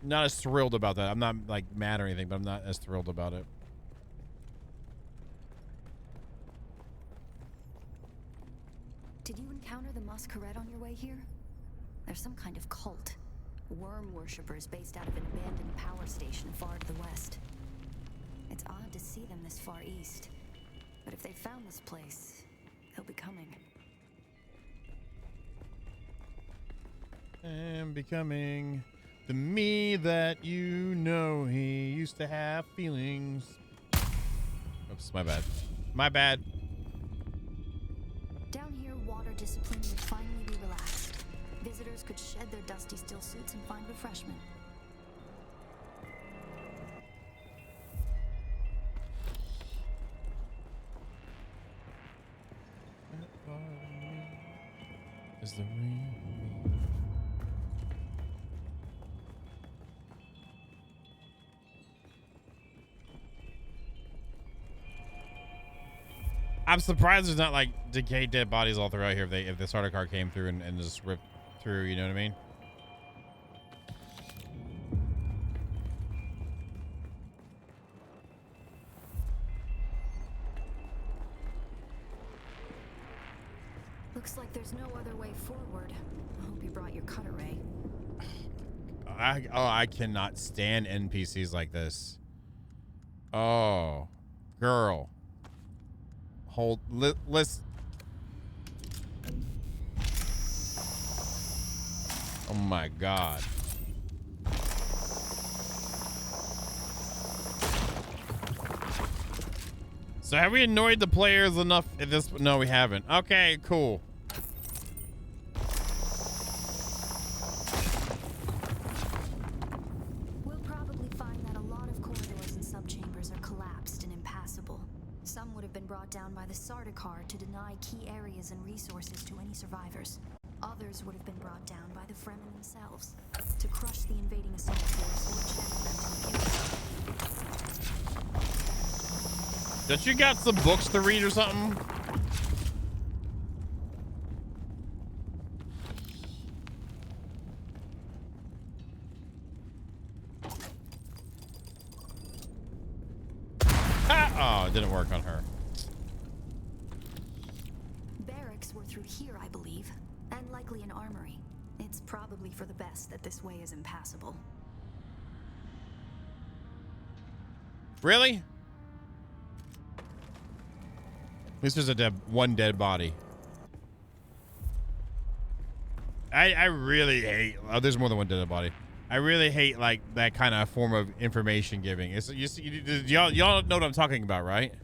Not as thrilled about that. I'm not like mad or anything, but I'm not as thrilled about it. Did you encounter the Masquerade on your way here? There's some kind of cult. Worm worshippers based out of an abandoned power station far to the west. It's odd to see them this far east. But if they found this place, they'll be coming. And becoming the me that you know. He used to have feelings. Oops, my bad. My bad. Down here, water discipline would finally be relaxed. Visitors could shed their dusty still suits and find refreshment. Is the real me. I'm surprised there's not like decayed dead bodies all throughout here if the starter car came through and just ripped through, you know what I mean? Looks like there's no other way forward. I hope you brought your cutter ray. I cannot stand NPCs like this. Oh, girl. Hold, listen. Oh my God. So have we annoyed the players enough at this? No, we haven't. Okay, cool. We'll probably find that a lot of corridors and subchambers are collapsed and impassable. Some would have been brought down by the Sardaukar to deny key areas and resources to any survivors. Others would have been brought down by the Fremen themselves to crush the invading assault force or channel them to a Don't you got some books to read or something? Ah! Oh, it didn't work on her. Barracks were through here, I believe, and likely an armory. It's probably for the best that this way is impassable. Really? At least there's one dead body. I really hate. Oh, there's more than one dead body. I really hate like that kind of form of information giving. It's y'all know what I'm talking about, right?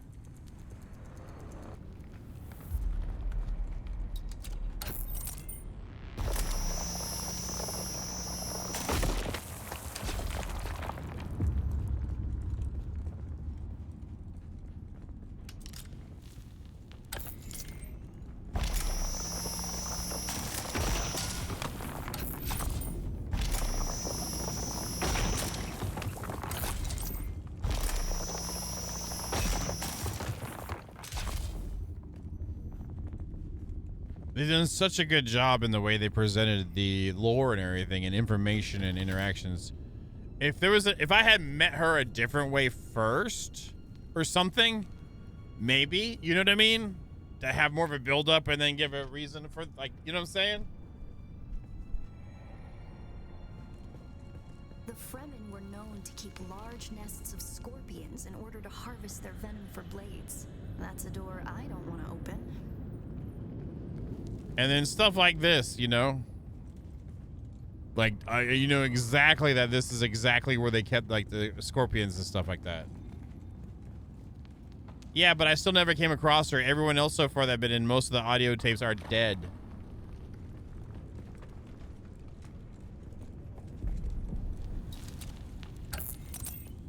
They've done such a good job in the way they presented the lore and everything and information and interactions. If I had met her a different way first or something, maybe, you know what I mean? To have more of a build up and then give a reason for, like, you know what I'm saying? The Fremen were known to keep large nests of scorpions in order to harvest their venom for blades. That's a door I don't want to open. And then stuff like this, you know? Like, you know exactly that this is exactly where they kept, like, the scorpions and stuff like that. Yeah, but I still never came across her. Everyone else so far that been in most of the audio tapes are dead.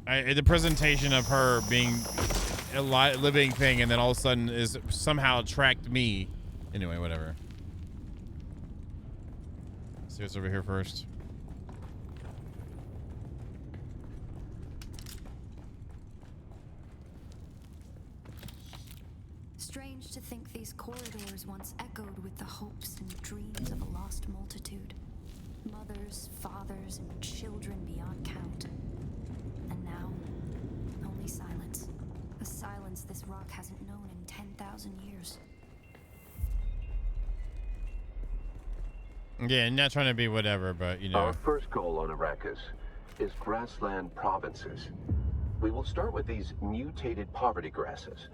The presentation of her being a living thing and then all of a sudden is somehow tracked me. Anyway, whatever. See what's over here first. Strange to think these corridors once echoed with the hopes and dreams of a lost multitude. Mothers, fathers, and children beyond count. And now, only silence. A silence this rock hasn't known in 10,000 years. Yeah, not trying to be whatever, but, you know. Our first goal on Arrakis is grassland provinces. We will start with these mutated poverty grasses.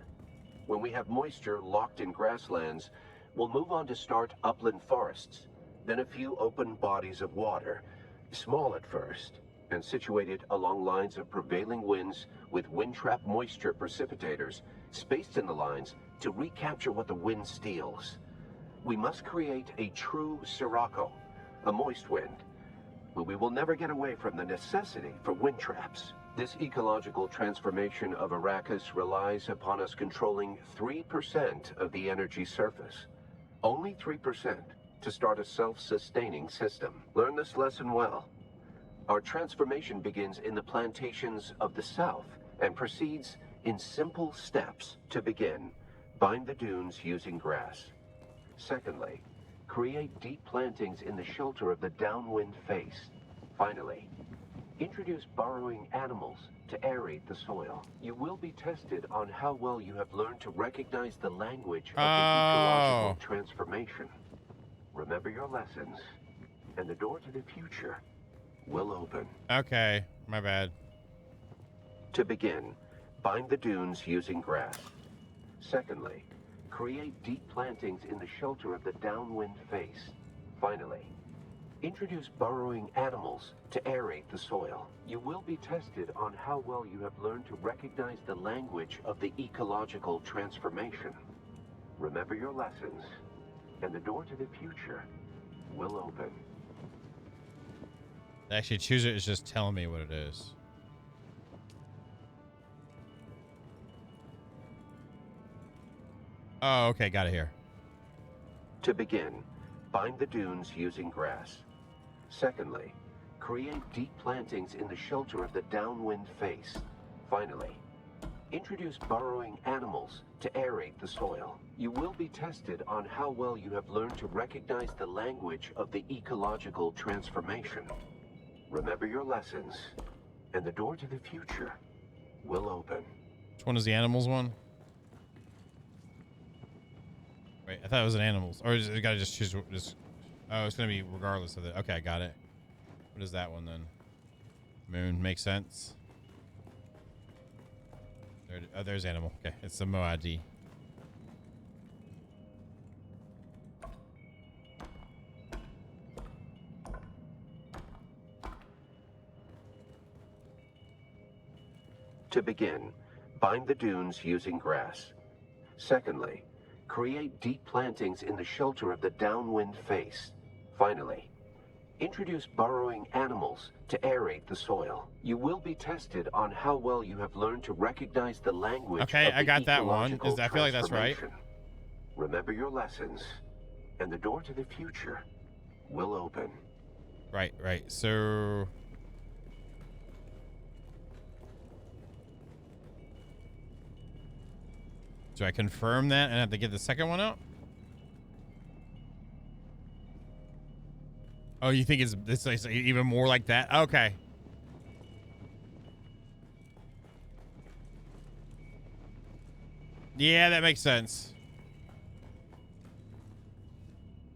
When we have moisture locked in grasslands, we'll move on to start upland forests, then a few open bodies of water, small at first, and situated along lines of prevailing winds with wind-trap moisture precipitators spaced in the lines to recapture what the wind steals. We must create a true sirocco, a moist wind, but we will never get away from the necessity for wind traps. This ecological transformation of Arrakis relies upon us controlling 3% of the energy surface. Only 3% to start a self-sustaining system. Learn this lesson well. Our transformation begins in the plantations of the south and proceeds in simple steps. To begin, bind the dunes using grass. Secondly, create deep plantings in the shelter of the downwind face. Finally, introduce burrowing animals to aerate the soil. You will be tested on how well you have learned to recognize the language of the ecological transformation. Remember your lessons, and the door to the future will open. Okay, my bad. To begin, bind the dunes using grass. Secondly, create deep plantings in the shelter of the downwind face. Finally, introduce burrowing animals to aerate the soil. You will be tested on how well you have learned to recognize the language of the ecological transformation. Remember your lessons, and the door to the future will open. Actually, choose it is just telling me what it is. Oh, okay, got it here. To begin, bind the dunes using grass. Secondly, create deep plantings in the shelter of the downwind face. Finally, introduce burrowing animals to aerate the soil. You will be tested on how well you have learned to recognize the language of the ecological transformation. Remember your lessons, and the door to the future will open. Which one is the animals one? Wait, I thought it was an animals. Or you gotta just choose this. Oh, it's gonna be regardless of it. Okay, I got it. What is that one then? Moon makes sense. There, oh, there's animal. Okay, it's the Moadi. To begin, bind the dunes using grass. Secondly, create deep plantings in the shelter of the downwind face. Finally, introduce burrowing animals to aerate the soil. You will be tested on how well you have learned to recognize the language of I got that one. I feel like that's right. Remember your lessons, and the door to the future will open. Right. So... do I confirm that and have to get the second one out? Oh, you think it's like even more like that? Okay. Yeah, that makes sense.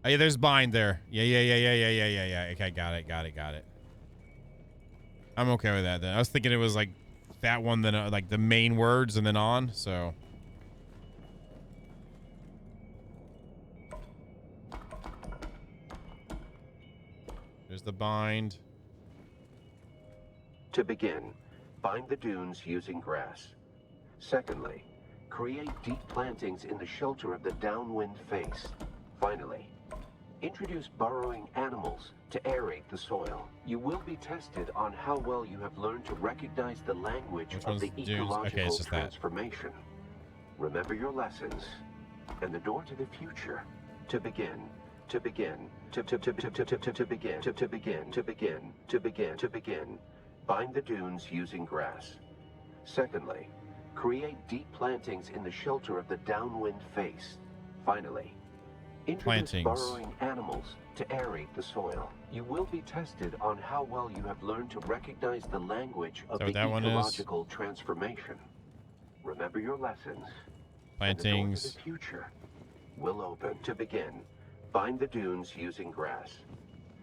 Oh, yeah, there's bind there. Yeah. Okay, got it. I'm okay with that then. I was thinking it was like that one, then like the main words and then on. So. There's the bind. To begin, bind the dunes using grass. Secondly, create deep plantings in the shelter of the downwind face. Finally, introduce burrowing animals to aerate the soil. You will be tested on how well you have learned to recognize the language of the ecological transformation. Remember your lessons and the door to the future. To begin, to begin, to begin, bind the dunes using grass. Secondly, create deep plantings in the shelter of the downwind face. Finally, introduce burrowing animals to aerate the soil. You will be tested on how well you have learned to recognize the language of the ecological transformation. Remember your lessons. Plantings. And the door to the future will open. To begin, bind the dunes using grass.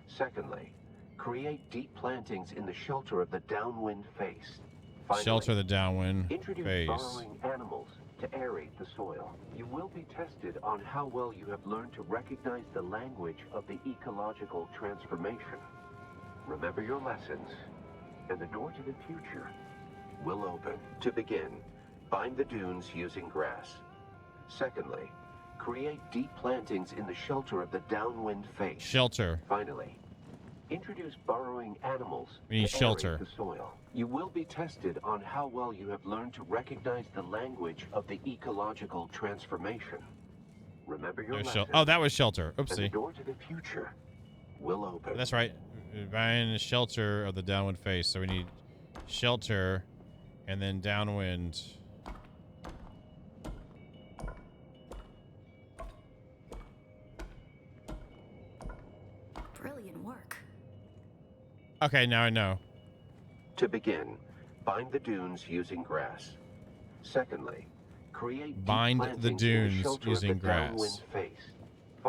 Secondly, create deep plantings in the shelter of the downwind face. Finally, Shelter the downwind introduce face. burrowing animals to aerate the soil. You will be tested on how well you have learned to recognize the language of the ecological transformation. Remember your lessons, and the door to the future will open. To begin, bind the dunes using grass. Secondly, create deep plantings in the shelter of the downwind face. Shelter. Finally, introduce burrowing animals We need to shelter. aerate the soil. You will be tested on how well you have learned to recognize the language of the ecological transformation. Remember your lessons. Oh, that was shelter. And the Oopsie. door to the future will open. That's right. Buying the shelter of the downwind face. So we need shelter and then downwind. Brilliant work. Okay, now I know. To begin, bind the dunes using grass. Secondly, create Bind deep the plantings in dunes shelter using of the grass. downwind face.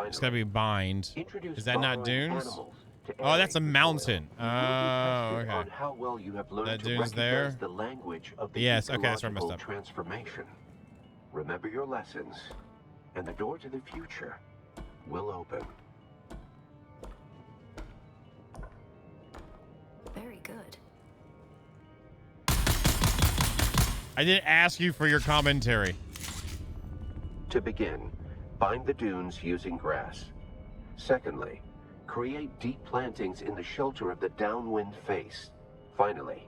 It's gotta be bind. Introduce Is that not burrowing dunes? animals to Oh, that's a aerate the mountain. soil. You will be Oh, tested okay. on how well you have learned That to dune's recognize there? the language of the Yes, okay, that's where I messed ecological up. transformation. Remember your lessons, and the door to the future will open. Very good. I didn't ask you for your commentary. To begin, bind the dunes using grass. Secondly, create deep plantings in the shelter of the downwind face. Finally,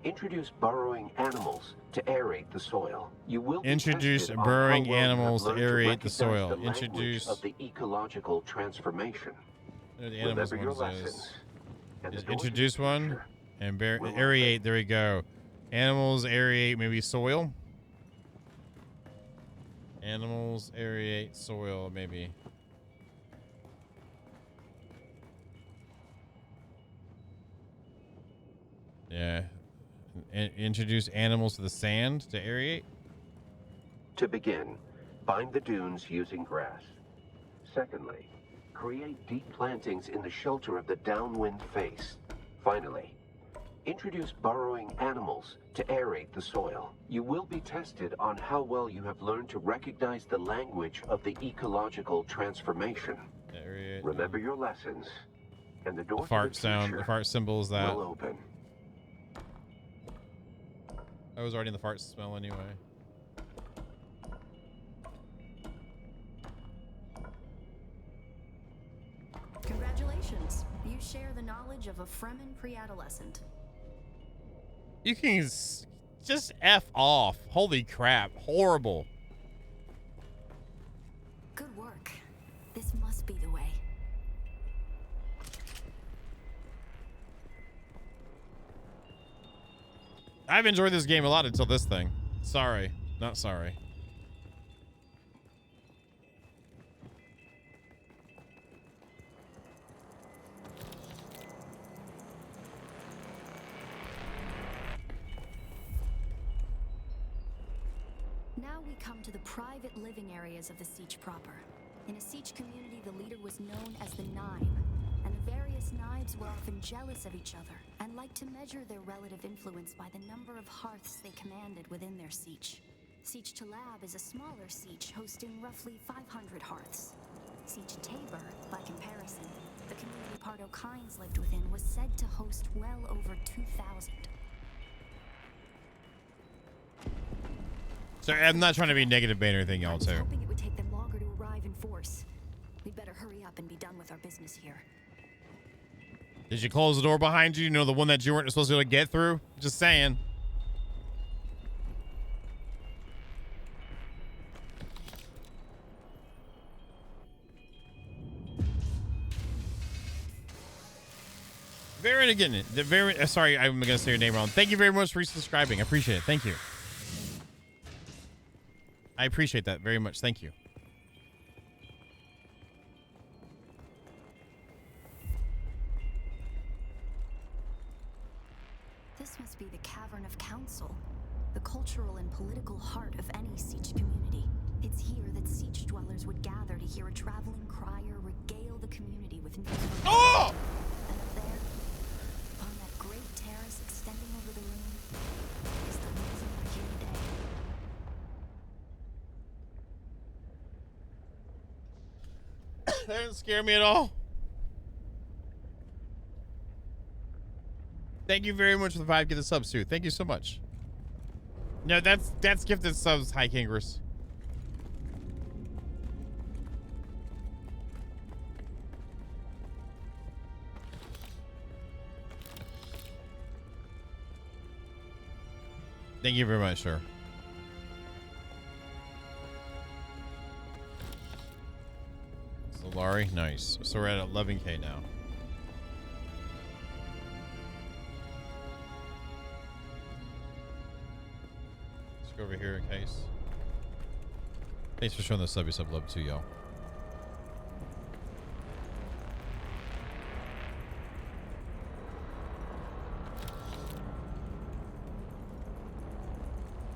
introduce burrowing animals to aerate the soil. You will be Introduce tested on burrowing how well you have animals to learned aerate the recognize soil. the language Introduce- of the ecological transformation. There the animals Remember your one says. lessons. And the Just door to the introduce one future and will aerate. There we go. Animals aerate maybe soil. Animals aerate soil maybe. Yeah. Introduce animals to the sand to aerate. To begin, bind the dunes using grass. Secondly, create deep plantings in the shelter of the downwind face. Finally, introduce burrowing animals to aerate the soil. You will be tested on how well you have learned to recognize the language of the ecological transformation. Aerate. Remember your lessons, and the door The fart to the sound. future The fart symbol is that. will open. I was already in the fart smell anyway. Congratulations. You share the knowledge of a Fremen pre-adolescent. You can just F off. Holy crap. Horrible. Good work. This must be the way. I've enjoyed this game a lot until this thing. Sorry. Not sorry. Now we come to the private living areas of the Siege proper. In a Siege community, the leader was known as the Nime, and the various Knives were often jealous of each other and like to measure their relative influence by the number of hearths they commanded within their siege. Siege to Lab is a smaller siege hosting roughly 500 hearths. Siege Tabor, by comparison, the community Pardo Kynes lived within, was said to host well over 2,000. Sorry, I'm not trying to be negative bait or anything, y'all, too. Hoping it would take them longer to arrive in force. We'd better hurry up and be done with our business here. Did you close the door behind you? You know, the one that you weren't supposed to be able to get through? Just saying. Very again, sorry, I'm gonna say your name wrong. Thank you very much for subscribing. I appreciate it. Thank you. I appreciate that very much. Thank you. This must be the Cavern of Council, the cultural and political heart of any siege community. It's here that siege dwellers would gather to hear a traveling crier regale the community with news. Oh! And up there, on that great terrace extending over the room, is the reason we're here today. That didn't scare me at all. Thank you very much for the 5 gifted subs too. Thank you so much. No, that's gifted subs, High Kingers. Thank you very much, sir. Solari, nice. So we're at 11K now. Let's go over here in case. Thanks for showing the sub love too, y'all.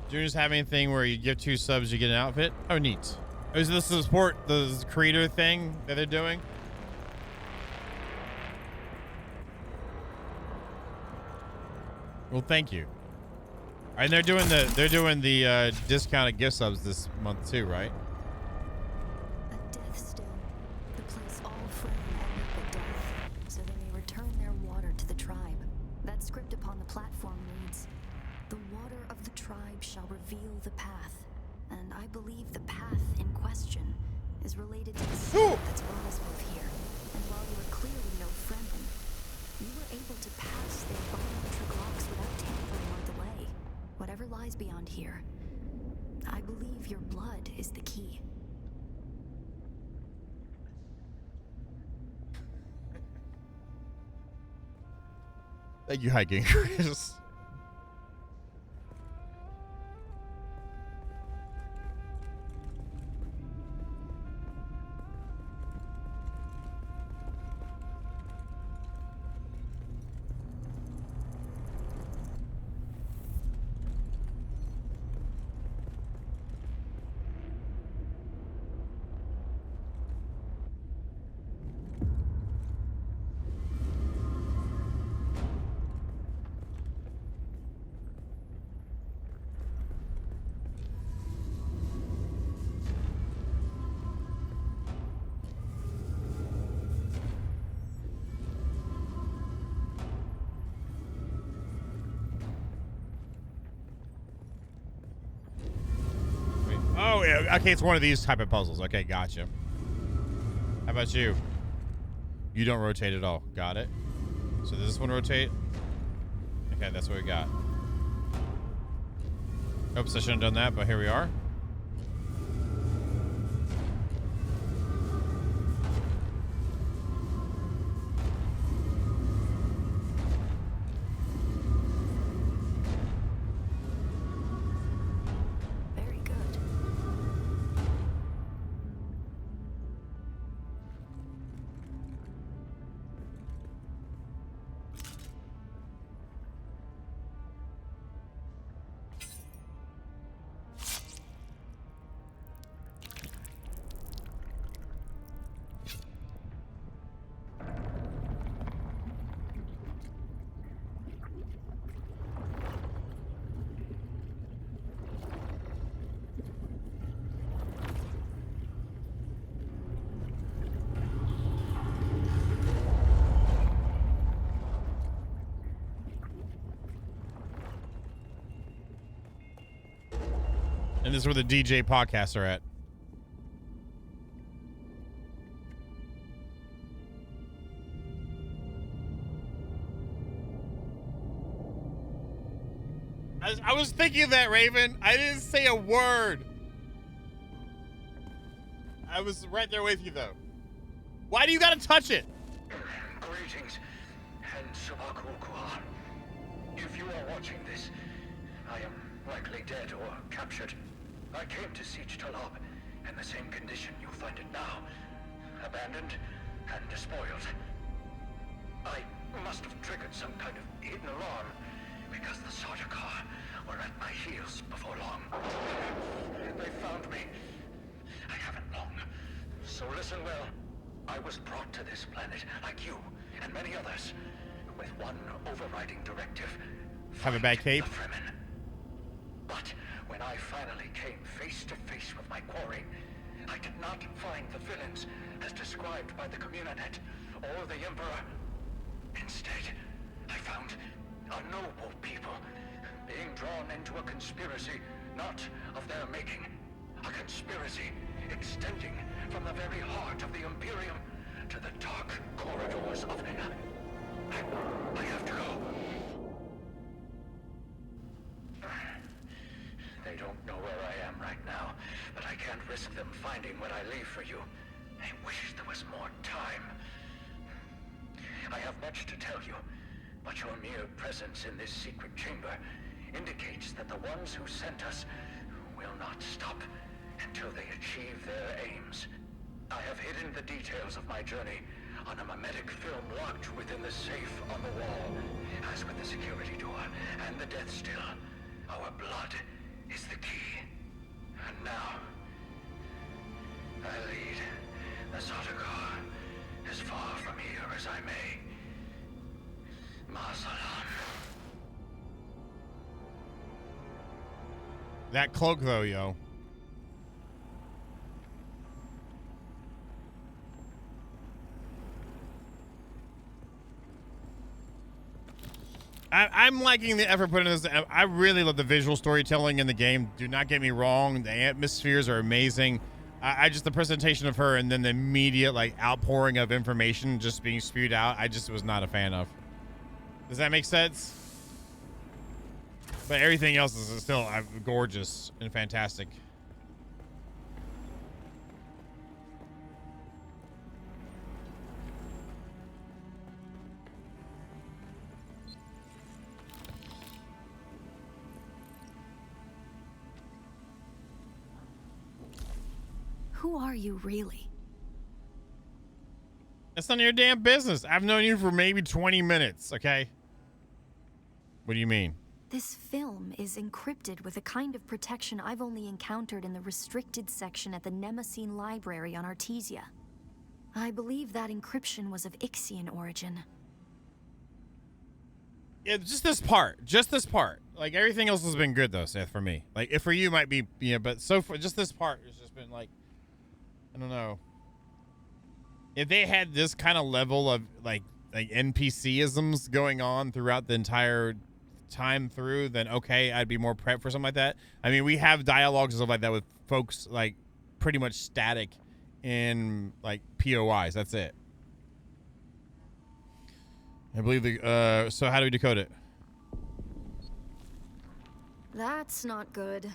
Do you just have anything where you give 2 subs, you get an outfit? Oh, neat. Oh, is this the support, the creator thing that they're doing? Well, thank you. And they're doing the discounted gift subs this month too, right? A death still, the place all frail ended but death, so they may return their water to the tribe. That script upon the platform reads, "The water of the tribe shall reveal the path," and I believe the path in question is related to the spirit that's brought us both here. And while you were clearly no Fremen, you were able to pass their biometric locks without tampering with the way. Whatever lies beyond here, I believe your blood is the key. Thank you, Hiking Chris. Oh, yeah. Okay, it's one of these type of puzzles. Okay, gotcha. How about you? You don't rotate at all. Got it. So does this one rotate? Okay, that's what we got. Oops, I shouldn't have done that, but here we are. And this is where the DJ podcasts are at. I was thinking of that, Raven. I didn't say a word. I was right there with you, though. Why do you gotta touch it? Greetings, and Sabakukua. If you are watching this, I am likely dead or captured. I came to Siege Talab in the same condition you find it now. Abandoned and despoiled. I must have triggered some kind of hidden alarm, because the Sardaukar were at my heels before long. They found me. I haven't long. So listen well. I was brought to this planet, like you and many others, with one overriding directive. Have a bad cape? But when I finally came face to face with my quarry, I did not find the villains as described by the Communanet or the Emperor. Instead, I found a noble people being drawn into a conspiracy not of their making. A conspiracy extending from the very heart of the Imperium to the dark corridors of... I have to go. They don't know where I am right now, but I can't risk them finding what I leave for you. I wish there was more time. I have much to tell you, but your mere presence in this secret chamber indicates that the ones who sent us will not stop until they achieve their aims. I have hidden the details of my journey on a mimetic film locked within the safe on the wall. As with the security door and the death still, our blood is the key. And now, I lead the Sardaukar as far from here as I may. Masalam. That cloak, though, yo. I'm liking the effort put into this. I really love the visual storytelling in the game. Do not get me wrong. The atmospheres are amazing. I just, the presentation of her and then the immediate, like, outpouring of information just being spewed out, I just was not a fan of. Does that make sense? But everything else is still gorgeous and fantastic. Who are you really? That's none of your damn business. I've known you for maybe 20 minutes, okay? What do you mean? This film is encrypted with a kind of protection I've only encountered in the restricted section at the Nemesine Library on Artesia. I believe that encryption was of Ixian origin. Yeah, just this part. Just this part. Like, everything else has been good, though, Seth, for me. Like, if for you, might be, you know, but so far, just this part has just been, like, I don't know. If they had this kind of level of, like NPC-isms going on throughout the entire time through, then okay, I'd be more prepped for something like that. I mean, we have dialogues and stuff like that with folks, like, pretty much static in, like, POIs. That's it. I believe the, so how do we decode it? That's not good.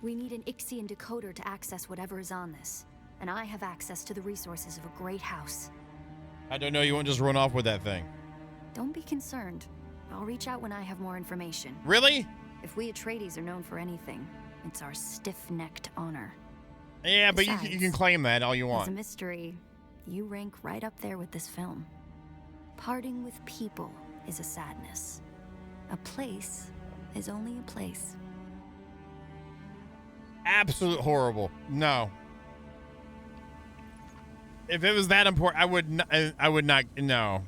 We need an Ixian decoder to access whatever is on this. And I have access to the resources of a great house. I don't know, you won't just run off with that thing. Don't be concerned. I'll reach out when I have more information. Really? If we Atreides are known for anything, it's our stiff-necked honor. Yeah, but Besides, you can claim that all you want. As a mystery, you rank right up there with this film. Parting with people is a sadness. A place is only a place. Absolute horrible. No. If it was that important, I would not, no.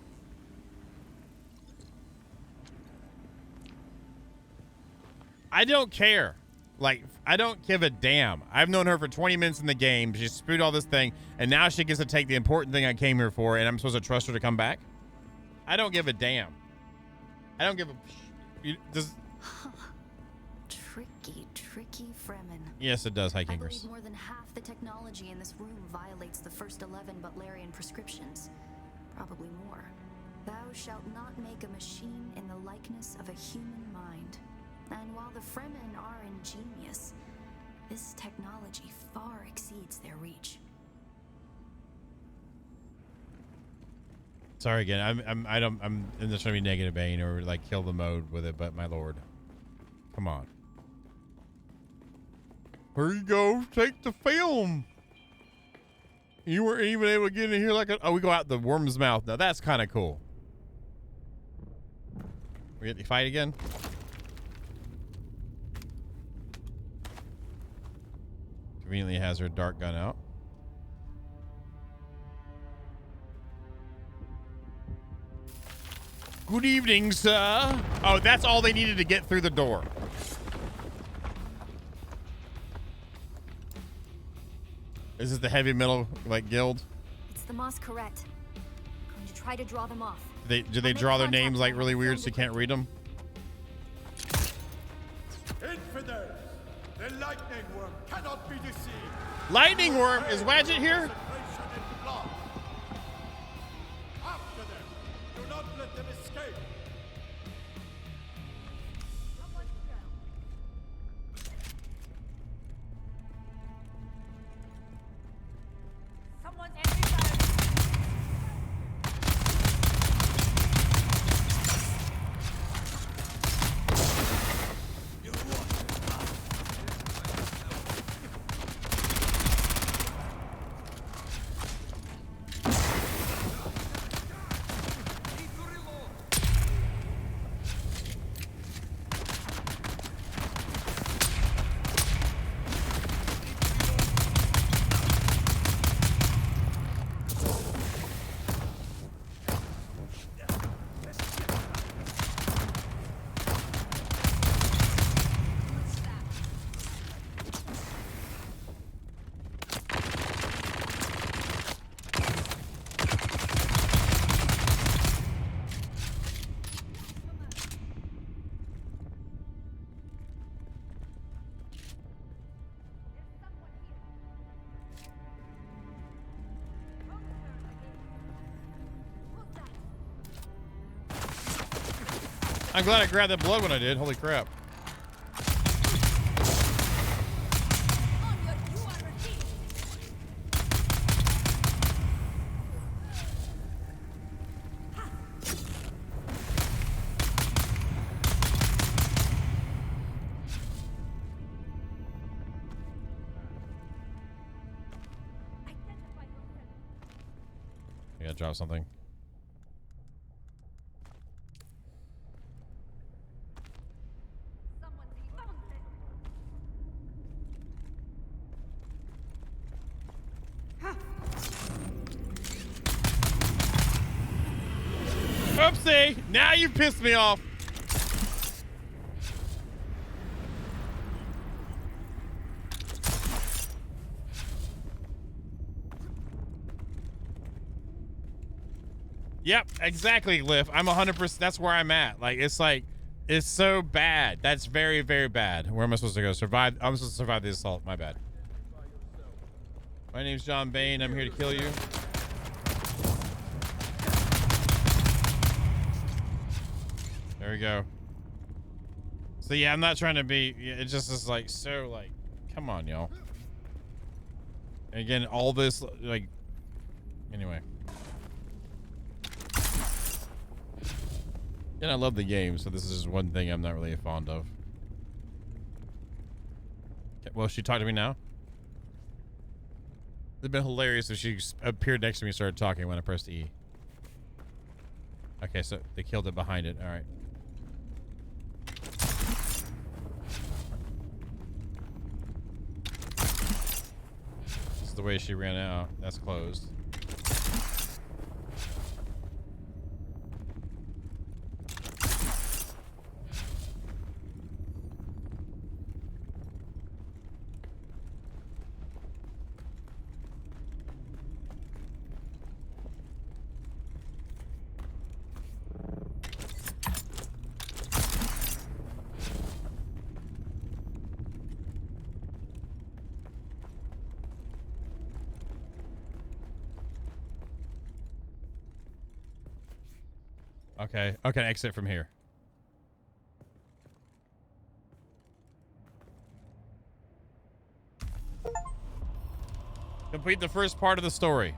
I don't care. Like, I don't give a damn. I've known her for 20 minutes in the game. She spewed all this thing, and now she gets to take the important thing I came here for, and I'm supposed to trust her to come back? I don't give a damn. I don't give a... tricky Fremen. Yes, it does, High I believe Kingers. more than half the technology in this room violates the first 11 Butlerian prescriptions. Probably more. Thou shalt not make a machine in the likeness of a human mind. And while the Fremen are ingenious, this technology far exceeds their reach. Sorry again. I'm just trying to be negative, Bane, or like kill the mode with it. But my lord, come on. Here you go. Take the film. You weren't even able to get in here like a... Oh, we go out the worm's mouth. Now that's kind of cool. We get to fight again. Conveniently has her dart gun out. Good evening, sir. Oh, that's all they needed to get through the door. Is this the heavy metal like guild? It's the Masquerade. I'm going to try to draw them off. Do they draw their names like really weird so you can't read them? Infidels! The lightning worm cannot be deceived. Lightning worm? Is Wadget here? After them! Do not let them escape! Someone's I'm glad I grabbed that blood when I did. Holy crap. I gotta drop something. Oopsie! Now you pissed me off. Yep, exactly, Glyph. I'm 100%. That's where I'm at. Like, it's so bad. That's very, very bad. Where am I supposed to go? Survive. I'm supposed to survive the assault. My bad. My name's John Bain. I'm here to kill you. There we go. So yeah, I'm not trying to be. It just is like so like. Come on, y'all. And again, all this like. Anyway. And I love the game, so this is just one thing I'm not really fond of. Well, she talked to me now. It'd been hilarious if she appeared next to me and started talking when I pressed E. Okay, so they killed it behind it. All right. This is the way she ran out. That's closed. Okay. Okay, exit from here. Complete the first part of the story.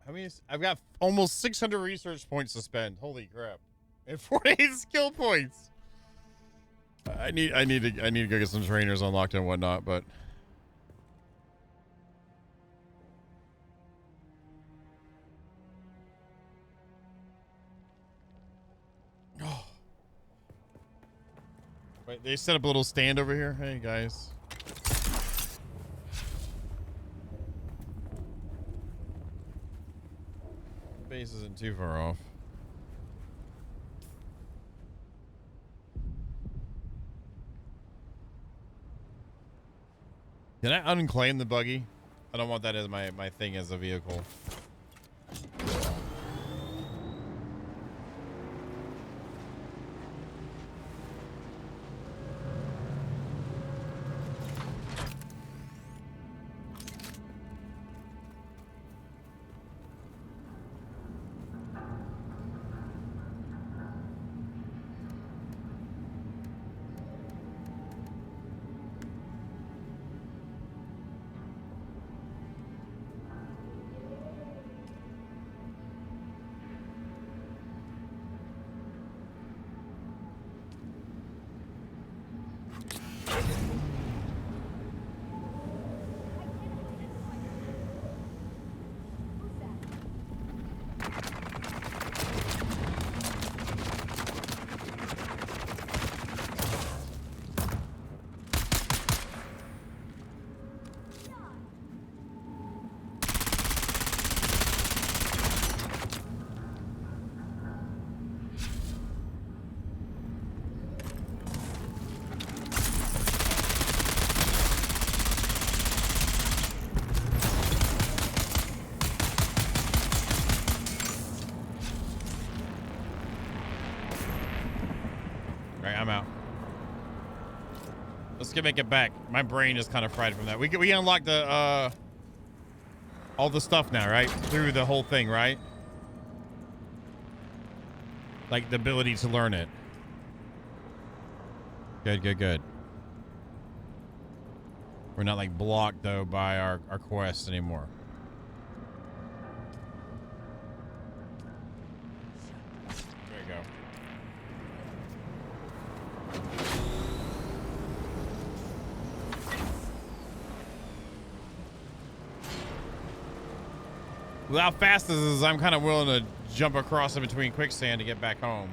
How many? I've got almost 600 research points to spend. Holy crap! And 48 skill points. I need to go get some trainers unlocked and whatnot, but. Oh. Wait, they set up a little stand over here. Hey guys. Base isn't too far off. Can I unclaim the buggy? I don't want that as my thing as a vehicle. I'm out. Let's get make it back. My brain is kind of fried from that. We unlocked the all the stuff now, right? Through the whole thing, right? Like the ability to learn it. Good. We're not like blocked though by our quests anymore. There you go. With how fast this is, I'm kind of willing to jump across in between quicksand to get back home.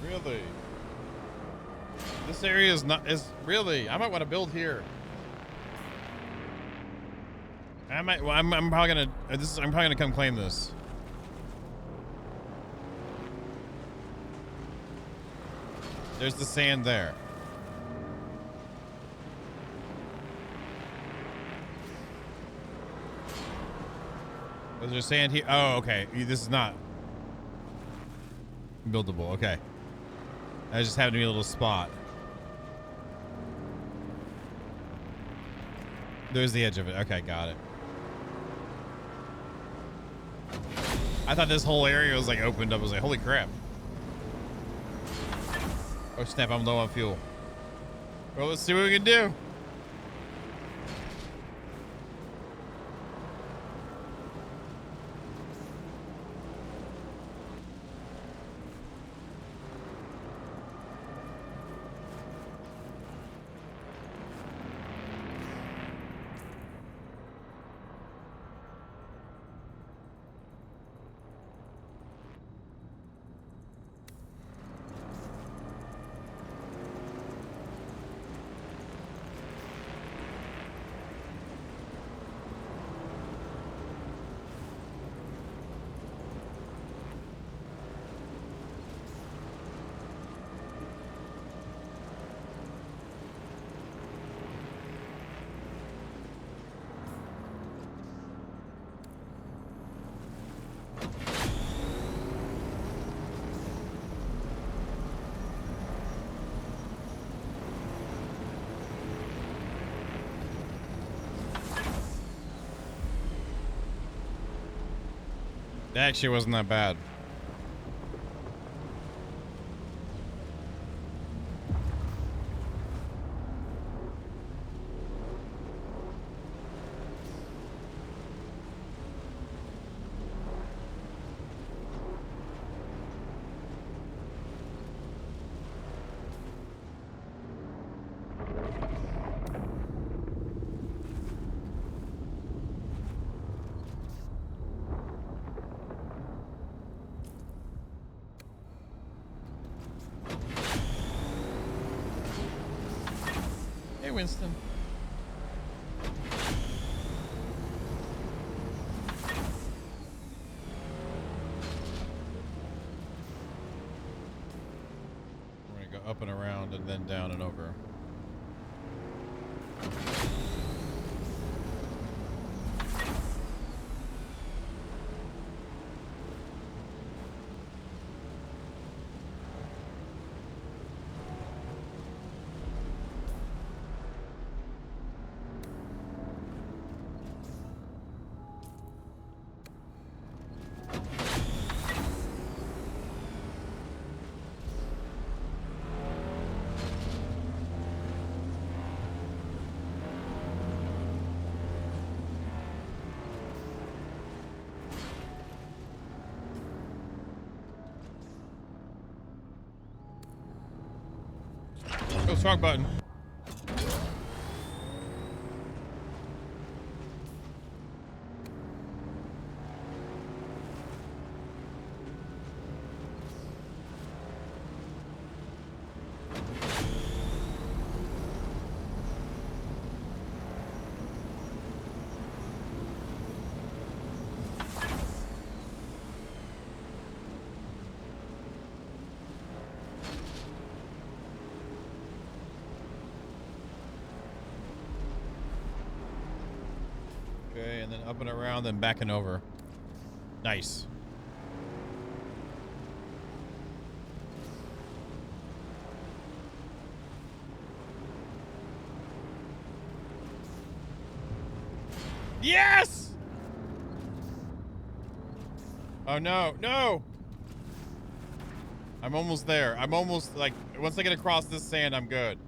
Really? This area is really, I might want to build here. I might, well, I'm probably gonna, I'm probably gonna come claim this. There's the sand there. Is there sand here? Oh, okay. This is not buildable. Okay. I just happened to be a little spot. There's the edge of it. Okay, got it. I thought this whole area was like opened up. I was like, holy crap. Oh snap, I'm low on fuel. Well, let's see what we can do. That actually wasn't that bad. Winston. We're gonna go up and around and then down and over. Oh, wrong button. Okay, and then up and around, then back and over. Nice. Yes! Oh no, no! I'm almost there. I'm almost, like, once I get across this sand, I'm good.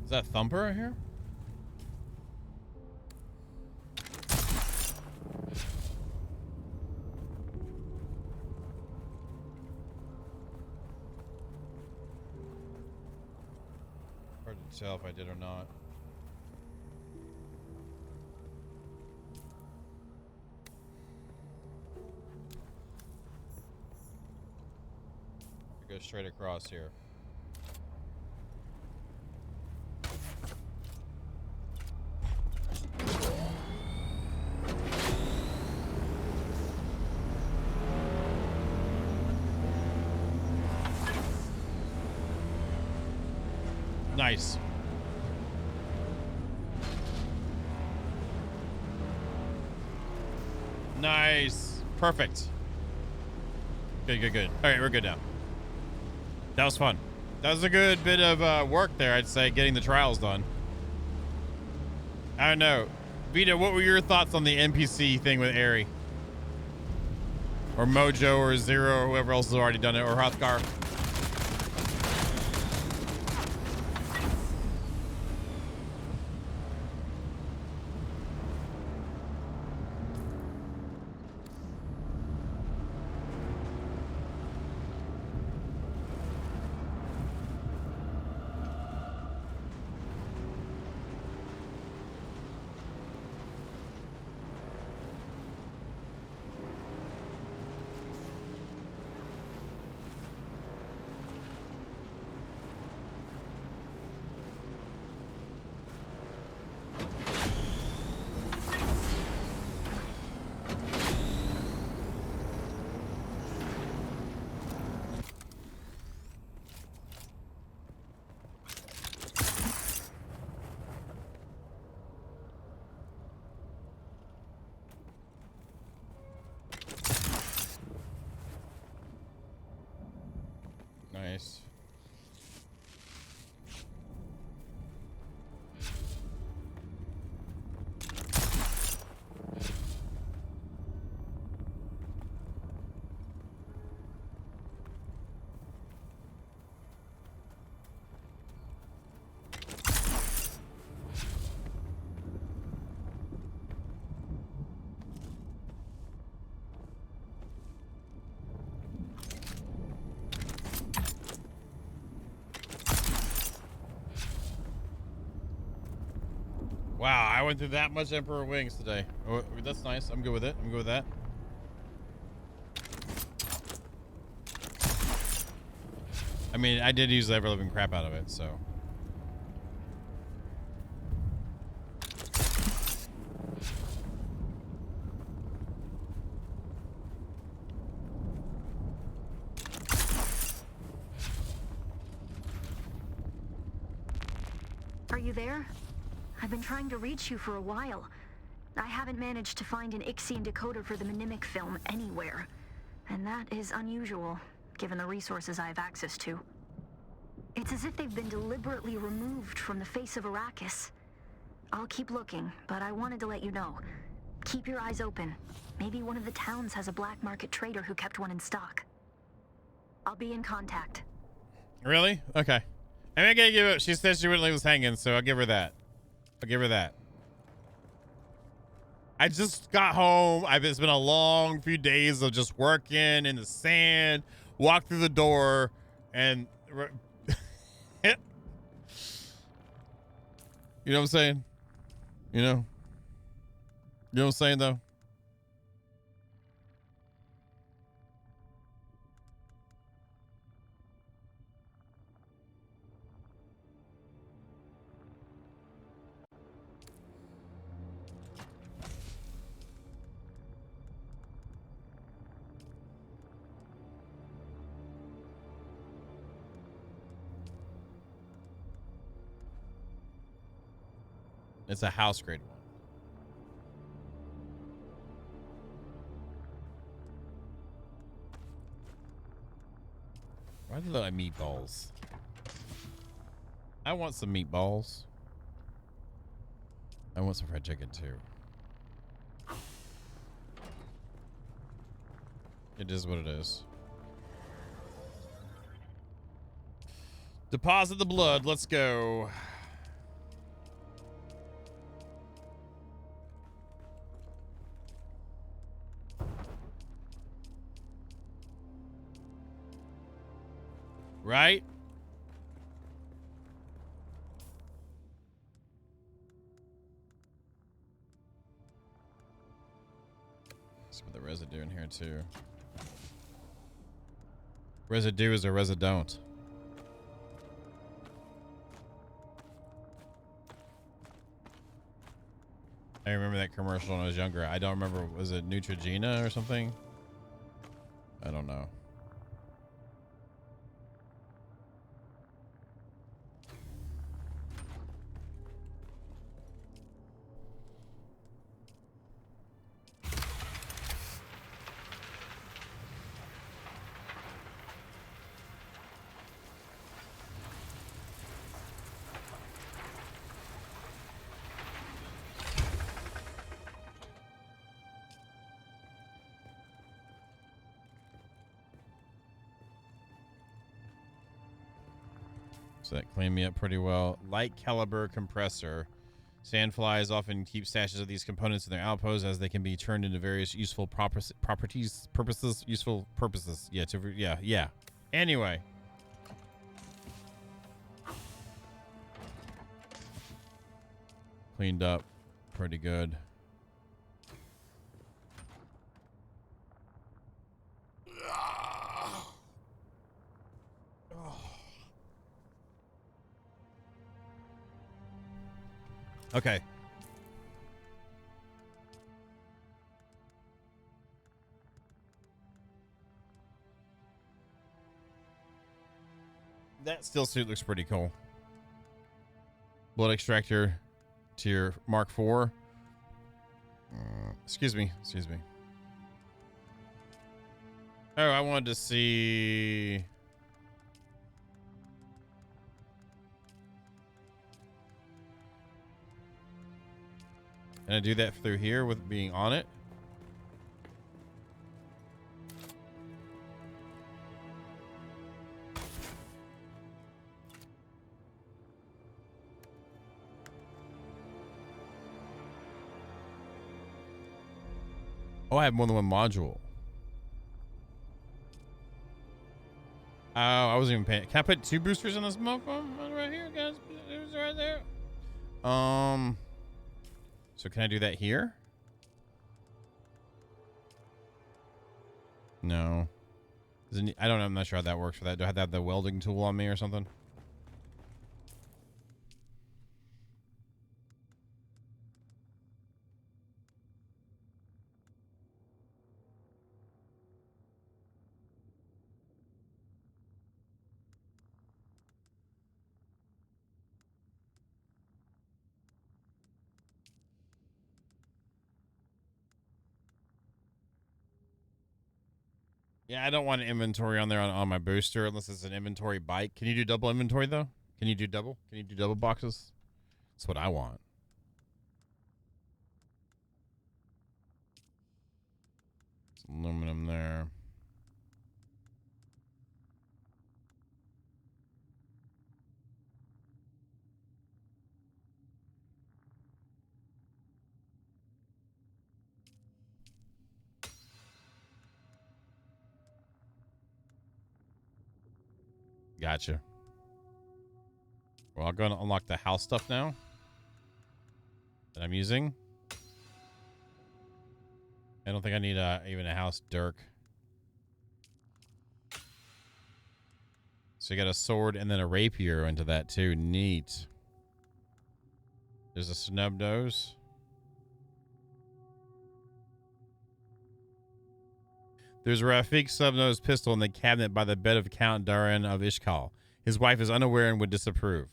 Is that Thumper here? Hard to tell if I did or not. Go straight across here. Nice. Nice. Perfect. Good, good, good. All right, we're good now. That was fun. That was a good bit of work there, I'd say, getting the trials done. I don't know. Vito, what were your thoughts on the NPC thing with Aerie? Or Mojo or Zero or whoever else has already done it, or Hrothgar? Nice. Wow, I went through that much Emperor Wings today. Oh, that's nice. I'm good with it. I'm good with that. I mean, I did use the ever-living crap out of it, so. Are you there? I've been trying to reach you for a while. I haven't managed to find an Ixian decoder for the Mnemic film anywhere. And that is unusual, given the resources I have access to. It's as if they've been deliberately removed from the face of Arrakis. I'll keep looking, but I wanted to let you know. Keep your eyes open. Maybe one of the towns has a black market trader who kept one in stock. I'll be in contact. Really? Okay. I mean, I gotta give it. She said she wouldn't leave us hanging, so I'll give her that. I'll give her that. I just got home. It's been a long few days of just working in the sand. Walked through the door, and you know what I'm saying? You know what I'm saying, though? It's a house grade one. Why do they like meatballs? I want some meatballs. I want some fried chicken too. It is what it is. Deposit the blood. Let's go. Right? Let's put the residue in here too. Residue is a resident. I remember that commercial when I was younger. I don't remember. Was it Neutrogena or something? I don't know. So that cleaned me up pretty well. Light caliber compressor. Sandflies often keep stashes of these components in their outposts as they can be turned into various useful useful purposes. Yeah. Anyway. Cleaned up pretty good. Okay. That still suit looks pretty cool. Blood extractor tier Mark IV. Excuse me. Oh, I wanted to see. Can I do that through here with being on it? Oh, I have more than one module. Oh, I wasn't even paying. Can I put 2 boosters on this motherfucker right here, guys? It's right there. So can I do that here? No. I don't know. I'm not sure how that works for that. Do I have to have the welding tool on me or something? Yeah, I don't want an inventory on there on my booster unless it's an inventory bike. Can you do double inventory though? Can you do double? Can you do double boxes? That's what I want. Some aluminum there. Gotcha. Well, I'm going to unlock the house stuff now that I'm using. I don't think I need even a house dirk. So you got a sword and then a rapier into that too. Neat. There's a snub nose. There's a Rafik snub-nosed pistol in the cabinet by the bed of Count Daran of Ishkal. His wife is unaware and would disapprove.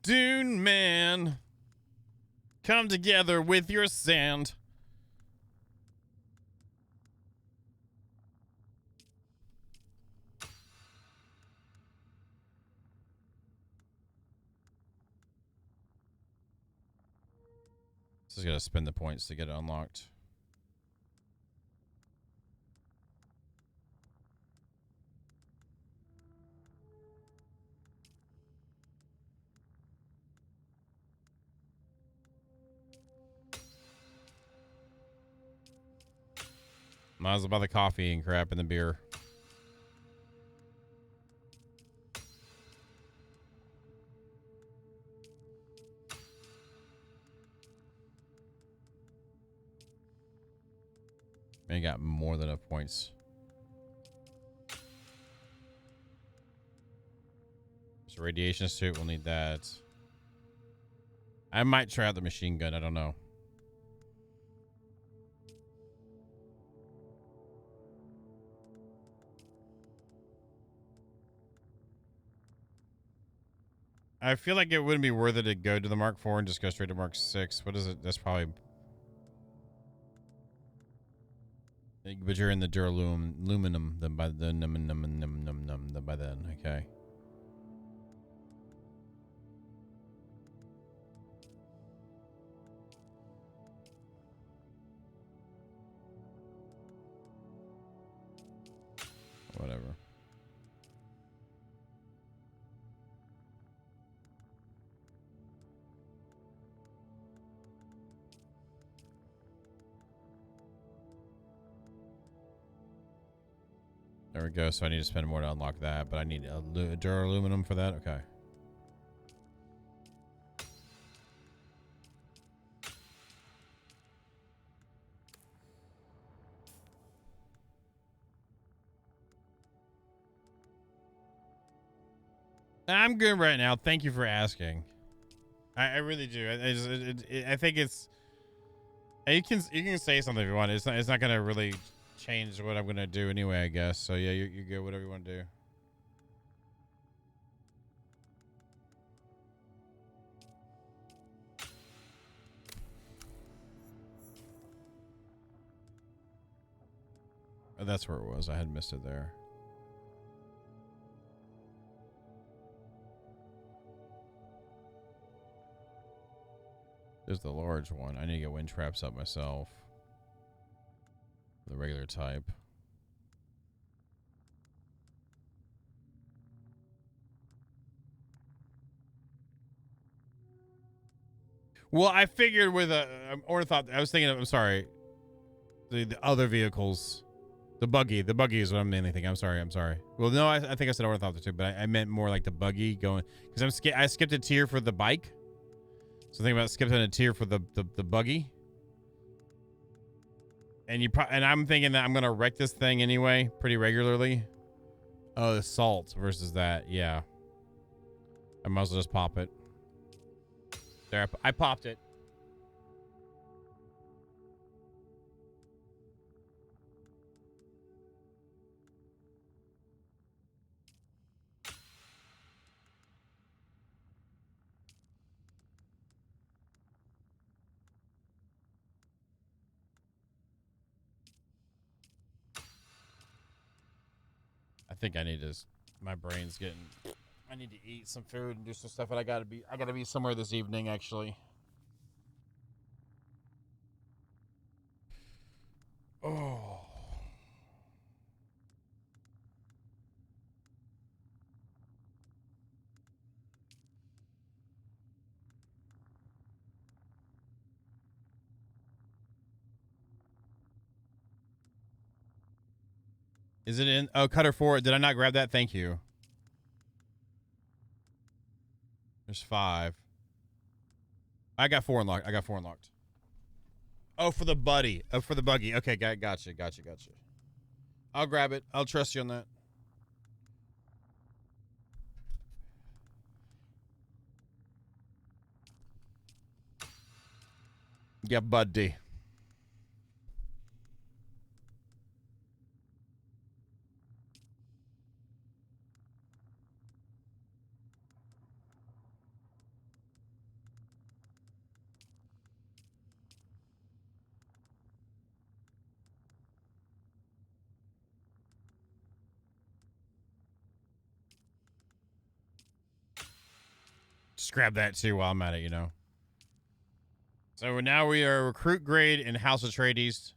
Dune man, come together with your sand. This is gonna spend the points to get it unlocked. Might as well buy the coffee and crap and the beer. Man, got more than enough points. So radiation suit, we'll need that. I might try out the machine gun. I don't know. I feel like it wouldn't be worth it to go to the Mark IV and just go straight to Mark VI. What is it? That's probably... But you're in the duraluminum then by then, okay. Whatever. There we go. So I need to spend more to unlock that, but I need duraluminum for that. Okay. I'm good right now. Thank you for asking. I really do. I think it's. You can say something if you want. It's not gonna really change what I'm gonna do anyway, I guess. So yeah, you're good. Whatever you want to do. Oh, that's where it was. I had missed it there. There's the large one. I need to get wind traps up myself. The regular type. Well, I figured with a ornithop, I was thinking of, I'm sorry, the other vehicles. The buggy is what I'm mainly thinking. I'm sorry. Well, no, I think I said ornithopter too, but I meant more like the buggy going, because I skipped a tier for the bike. So think about skipping a tier for the buggy. And I'm thinking that I'm gonna wreck this thing anyway, pretty regularly. Oh, the salt versus that, yeah. I might as well just pop it. There, I popped it. I think I need to. My brain's getting. I need to eat some food and do some stuff. But I gotta be somewhere this evening, actually. Oh. Is it in? Oh, Cutter 4. Did I not grab that? Thank you. There's 5. I got 4 unlocked. Oh, for the buddy. Oh, for the buggy. Okay, gotcha. I'll grab it. I'll trust you on that. Yeah, buddy. Just grab that too while I'm at it, you know. So now we are recruit grade in House Atreides.